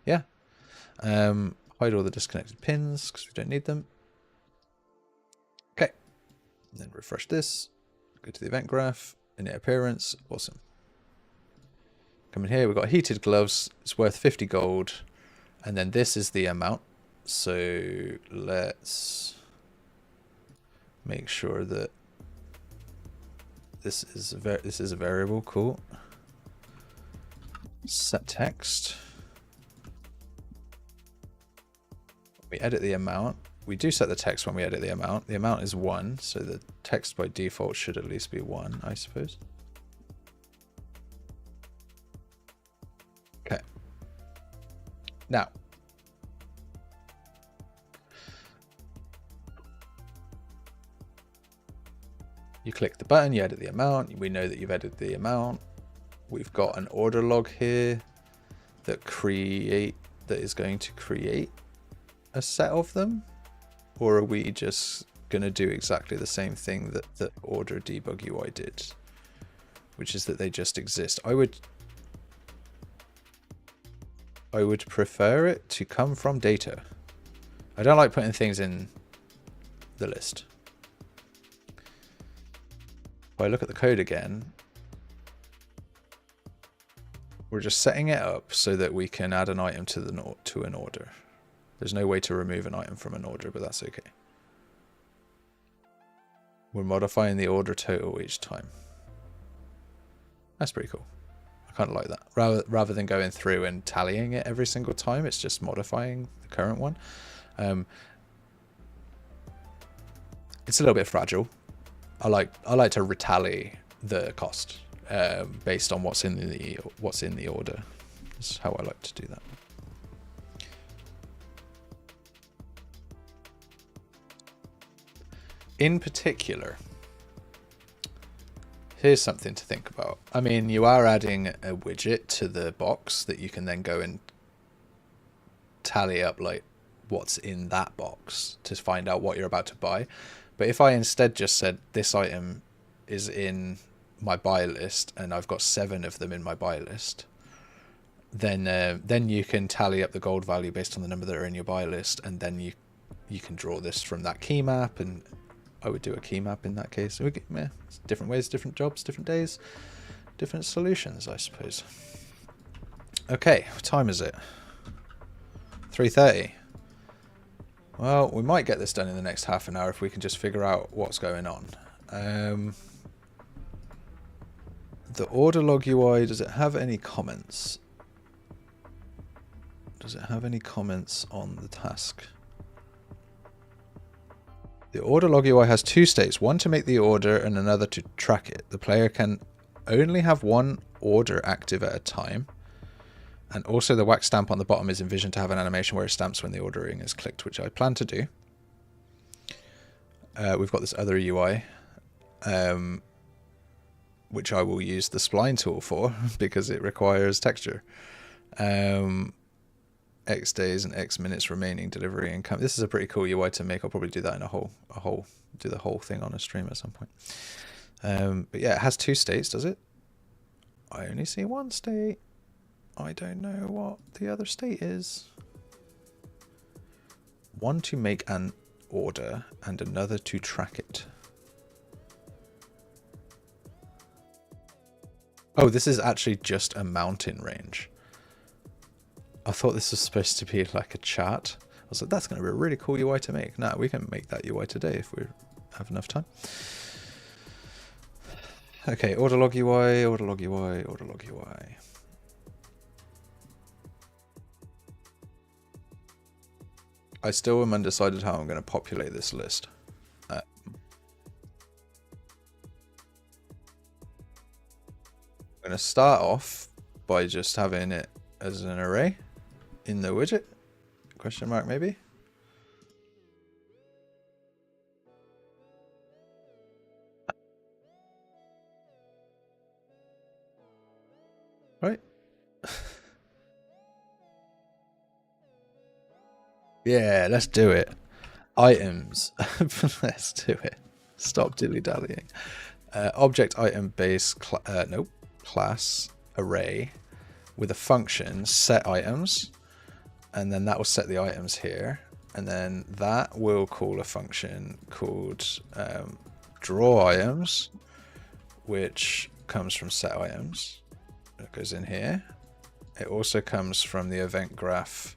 Yeah. Hide all the disconnected pins because we don't need them. Okay. And then refresh this. Go to the event graph. Init appearance. Awesome. Come in here. We've got heated gloves. It's worth 50 gold. And then this is the amount. So let's make sure that this is a variable. Cool. Set text. We edit the amount. We do set the text when we edit the amount. The amount is 1, so the text by default should at least be 1, I suppose. Okay. Now, you click the button, you edit the amount. We know that you've edited the amount. We've got an order log here that is going to create a set of them, or are we just going to do exactly the same thing that the order debug UI did, which is that they just exist? I would prefer it to come from data. I don't like putting things in the list. If I look at the code again, we're just setting it up so that we can add an item to an order. There's no way to remove an item from an order, but that's okay. We're modifying the order total each time. That's pretty cool. I kind of like that. Rather than going through and tallying it every single time, it's just modifying the current one. It's a little bit fragile. I like to retally the cost based on what's in the order. That's how I like to do that. In particular, here's something to think about. I mean, you are adding a widget to the box that you can then go and tally up like what's in that box to find out what you're about to buy. But if I instead just said this item is in my buy list and I've got 7 of them in my buy list, then you can tally up the gold value based on the number that are in your buy list, and then you can draw this from that key map. And I would do a key map in that case. Different ways, different jobs, different days, different solutions, I suppose. Okay, what time is it? 3:30. Well, we might get this done in the next half an hour if we can just figure out what's going on. The order log UI, does it have any comments? Does it have any comments on the task? The order log UI has two states, one to make the order and another to track it. The player can only have one order active at a time. And also the wax stamp on the bottom is envisioned to have an animation where it stamps when the ordering is clicked, which I plan to do. We've got this other UI, which I will use the spline tool for because it requires texture. X days and X minutes remaining delivery income. This is a pretty cool UI to make. I'll probably do that in do the whole thing on a stream at some point. But yeah, it has two states, does it? I only see one state. I don't know what the other state is. One to make an order and another to track it. Oh, this is actually just a mountain range. I thought this was supposed to be like a chart. I was like, that's going to be a really cool UI to make. Nah, we can make that UI today if we have enough time. Okay, order log UI, order log UI, order log UI. I still am undecided how I'm going to populate this list. I'm going to start off by just having it as an array in the widget, question mark maybe. Right. Yeah, let's do it. Items. Let's do it. Stop dilly-dallying. Object item base, class array with a function set items, and then that will set the items here, and then that will call a function called draw items, which comes from set items. It goes in here. It also comes from the event graph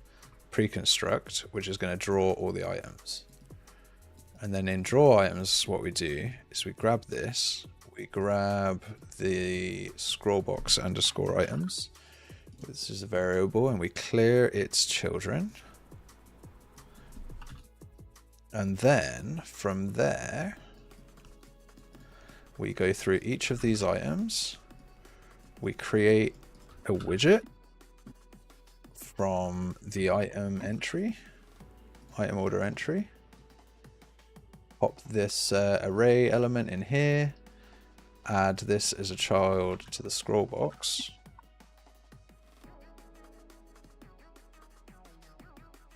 preconstruct, which is going to draw all the items. And then in draw items, what we do is we grab this, we grab the scroll box underscore items. This is a variable, and we clear its children. And then from there, we go through each of these items. We create a widget from the item entry, item order entry. Pop this array element in here. Add this as a child to the scroll box.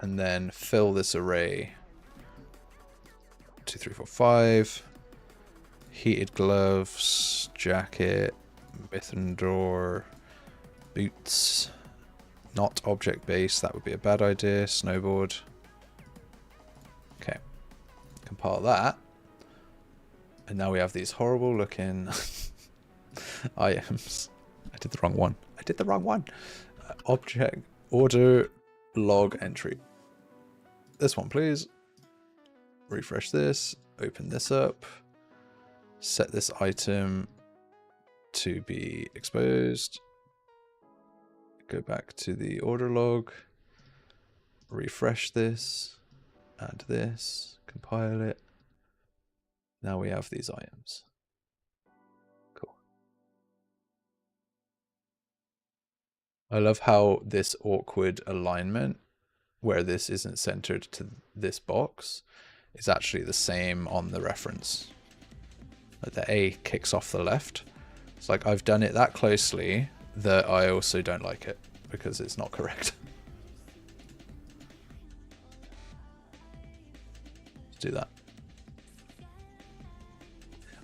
And then fill this array 2, 3, 4, 5. Heated gloves, jacket, mitten door, boots. Not object based, that would be a bad idea. Snowboard. Okay. Compile that. And now we have these horrible looking items. I did the wrong one. I did the wrong one. Object order log entry. This one, please. Refresh this. Open this up. Set this item to be exposed. Go back to the order log. Refresh this. Add this. Compile it. Now we have these items. Cool. I love how this awkward alignment, where this isn't centered to this box, is actually the same on the reference. Like the A kicks off the left. It's like I've done it that closely that I also don't like it because it's not correct. Let's do that.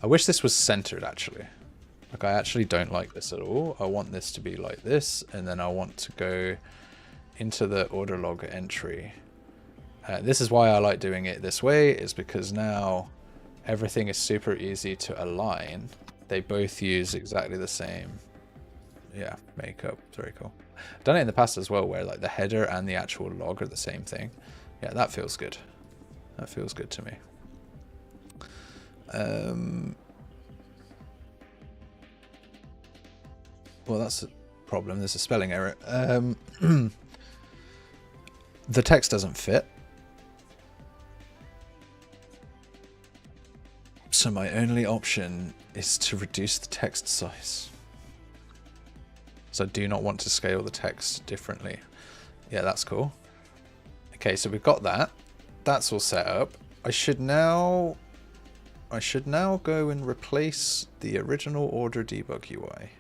I wish this was centered actually. Like, I actually don't like this at all. I want this to be like this, and then I want to go into the order log entry. This is why I like doing it this way, is because now everything is super easy to align. They both use exactly the same, yeah, makeup. It's very cool. I've done it in the past as well, where like the header and the actual log are the same thing. Yeah, that feels good. That feels good to me. Well, that's a problem. There's a spelling error. The text doesn't fit. So my only option is to reduce the text size. So I do not want to scale the text differently. Yeah, that's cool. Okay, so we've got that. That's all set up. I should now go and replace the original order debug UI.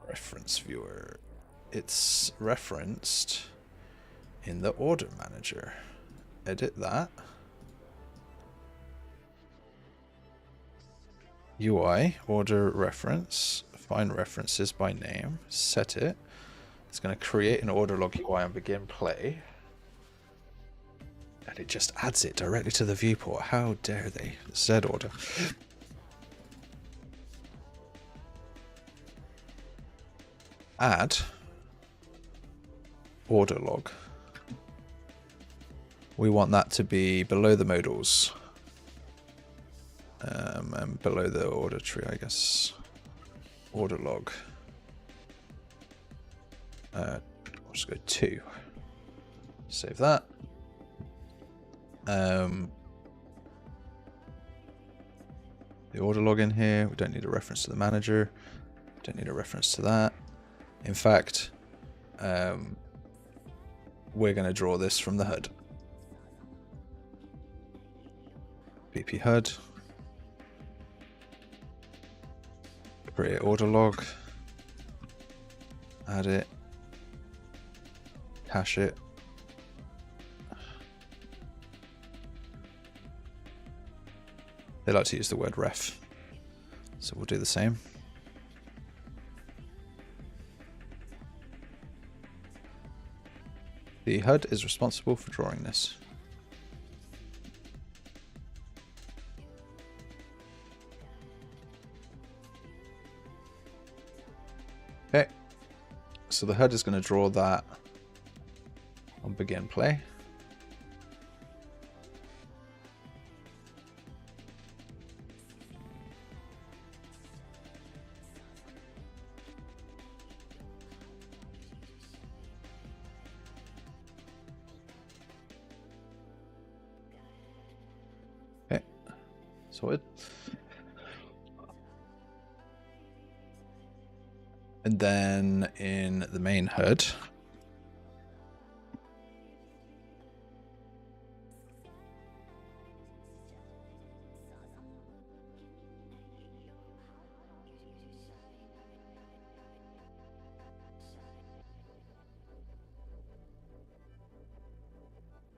Reference viewer. It's referenced in the order manager. Edit that. UI, order reference, find references by name, set it. It's going to create an order log UI and begin play. And it just adds it directly to the viewport. How dare they? Z order. Add order log. We want that to be below the modals. And below the order tree, I guess. Order log. I'll just go 2. Save that. The order log in here. We don't need a reference to the manager. Don't need a reference to that. In fact, we're going to draw this from the HUD. BP HUD. Create order log. Add it. Cache it. They like to use the word ref, so we'll do the same. The HUD is responsible for drawing this. Okay, so the HUD is going to draw that on begin play. Sorted. And then in the main HUD,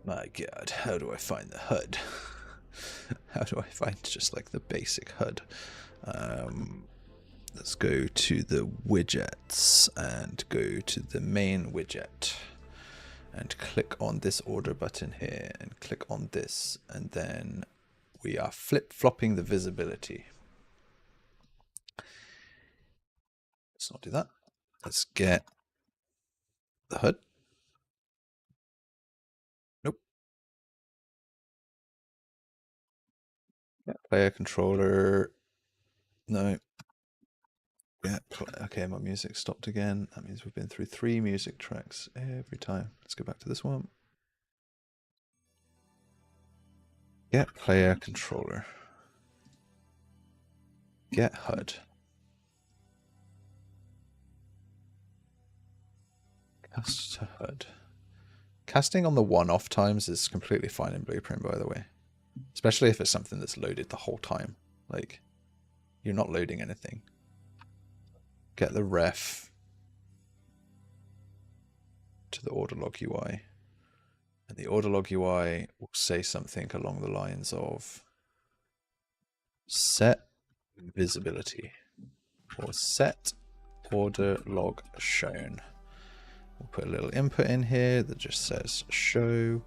my God, how do I find the HUD? How do I find just like the basic HUD? Let's go to the widgets and go to the main widget and click on this order button here and click on this, and then we are flip-flopping the visibility. Let's not do that. Let's get the HUD. Nope. Yeah, player controller. No. Yeah, okay, my music stopped again. That means we've been through 3 music tracks every time. Let's go back to this one. Get player controller. Get HUD. Cast to HUD. Casting on the one-off times is completely fine in Blueprint, by the way. Especially if it's something that's loaded the whole time. Like, you're not loading anything. Get the ref to the order log UI. And the order log UI will say something along the lines of set visibility or set order log shown. We'll put a little input in here that just says show,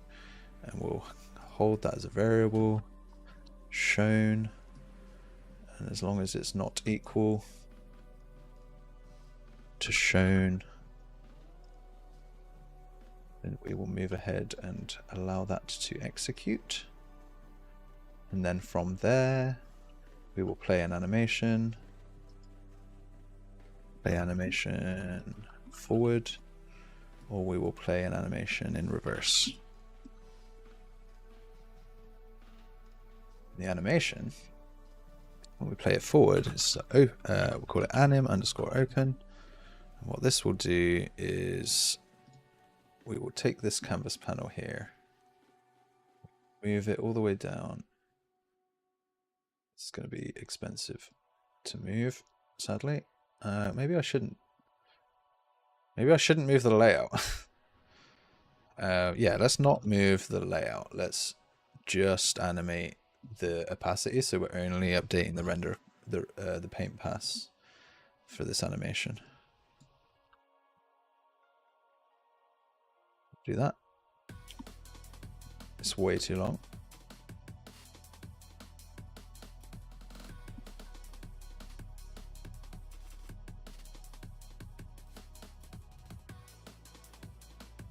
and we'll hold that as a variable, shown, and as long as it's not equal to shown, then we will move ahead and allow that to execute. And then from there, we will play an animation, play animation forward, or we will play an animation in reverse. The animation, when we play it forward, is we'll call it anim_open. And what this will do is we will take this canvas panel here, move it all the way down. It's going to be expensive to move, sadly. Maybe I shouldn't. Maybe I shouldn't move the layout. Yeah, let's not move the layout. Let's just animate the opacity, so we're only updating the render, the paint pass for this animation. Do that. It's way too long.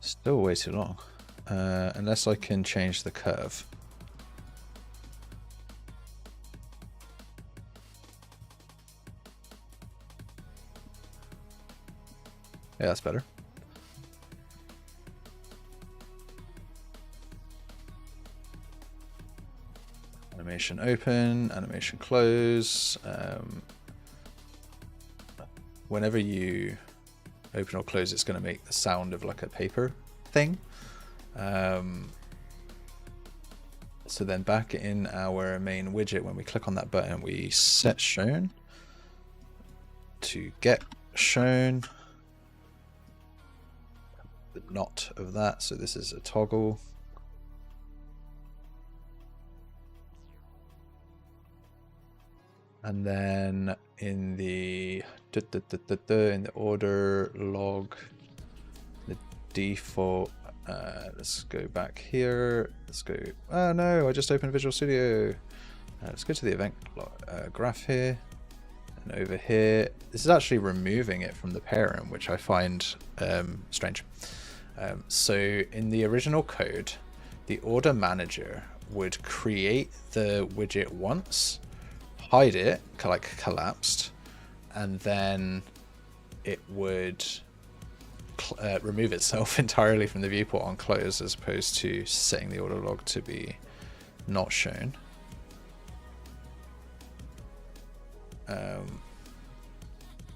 Still way too long, unless I can change the curve. Yeah, that's better. Animation open, animation close. Whenever you open or close, it's going to make the sound of like a paper thing. So then back in our main widget, when we click on that button, we set shown to get shown. The not of that, so this is a toggle. And then in the order log, the default, let's go back here. Let's go, oh no, I just opened Visual Studio. Let's go to the event graph here. And over here, this is actually removing it from the parent, which I find strange. So in the original code, the order manager would create the widget once, hide it, like collapsed, and then it would remove itself entirely from the viewport on close, as opposed to setting the order log to be not shown.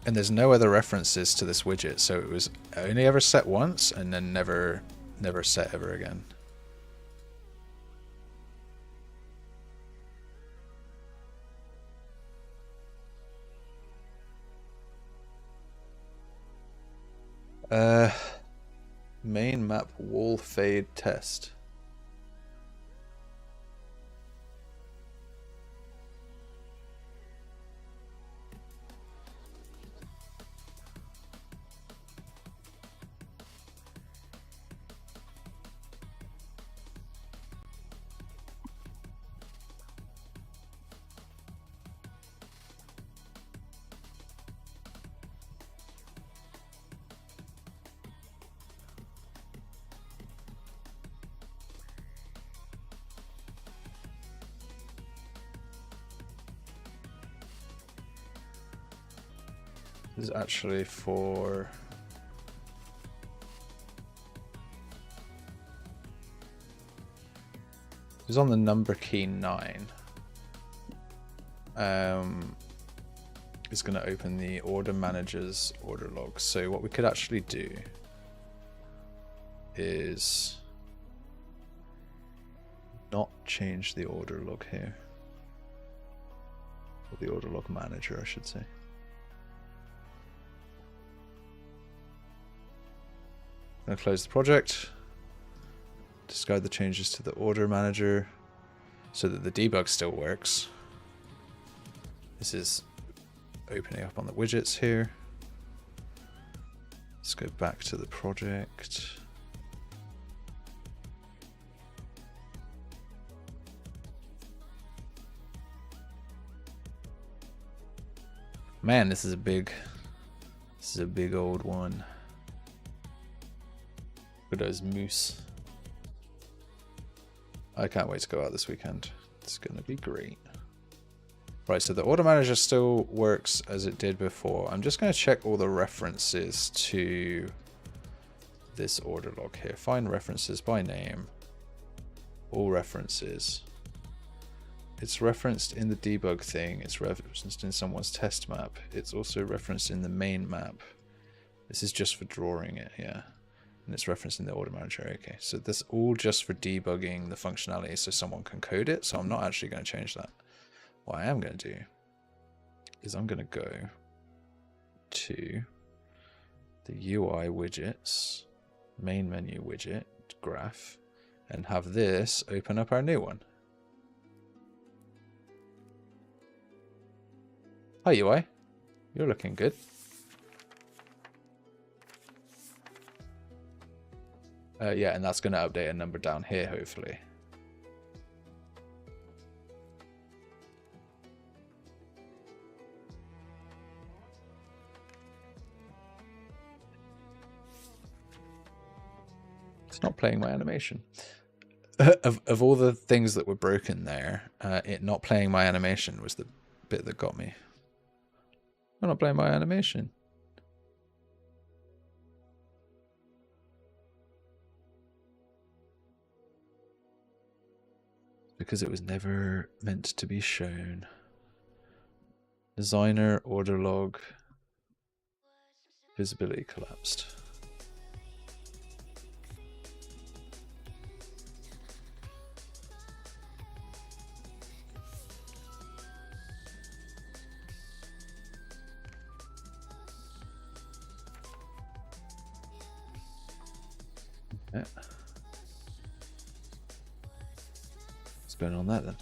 And there's no other references to this widget, so it was only ever set once and then never set ever again. Main map wall fade test. This is actually for it's on the number key 9. It's going to open the order manager's order log. So what we could actually do is not change the order log here, or the order log manager, I should say. I'm going to close the project, discard the changes to the order manager so that the debug still works. This is opening up on the widgets here. Let's go back to the project. Man, this is a big old one. Look at those moose. I can't wait to go out this weekend. It's gonna be great. Right, so the order manager still works as it did before. I'm just gonna check all the references to this order log here. Find references by name. All references. It's referenced in the debug thing. It's referenced in someone's test map. It's also referenced in the main map. This is just for drawing it, yeah. And it's referenced in the order manager. Okay, so this all just for debugging the functionality so someone can code it. So I'm not actually going to change that. What I am going to do is I'm going to go to the UI widgets, main menu widget, graph, and have this open up our new one. Hi UI, you're looking good. Yeah, and that's going to update a number down here, hopefully. It's not playing my animation. Of all the things that were broken there, it not playing my animation was the bit that got me. I'm not playing my animation. Because it was never meant to be shown. Designer, order log, visibility collapsed. Yeah. What's going on there then?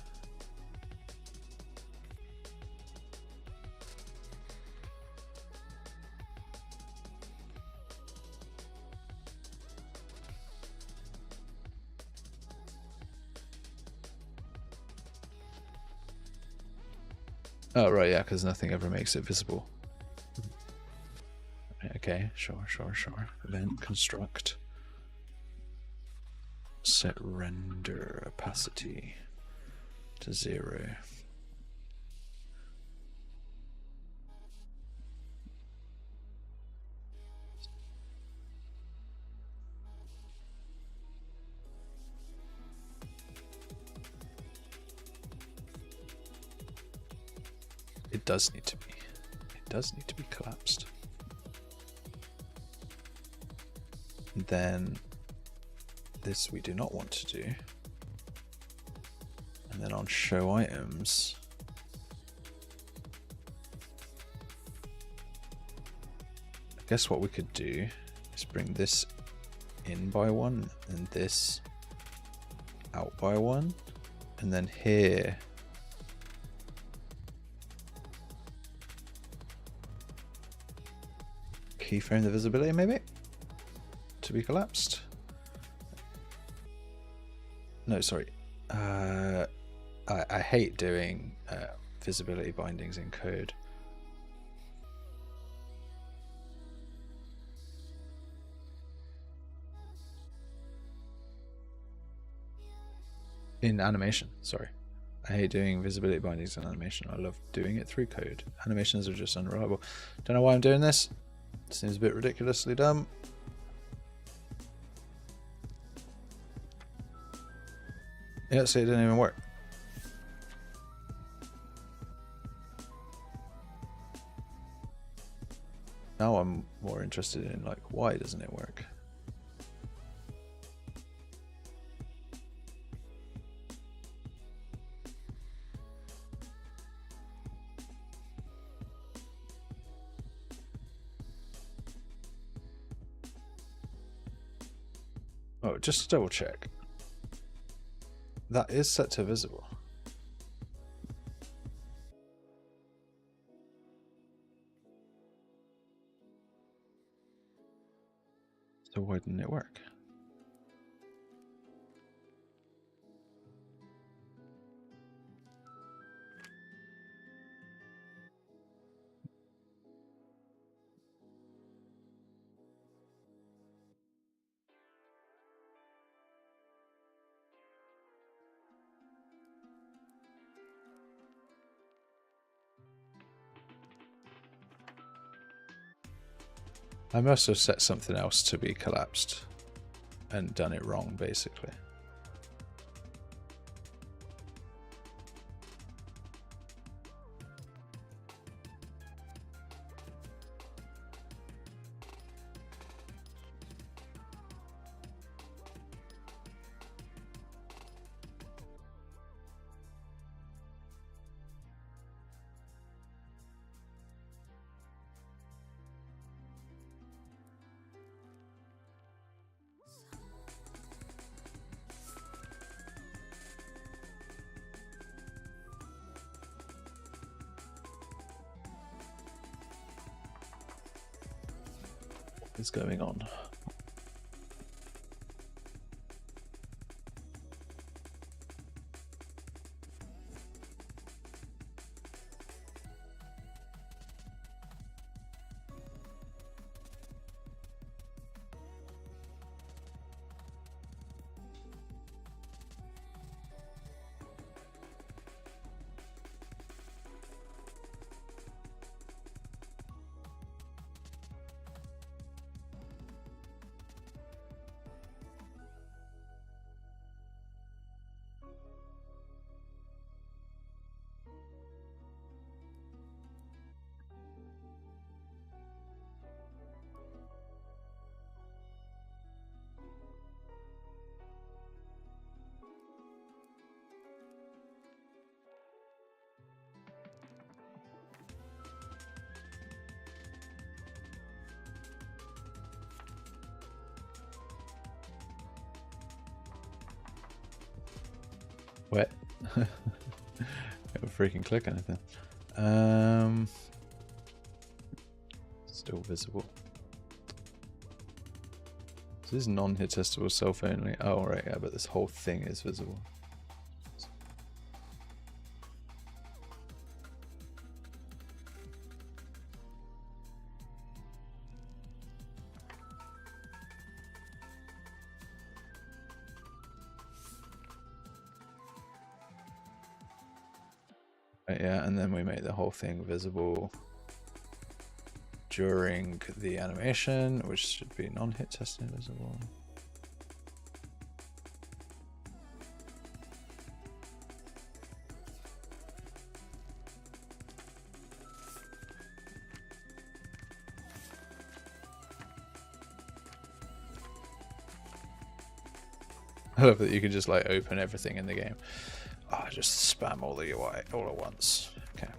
Oh, right, yeah, because nothing ever makes it visible. Okay, sure. Event construct. Set render opacity to 0. It does need to be. It does need to be collapsed. And then this we do not want to do. And then on show items, I guess what we could do is bring this in by 1 and this out by 1, and then here keyframe the visibility maybe to be collapsed. No, sorry. I hate doing visibility bindings in code. In animation, sorry. I hate doing visibility bindings in animation. I love doing it through code. Animations are just unreliable. Don't know why I'm doing this. Seems a bit ridiculously dumb. Yeah, see, it didn't even work. Now I'm more interested in, like, why doesn't it work? Oh, just to double check. That is set to visible. why didn't it work? I must have set something else to be collapsed and done it wrong, basically. What is going on? Wet. Don't freaking click anything. Still visible. This is non-hit testable self only. Oh right, yeah, but this whole thing is visible. Yeah, and then we make the whole thing visible during the animation, which should be non-hit testing visible. I love that you can just like open everything in the game. Oh, just spam all the UI all at once. Okay.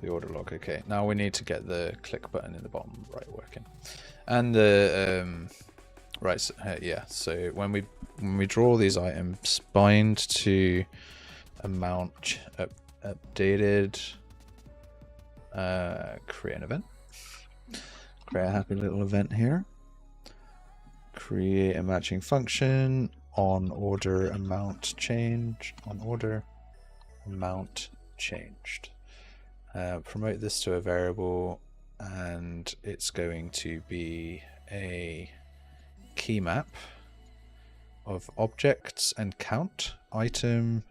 The order log. Okay. Now we need to get the click button in the bottom right working, and the right. Yeah. So when we draw these items, bind to amount updated. Create an event. Create a happy little event here. Create a matching function. On order amount change. On order amount changed. Promote this to a variable, and it's going to be a key map of objects and count. Item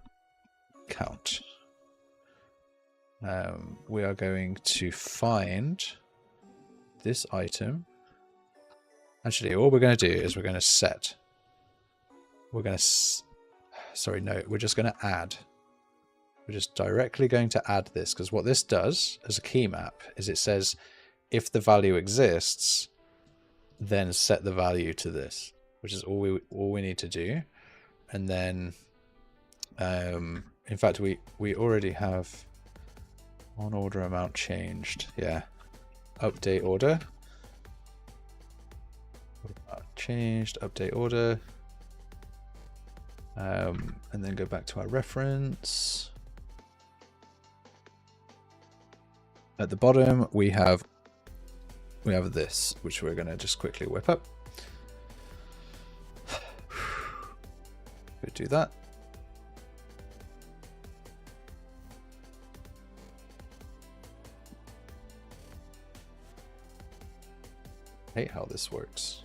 count. We are going to find this item. Actually, all we're going to do is we're going to set. We're going to, sorry, no, we're just going to add. We're just directly going to add this, because what this does as a key map is it says if the value exists, then set the value to this, which is all we need to do. And then, in fact, we already have on order amount changed. Yeah, update order. Changed, update order. And then go back to our reference. At the bottom, we have this, which we're going to just quickly whip up. do that. I hate how this works.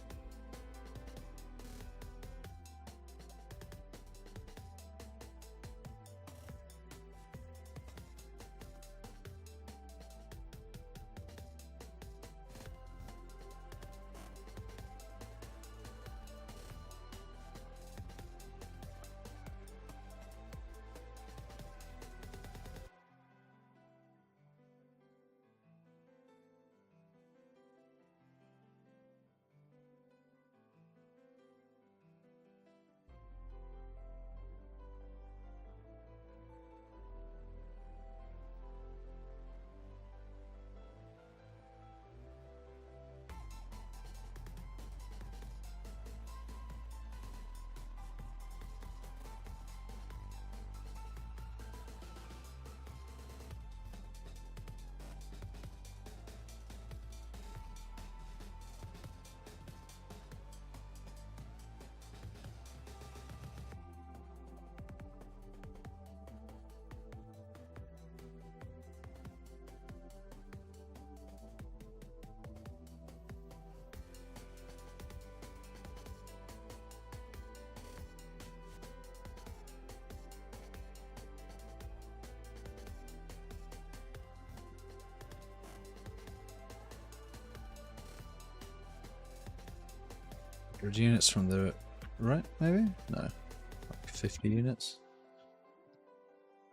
Units from the right, maybe? No, like 50 units.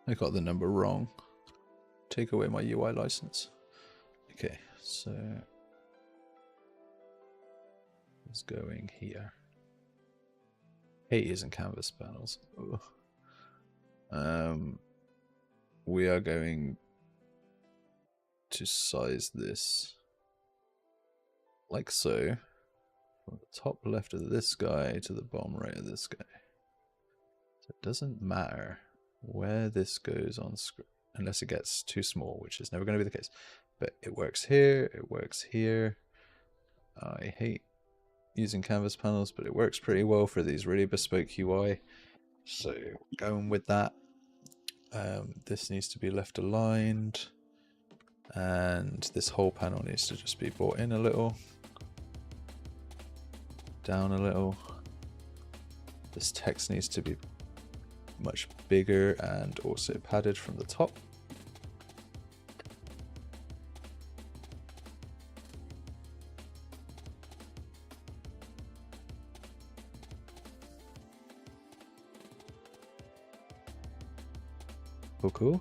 I got the number wrong. Take away my UI license. Okay, so it's going here. 8 isn't canvas panels. We are going to size this like so. From the top left of this guy to the bottom right of this guy. So it doesn't matter where this goes on screen, unless it gets too small, which is never going to be the case. But it works here, it works here. I hate using canvas panels, but it works pretty well for these really bespoke UI. So going with that. This needs to be left aligned. And this whole panel needs to just be brought in a little. Down a little. This text needs to be much bigger and also padded from the top. Cool.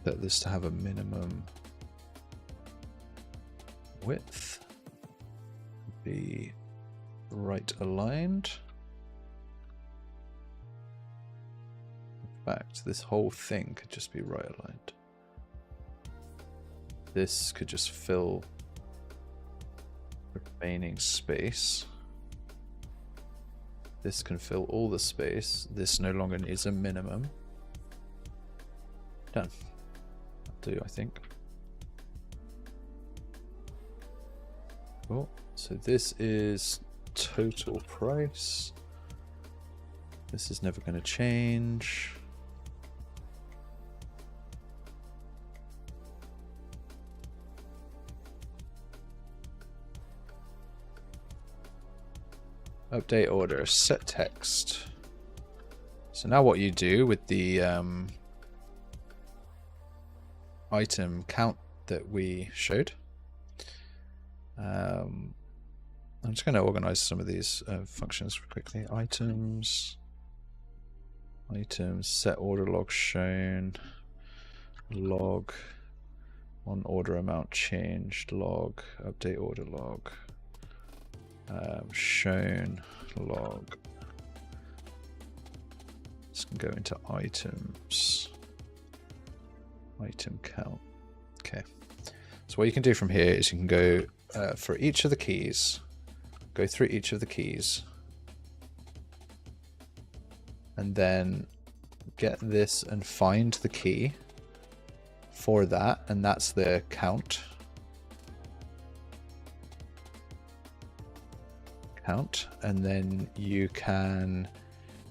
Set this to have a minimum width, be right aligned. In fact, this whole thing could just be right aligned. This could just fill the remaining space. This can fill all the space. This no longer needs a minimum. Done. That'll do, I think. Cool. So this is total price. This is never going to change. Update order, set text. So now what you do with the item count that we showed. I'm just going to organize some of these functions quickly. Items, set order log shown, log, on order amount changed, log, update order log. Shown log. This can go into items. Item count. Okay. So what you can do from here is you can go for each of the keys, go through each of the keys, and then get this and find the key for that, and that's the count. And then you can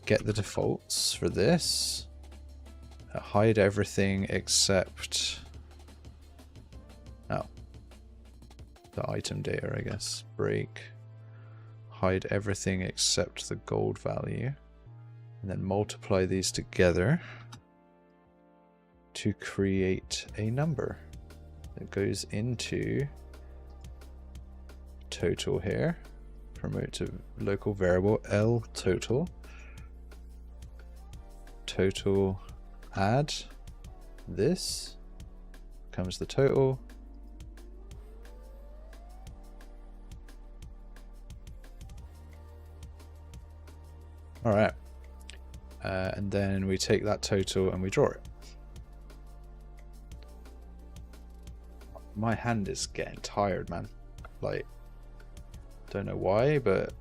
get the defaults for this. Hide everything except the item data, I guess. Break. Hide everything except the gold value. And then multiply these together to create a number that goes into total here. Promote to local variable L total. Total add this becomes the total. All right. And then we take that total and we draw it. My hand is getting tired, man. Like, don't know why, but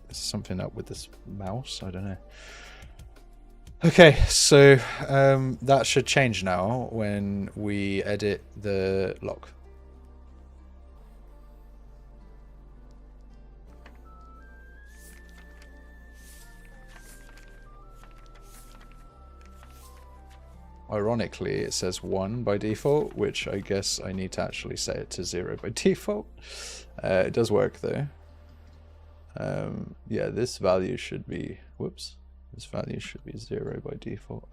there's something up with this mouse. I don't know. Okay, so that should change now when we edit the log. Ironically, it says 1 by default, which I guess I need to actually set it to 0 by default. It does work though. Yeah, this value should be, whoops, this value should be 0 by default.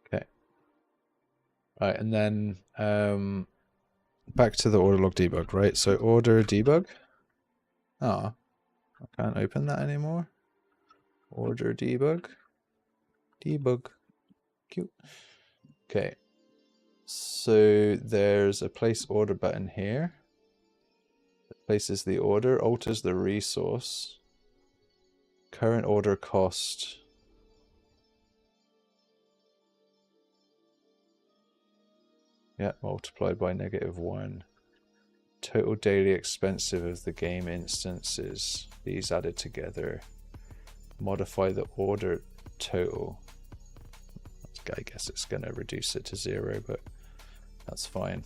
Okay. Right, and then back to the order log debug, right? So order debug. Ah, I can't open that anymore. Order debug. Debug. Cute. Okay. So there's a place order button here. It places the order, alters the resource. Current order cost. Yeah, multiplied by -1. Total daily expensive of the game instances. These added together. Modify the order total. I guess it's going to reduce it to 0, but that's fine.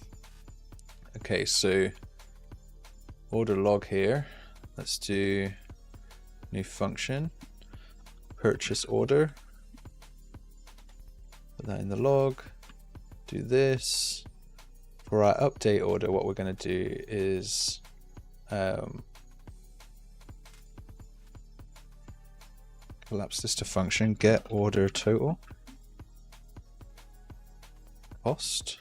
Okay, so order log here. Let's do new function. Purchase order. Put that in the log. Do this. For our update order, what we're going to do is collapse this to function get order total cost.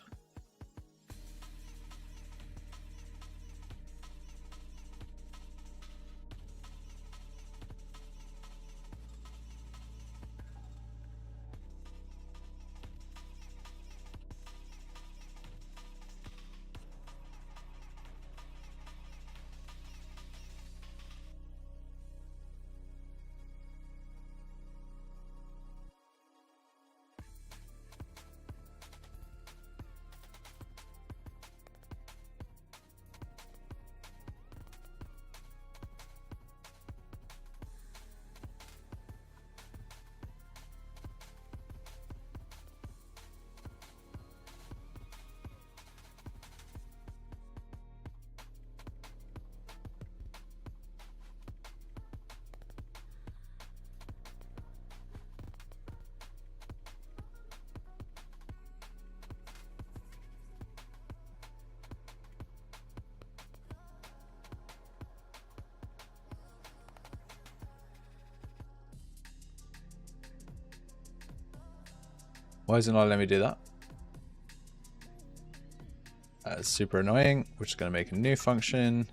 Why isn't it letting me do that? That's super annoying. We're just going to make a new function.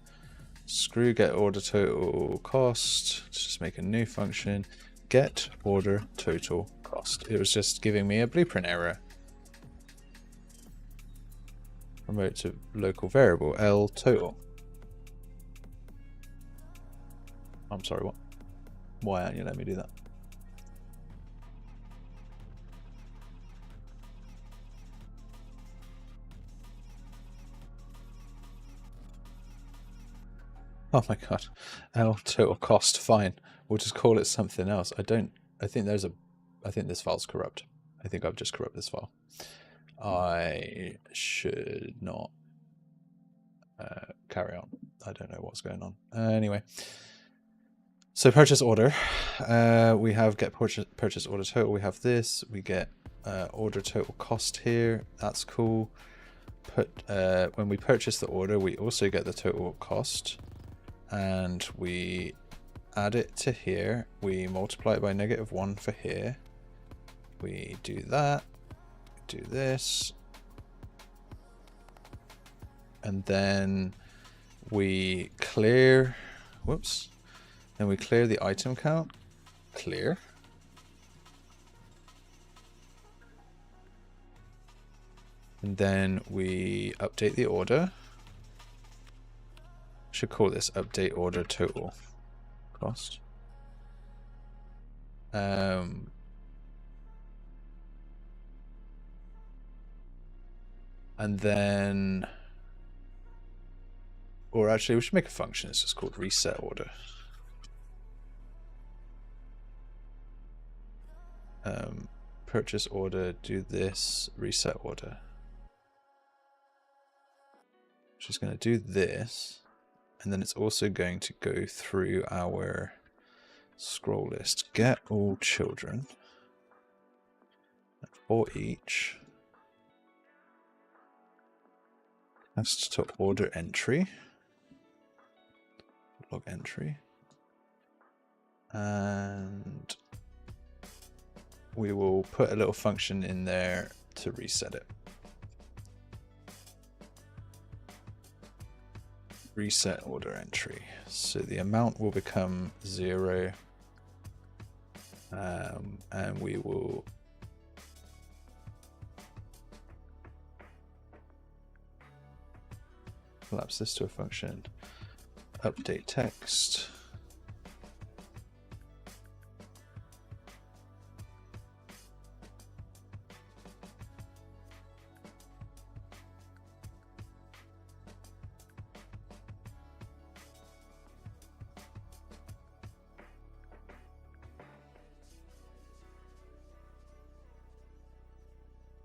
Screw get order total cost. Let's just make a new function. Get order total cost. It was just giving me a blueprint error. Promote to local variable L total. I'm sorry, what? Why aren't you letting me do that? Oh my god. L total cost, fine. We'll just call it something else. I think this file's corrupt. I think I've just corrupted this file. I should not carry on. I don't know what's going on. Anyway. So purchase order. We have get purchase order total. We have this. We get order total cost here. That's cool. When we purchase the order, we also get the total cost. And we add it to here. We multiply it by -1 for here. We do that. Do this. And then we clear. Whoops. Then we clear the item count. Clear. And then we update the order. Should call this update order total cost. And then, or actually we should make a function. It's just called reset order. Purchase order, do this, reset order. She's going to do this. And then it's also going to go through our scroll list. Get all children. For each. Next to order entry. Log entry. And we will put a little function in there to reset it. Reset order entry. So the amount will become 0. And we will collapse this to a function. Update text.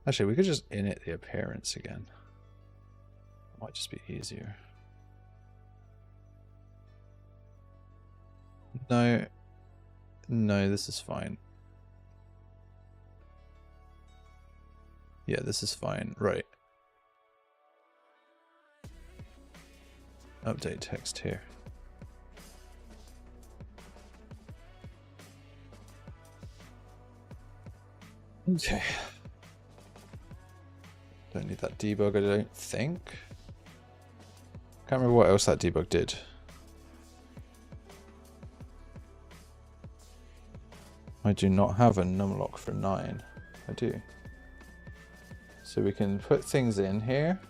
Actually, we could just init the appearance again. Might just be easier. No, this is fine. Yeah, this is fine. Right. Update text here. Okay. Don't need that debug, I don't think. Can't remember what else that debug did. I do not have a numlock for 9. I do. So we can put things in here.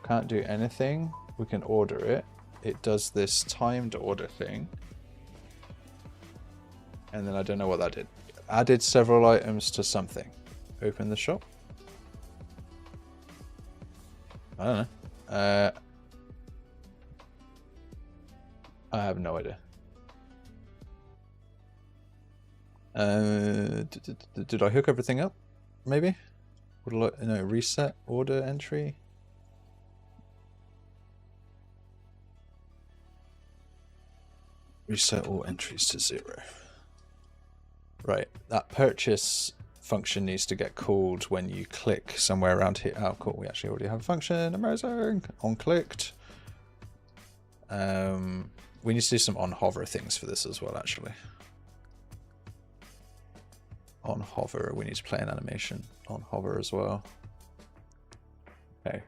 Can't do anything. We can order it. It does this timed order thing. And then I don't know what that did. Added several items to something. Open the shop. I don't know. I have no idea. Did I hook everything up? Maybe? No, reset order entry. Reset all entries to 0. Right, that purchase function needs to get called when you click somewhere around here. Oh, cool. We actually already have a function. Amazing. On clicked. We need to do some on hover things for this as well, actually. On hover, we need to play an animation on hover as well. Okay.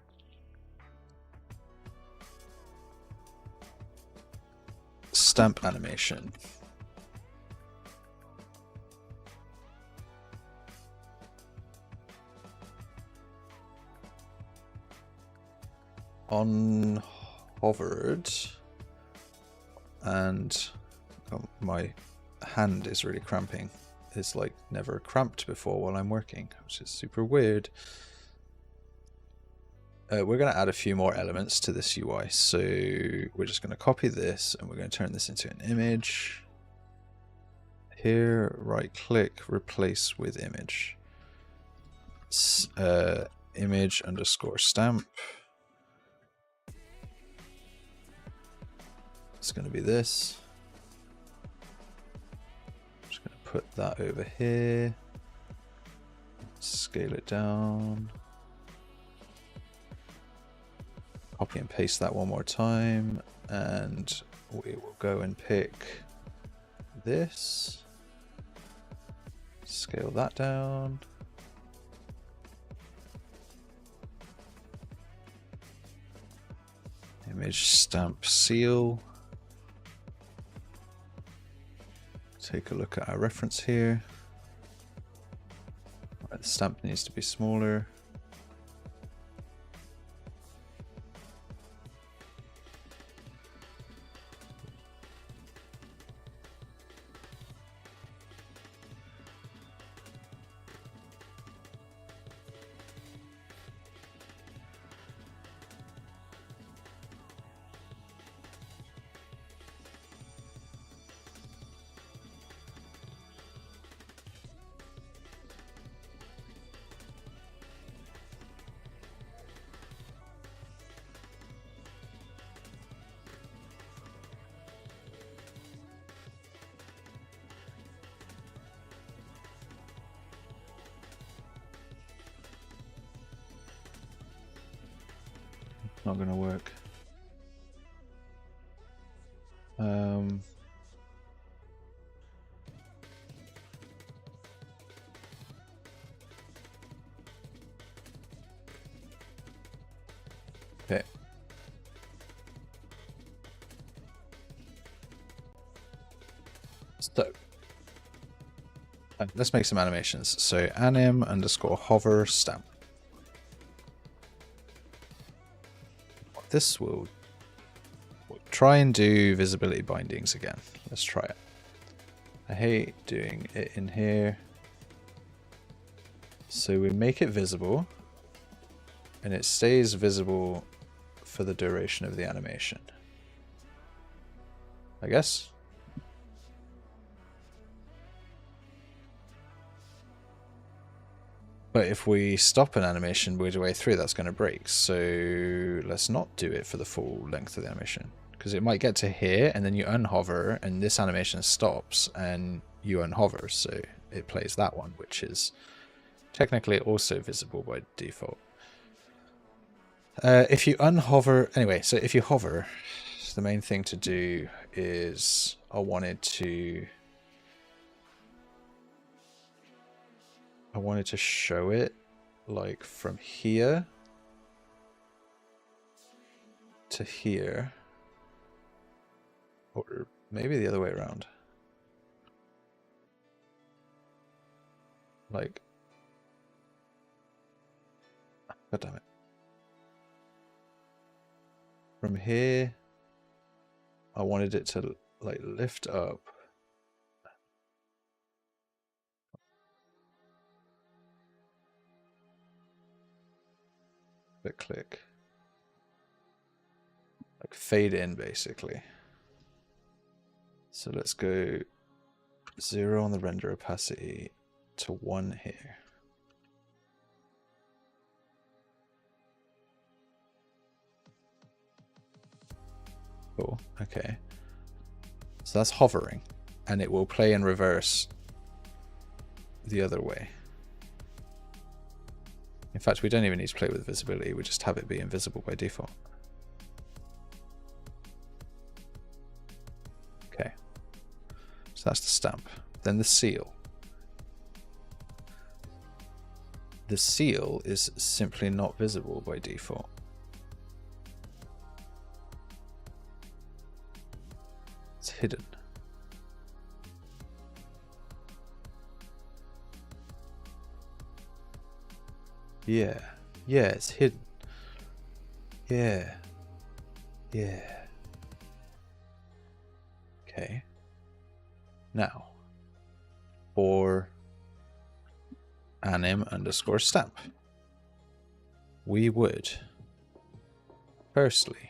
Stamp animation. On hovered, and my hand is really cramping. It's like never cramped before while I'm working, which is super weird. we're going to add a few more elements to this UI. So we're just going to copy this and we're going to turn this into an image. Here, right click, replace with image. Image underscore stamp. It's going to be this. I'm just going to put that over here. Scale it down. Copy and paste that one more time. And we will go and pick this. Scale that down. Image stamp seal. Take a look at our reference here. Right, the stamp needs to be smaller. Not gonna work. Okay. So let's make some animations. So anim underscore hover stamp. This will try and do visibility bindings again. Let's try it. I hate doing it in here. So we make it visible and it stays visible for the duration of the animation, I guess. But if we stop an animation midway through, that's going to break. So let's not do it for the full length of the animation, because it might get to here and then you unhover and this animation stops and you unhover. So it plays that one, which is technically also visible by default. If you unhover, anyway, so if you hover, the main thing to do is I wanted to show it like from here to here, or maybe the other way around. Like, God damn it. From here, I wanted it to like lift up. Click. Like fade in basically. So let's go 0 on the render opacity to 1 here. Cool, okay. So that's hovering, and it will play in reverse the other way. In fact, we don't even need to play with visibility, we just have it be invisible by default. Okay, so that's the stamp. Then the seal. The seal is simply not visible by default. It's hidden. Yeah, it's hidden. Yeah. Okay. Now, for anim underscore stamp, we would Firstly,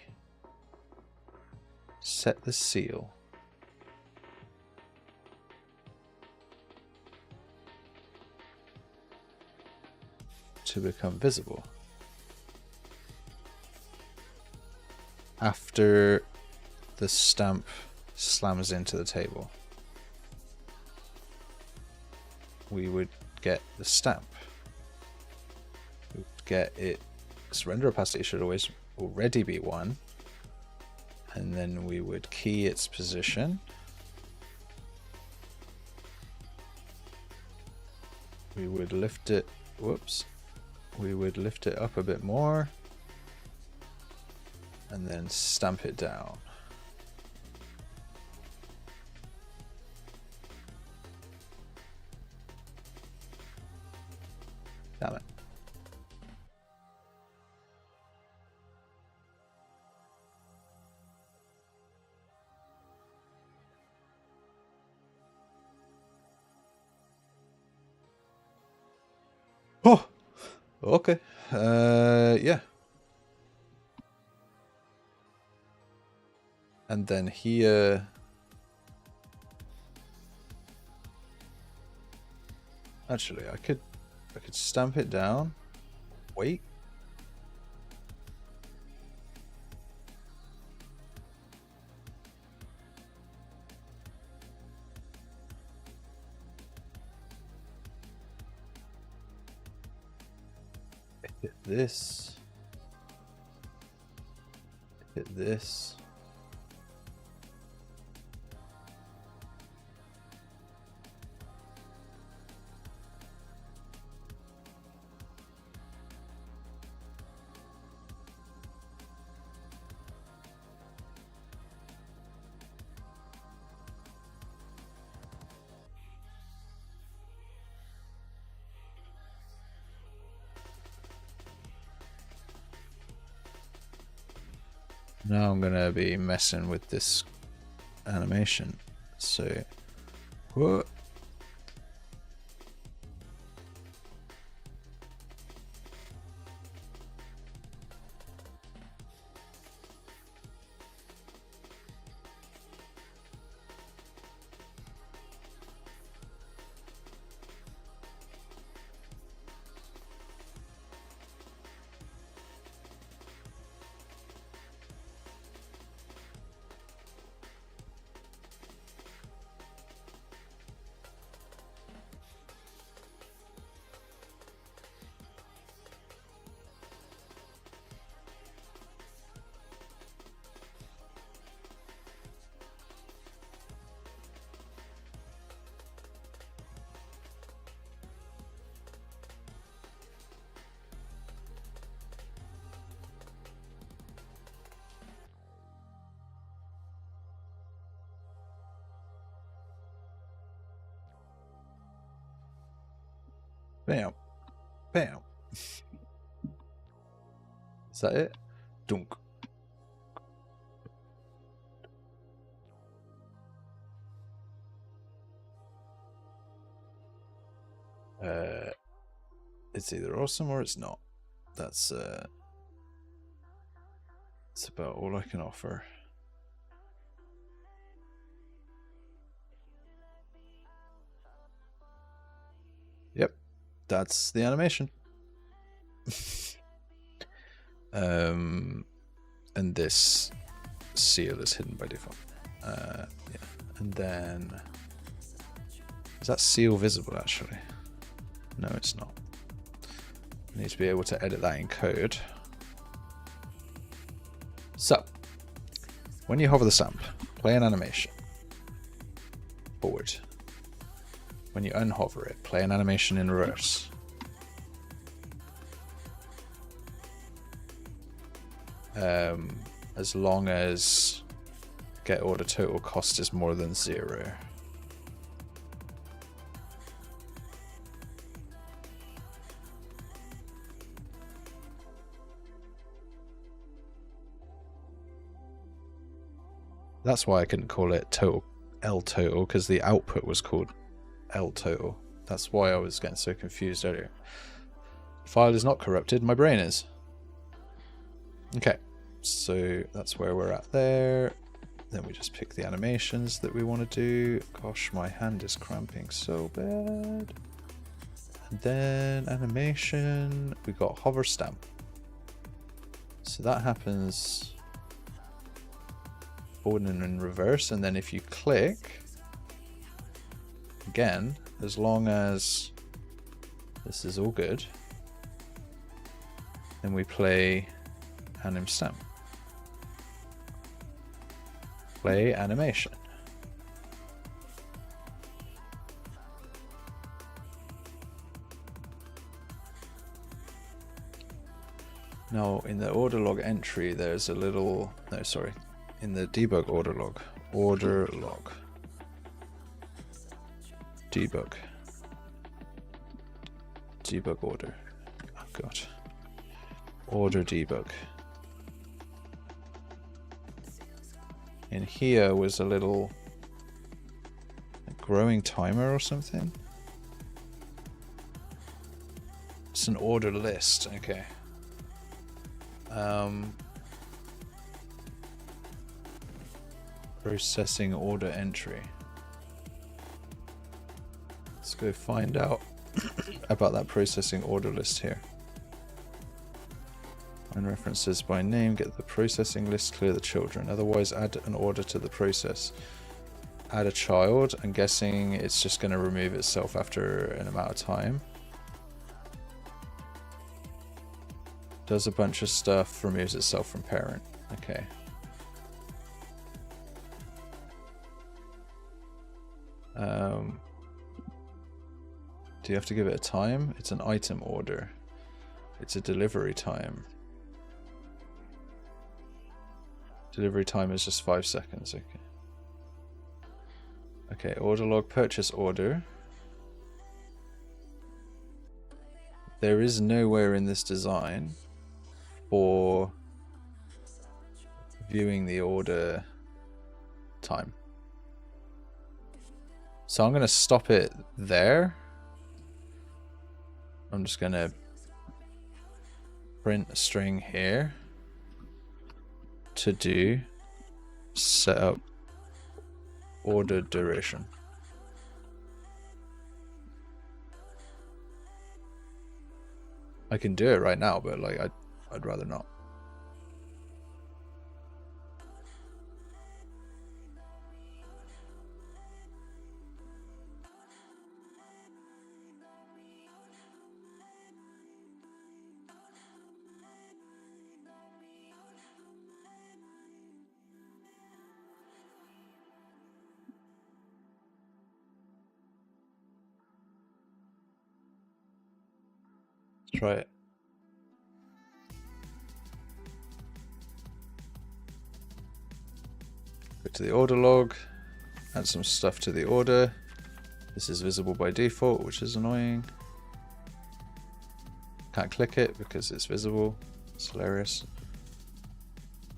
set the seal to become visible after the stamp slams into the table. We would get the stamp. We would get its render opacity should already be 1, and then we would key its position. We would lift it, whoops, we would lift it up a bit more and then stamp it down. Damn it. Oh, okay. Yeah. And then here, actually, I could stamp it down. Wait. Hit this. Hit this. Now I'm gonna be messing with this animation. So, what? Bam. Bam. Is that it? Dunk. It's either awesome or it's not. That's about all I can offer. Yep, that's the animation. And this seal is hidden by default. Yeah, and then is that seal visible actually? No, it's not. I need to be able to edit that in code. So, when you hover the stamp, play an animation. Forward. When you unhover it, play an animation in reverse. As long as get order total cost is more than 0. That's why I couldn't call it total L total, because the output was called L total. That's why I was getting so confused earlier. The file is not corrupted, my brain is. Okay, So that's where we're at there. Then we just pick the animations that we want to do. Gosh, my hand is cramping so bad. And then animation, we got hover stamp. So that happens forward and in reverse. And then if you click, again, as long as this is all good, then we play anim stamp. Play animation. Now in the order log entry there's a little, no sorry, in the debug order log, debug order, oh god, order debug. In here was a little growing timer or something. It's an order list, okay. Processing order entry. Let's go find out about that processing order list here. And references by name, get the processing list, clear the children. Otherwise, add an order to the process. Add a child. I'm guessing it's just going to remove itself after an amount of time. Does a bunch of stuff, removes itself from parent. Okay. Do you have to give it a time? It's an item order. It's a delivery time. Delivery time is just 5 seconds. Okay. Okay, order log, purchase order. There is nowhere in this design for viewing the order time. So I'm going to stop it there. I'm just going to print a string here to do setup order duration. I can do it right now, but like I'd rather not. Let's try it. Go to the order log, add some stuff to the order. This is visible by default, which is annoying. Can't click it because it's visible. It's hilarious.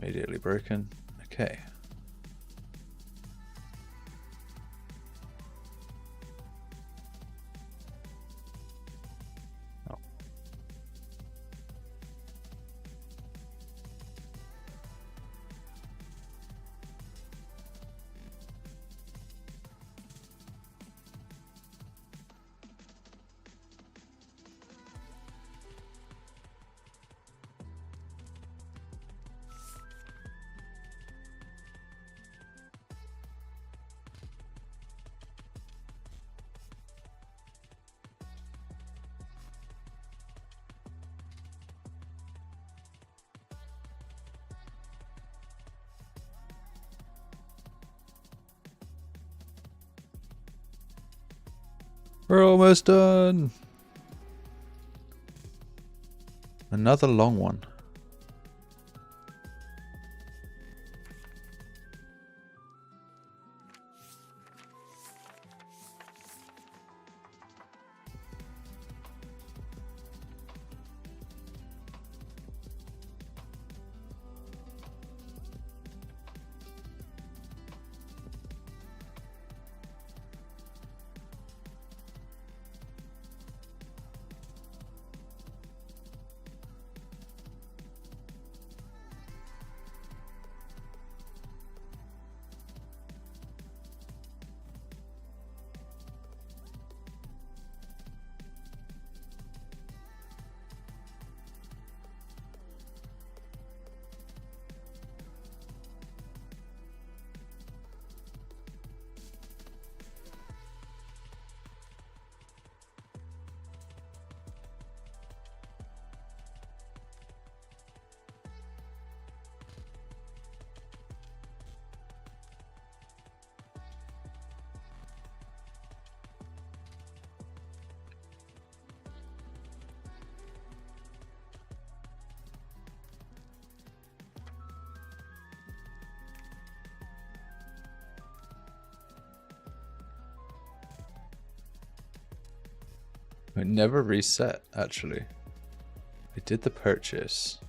Immediately broken. Okay. Oh. We're almost done. Another long one. It never reset, actually. I did the purchase,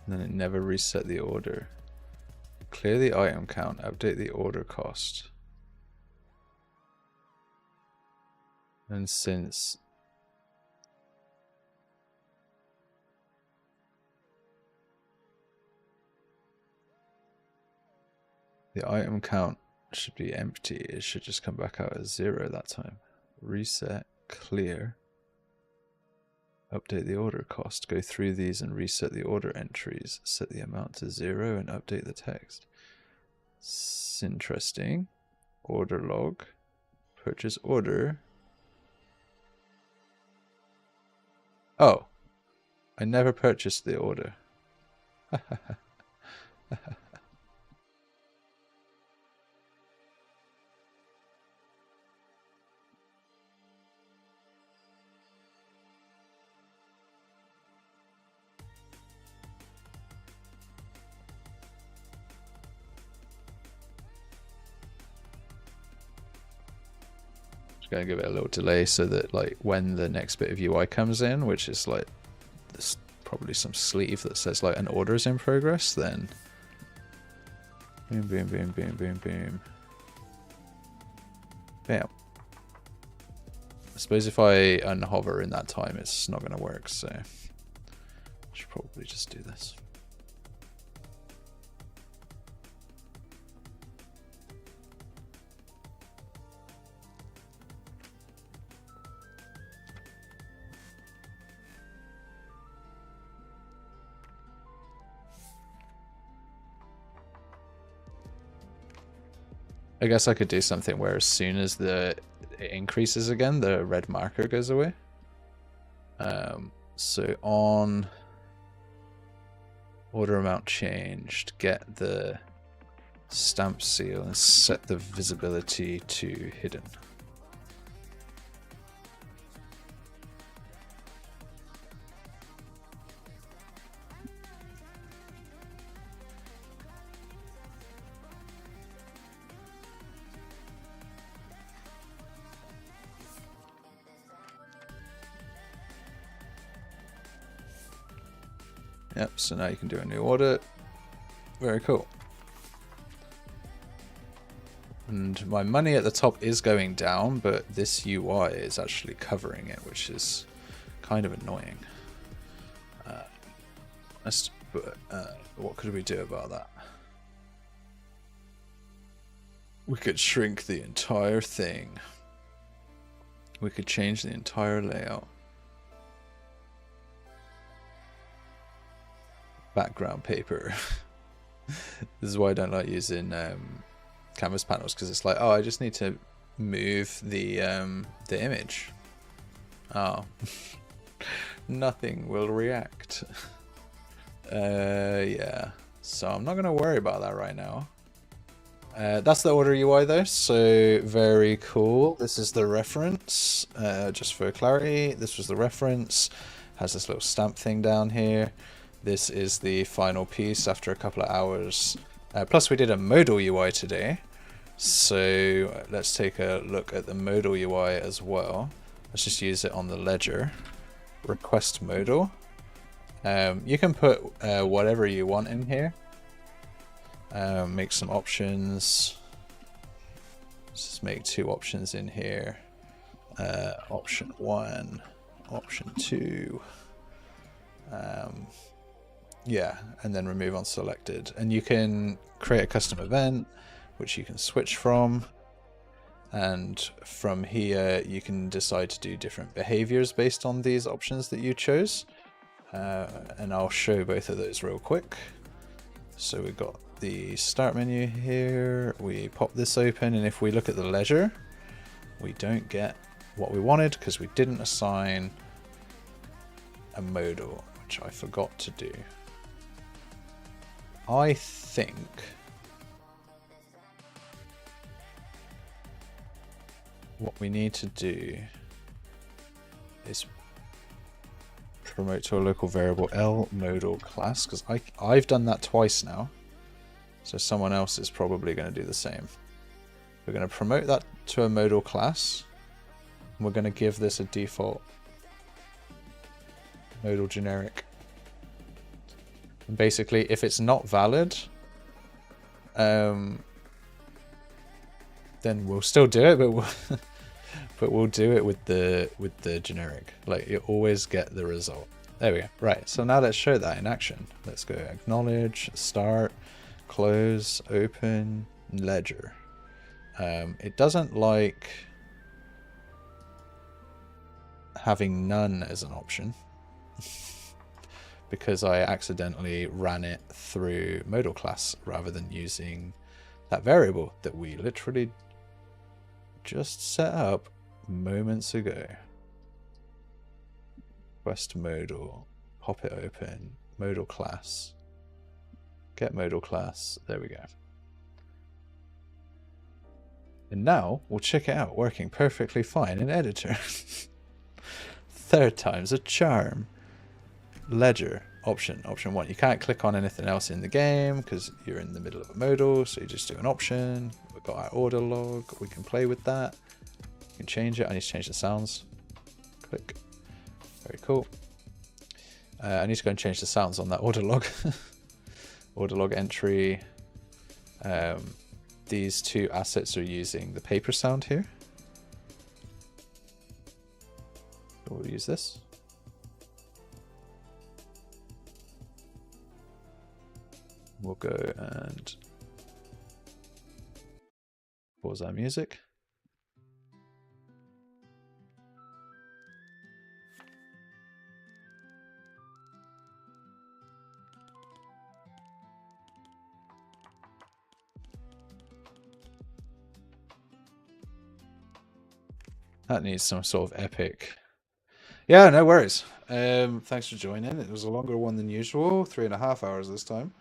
and then it never reset the order. Clear the item count, update the order cost. And since the item count should be empty, it should just come back out as 0 that time. Reset, clear, update the order cost. Go through these and reset the order entries. Set the amount to 0 and update the text. It's interesting. Order log, purchase order. Oh, I never purchased the order. Going to give it a little delay so that like when the next bit of UI comes in, which is like there's probably some sleeve that says like an order is in progress, then boom, boom, boom, boom, boom, boom, bam. I suppose if I unhover in that time, it's not going to work, so I should probably just do this. I guess I could do something where as soon as it increases again, the red marker goes away. So on order amount changed, get the stamp seal and set the visibility to hidden. Yep, so now you can do a new order. Very cool. And my money at the top is going down, but this UI is actually covering it, which is kind of annoying. What could we do about that? We could shrink the entire thing. We could change the entire layout. Background paper. This is why I don't like using canvas panels, because it's like, oh, I just need to move the image. Oh, nothing will react. Yeah, so I'm not going to worry about that right now. That's the order UI though, so very cool. This is the reference, just for clarity. This was the reference. Has this little stamp thing down here. This is the final piece after a couple of hours. Plus we did a Modal UI today. So let's take a look at the Modal UI as well. Let's just use it on the ledger. Request Modal. You can put whatever you want in here. Make some options. Let's just make 2 options in here. Option 1, option 2. Yeah, and then remove on selected. And you can create a custom event, which you can switch from. And from here, you can decide to do different behaviors based on these options that you chose. And I'll show both of those real quick. So we've got the start menu here. We pop this open, and if we look at the ledger, we don't get what we wanted because we didn't assign a modal, which I forgot to do. I think what we need to do is promote to a local variable L modal class, because I've done that twice now, so someone else is probably going to do the same. We're going to promote that to a modal class. we're going to give this a default modal generic. And basically, if it's not valid, then we'll still do it, but we'll do it with the generic. Like, you always get the result. There we go. Right, so now let's show that in action. Let's go acknowledge, start, close, open, ledger. It doesn't like having none as an option because I accidentally ran it through modal class rather than using that variable that we literally just set up moments ago. Request modal, pop it open, modal class, get modal class, there we go. And now we'll check it out, working perfectly fine in editor. Third time's a charm. Ledger, option 1. You can't click on anything else in the game because you're in the middle of a modal, so you just do an option. We've got our order log, we can play with that. You can change it. I need to change the sounds. Click. Very cool. I need to go and change the sounds on that order log. Order log entry. These two assets are using the paper sound here. So we'll use this. We'll go and pause our music. That needs some sort of epic. Yeah, no worries. Thanks for joining. It was a longer one than usual, 3.5 hours this time.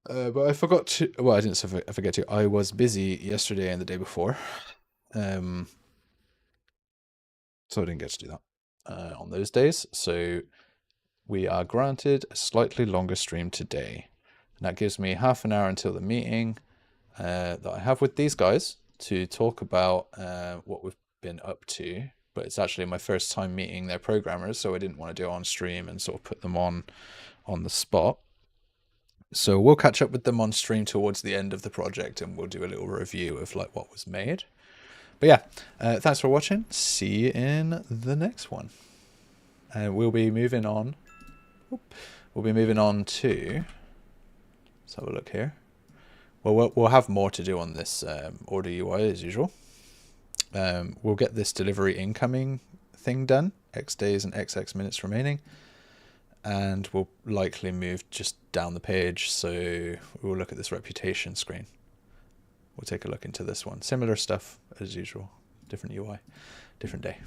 But I forgot to. Well, I didn't forget to. I was busy yesterday and the day before, so I didn't get to do that on those days. So we are granted a slightly longer stream today, and that gives me half an hour until the meeting that I have with these guys to talk about what we've been up to. But it's actually my first time meeting their programmers, so I didn't want to do it on stream and sort of put them on the spot. So we'll catch up with them on stream towards the end of the project, and we'll do a little review of like what was made. But yeah, thanks for watching. See you in the next one. We'll be moving on. We'll be moving on to. Let's have a look here. Well, we'll have more to do on this order UI as usual. We'll get this delivery incoming thing done. X days and XX minutes remaining. And we'll likely move just down the page, so we'll look at this reputation screen. We'll take a look into this one. Similar stuff as usual. Different UI, different day.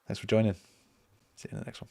Thanks for joining. See you in the next one.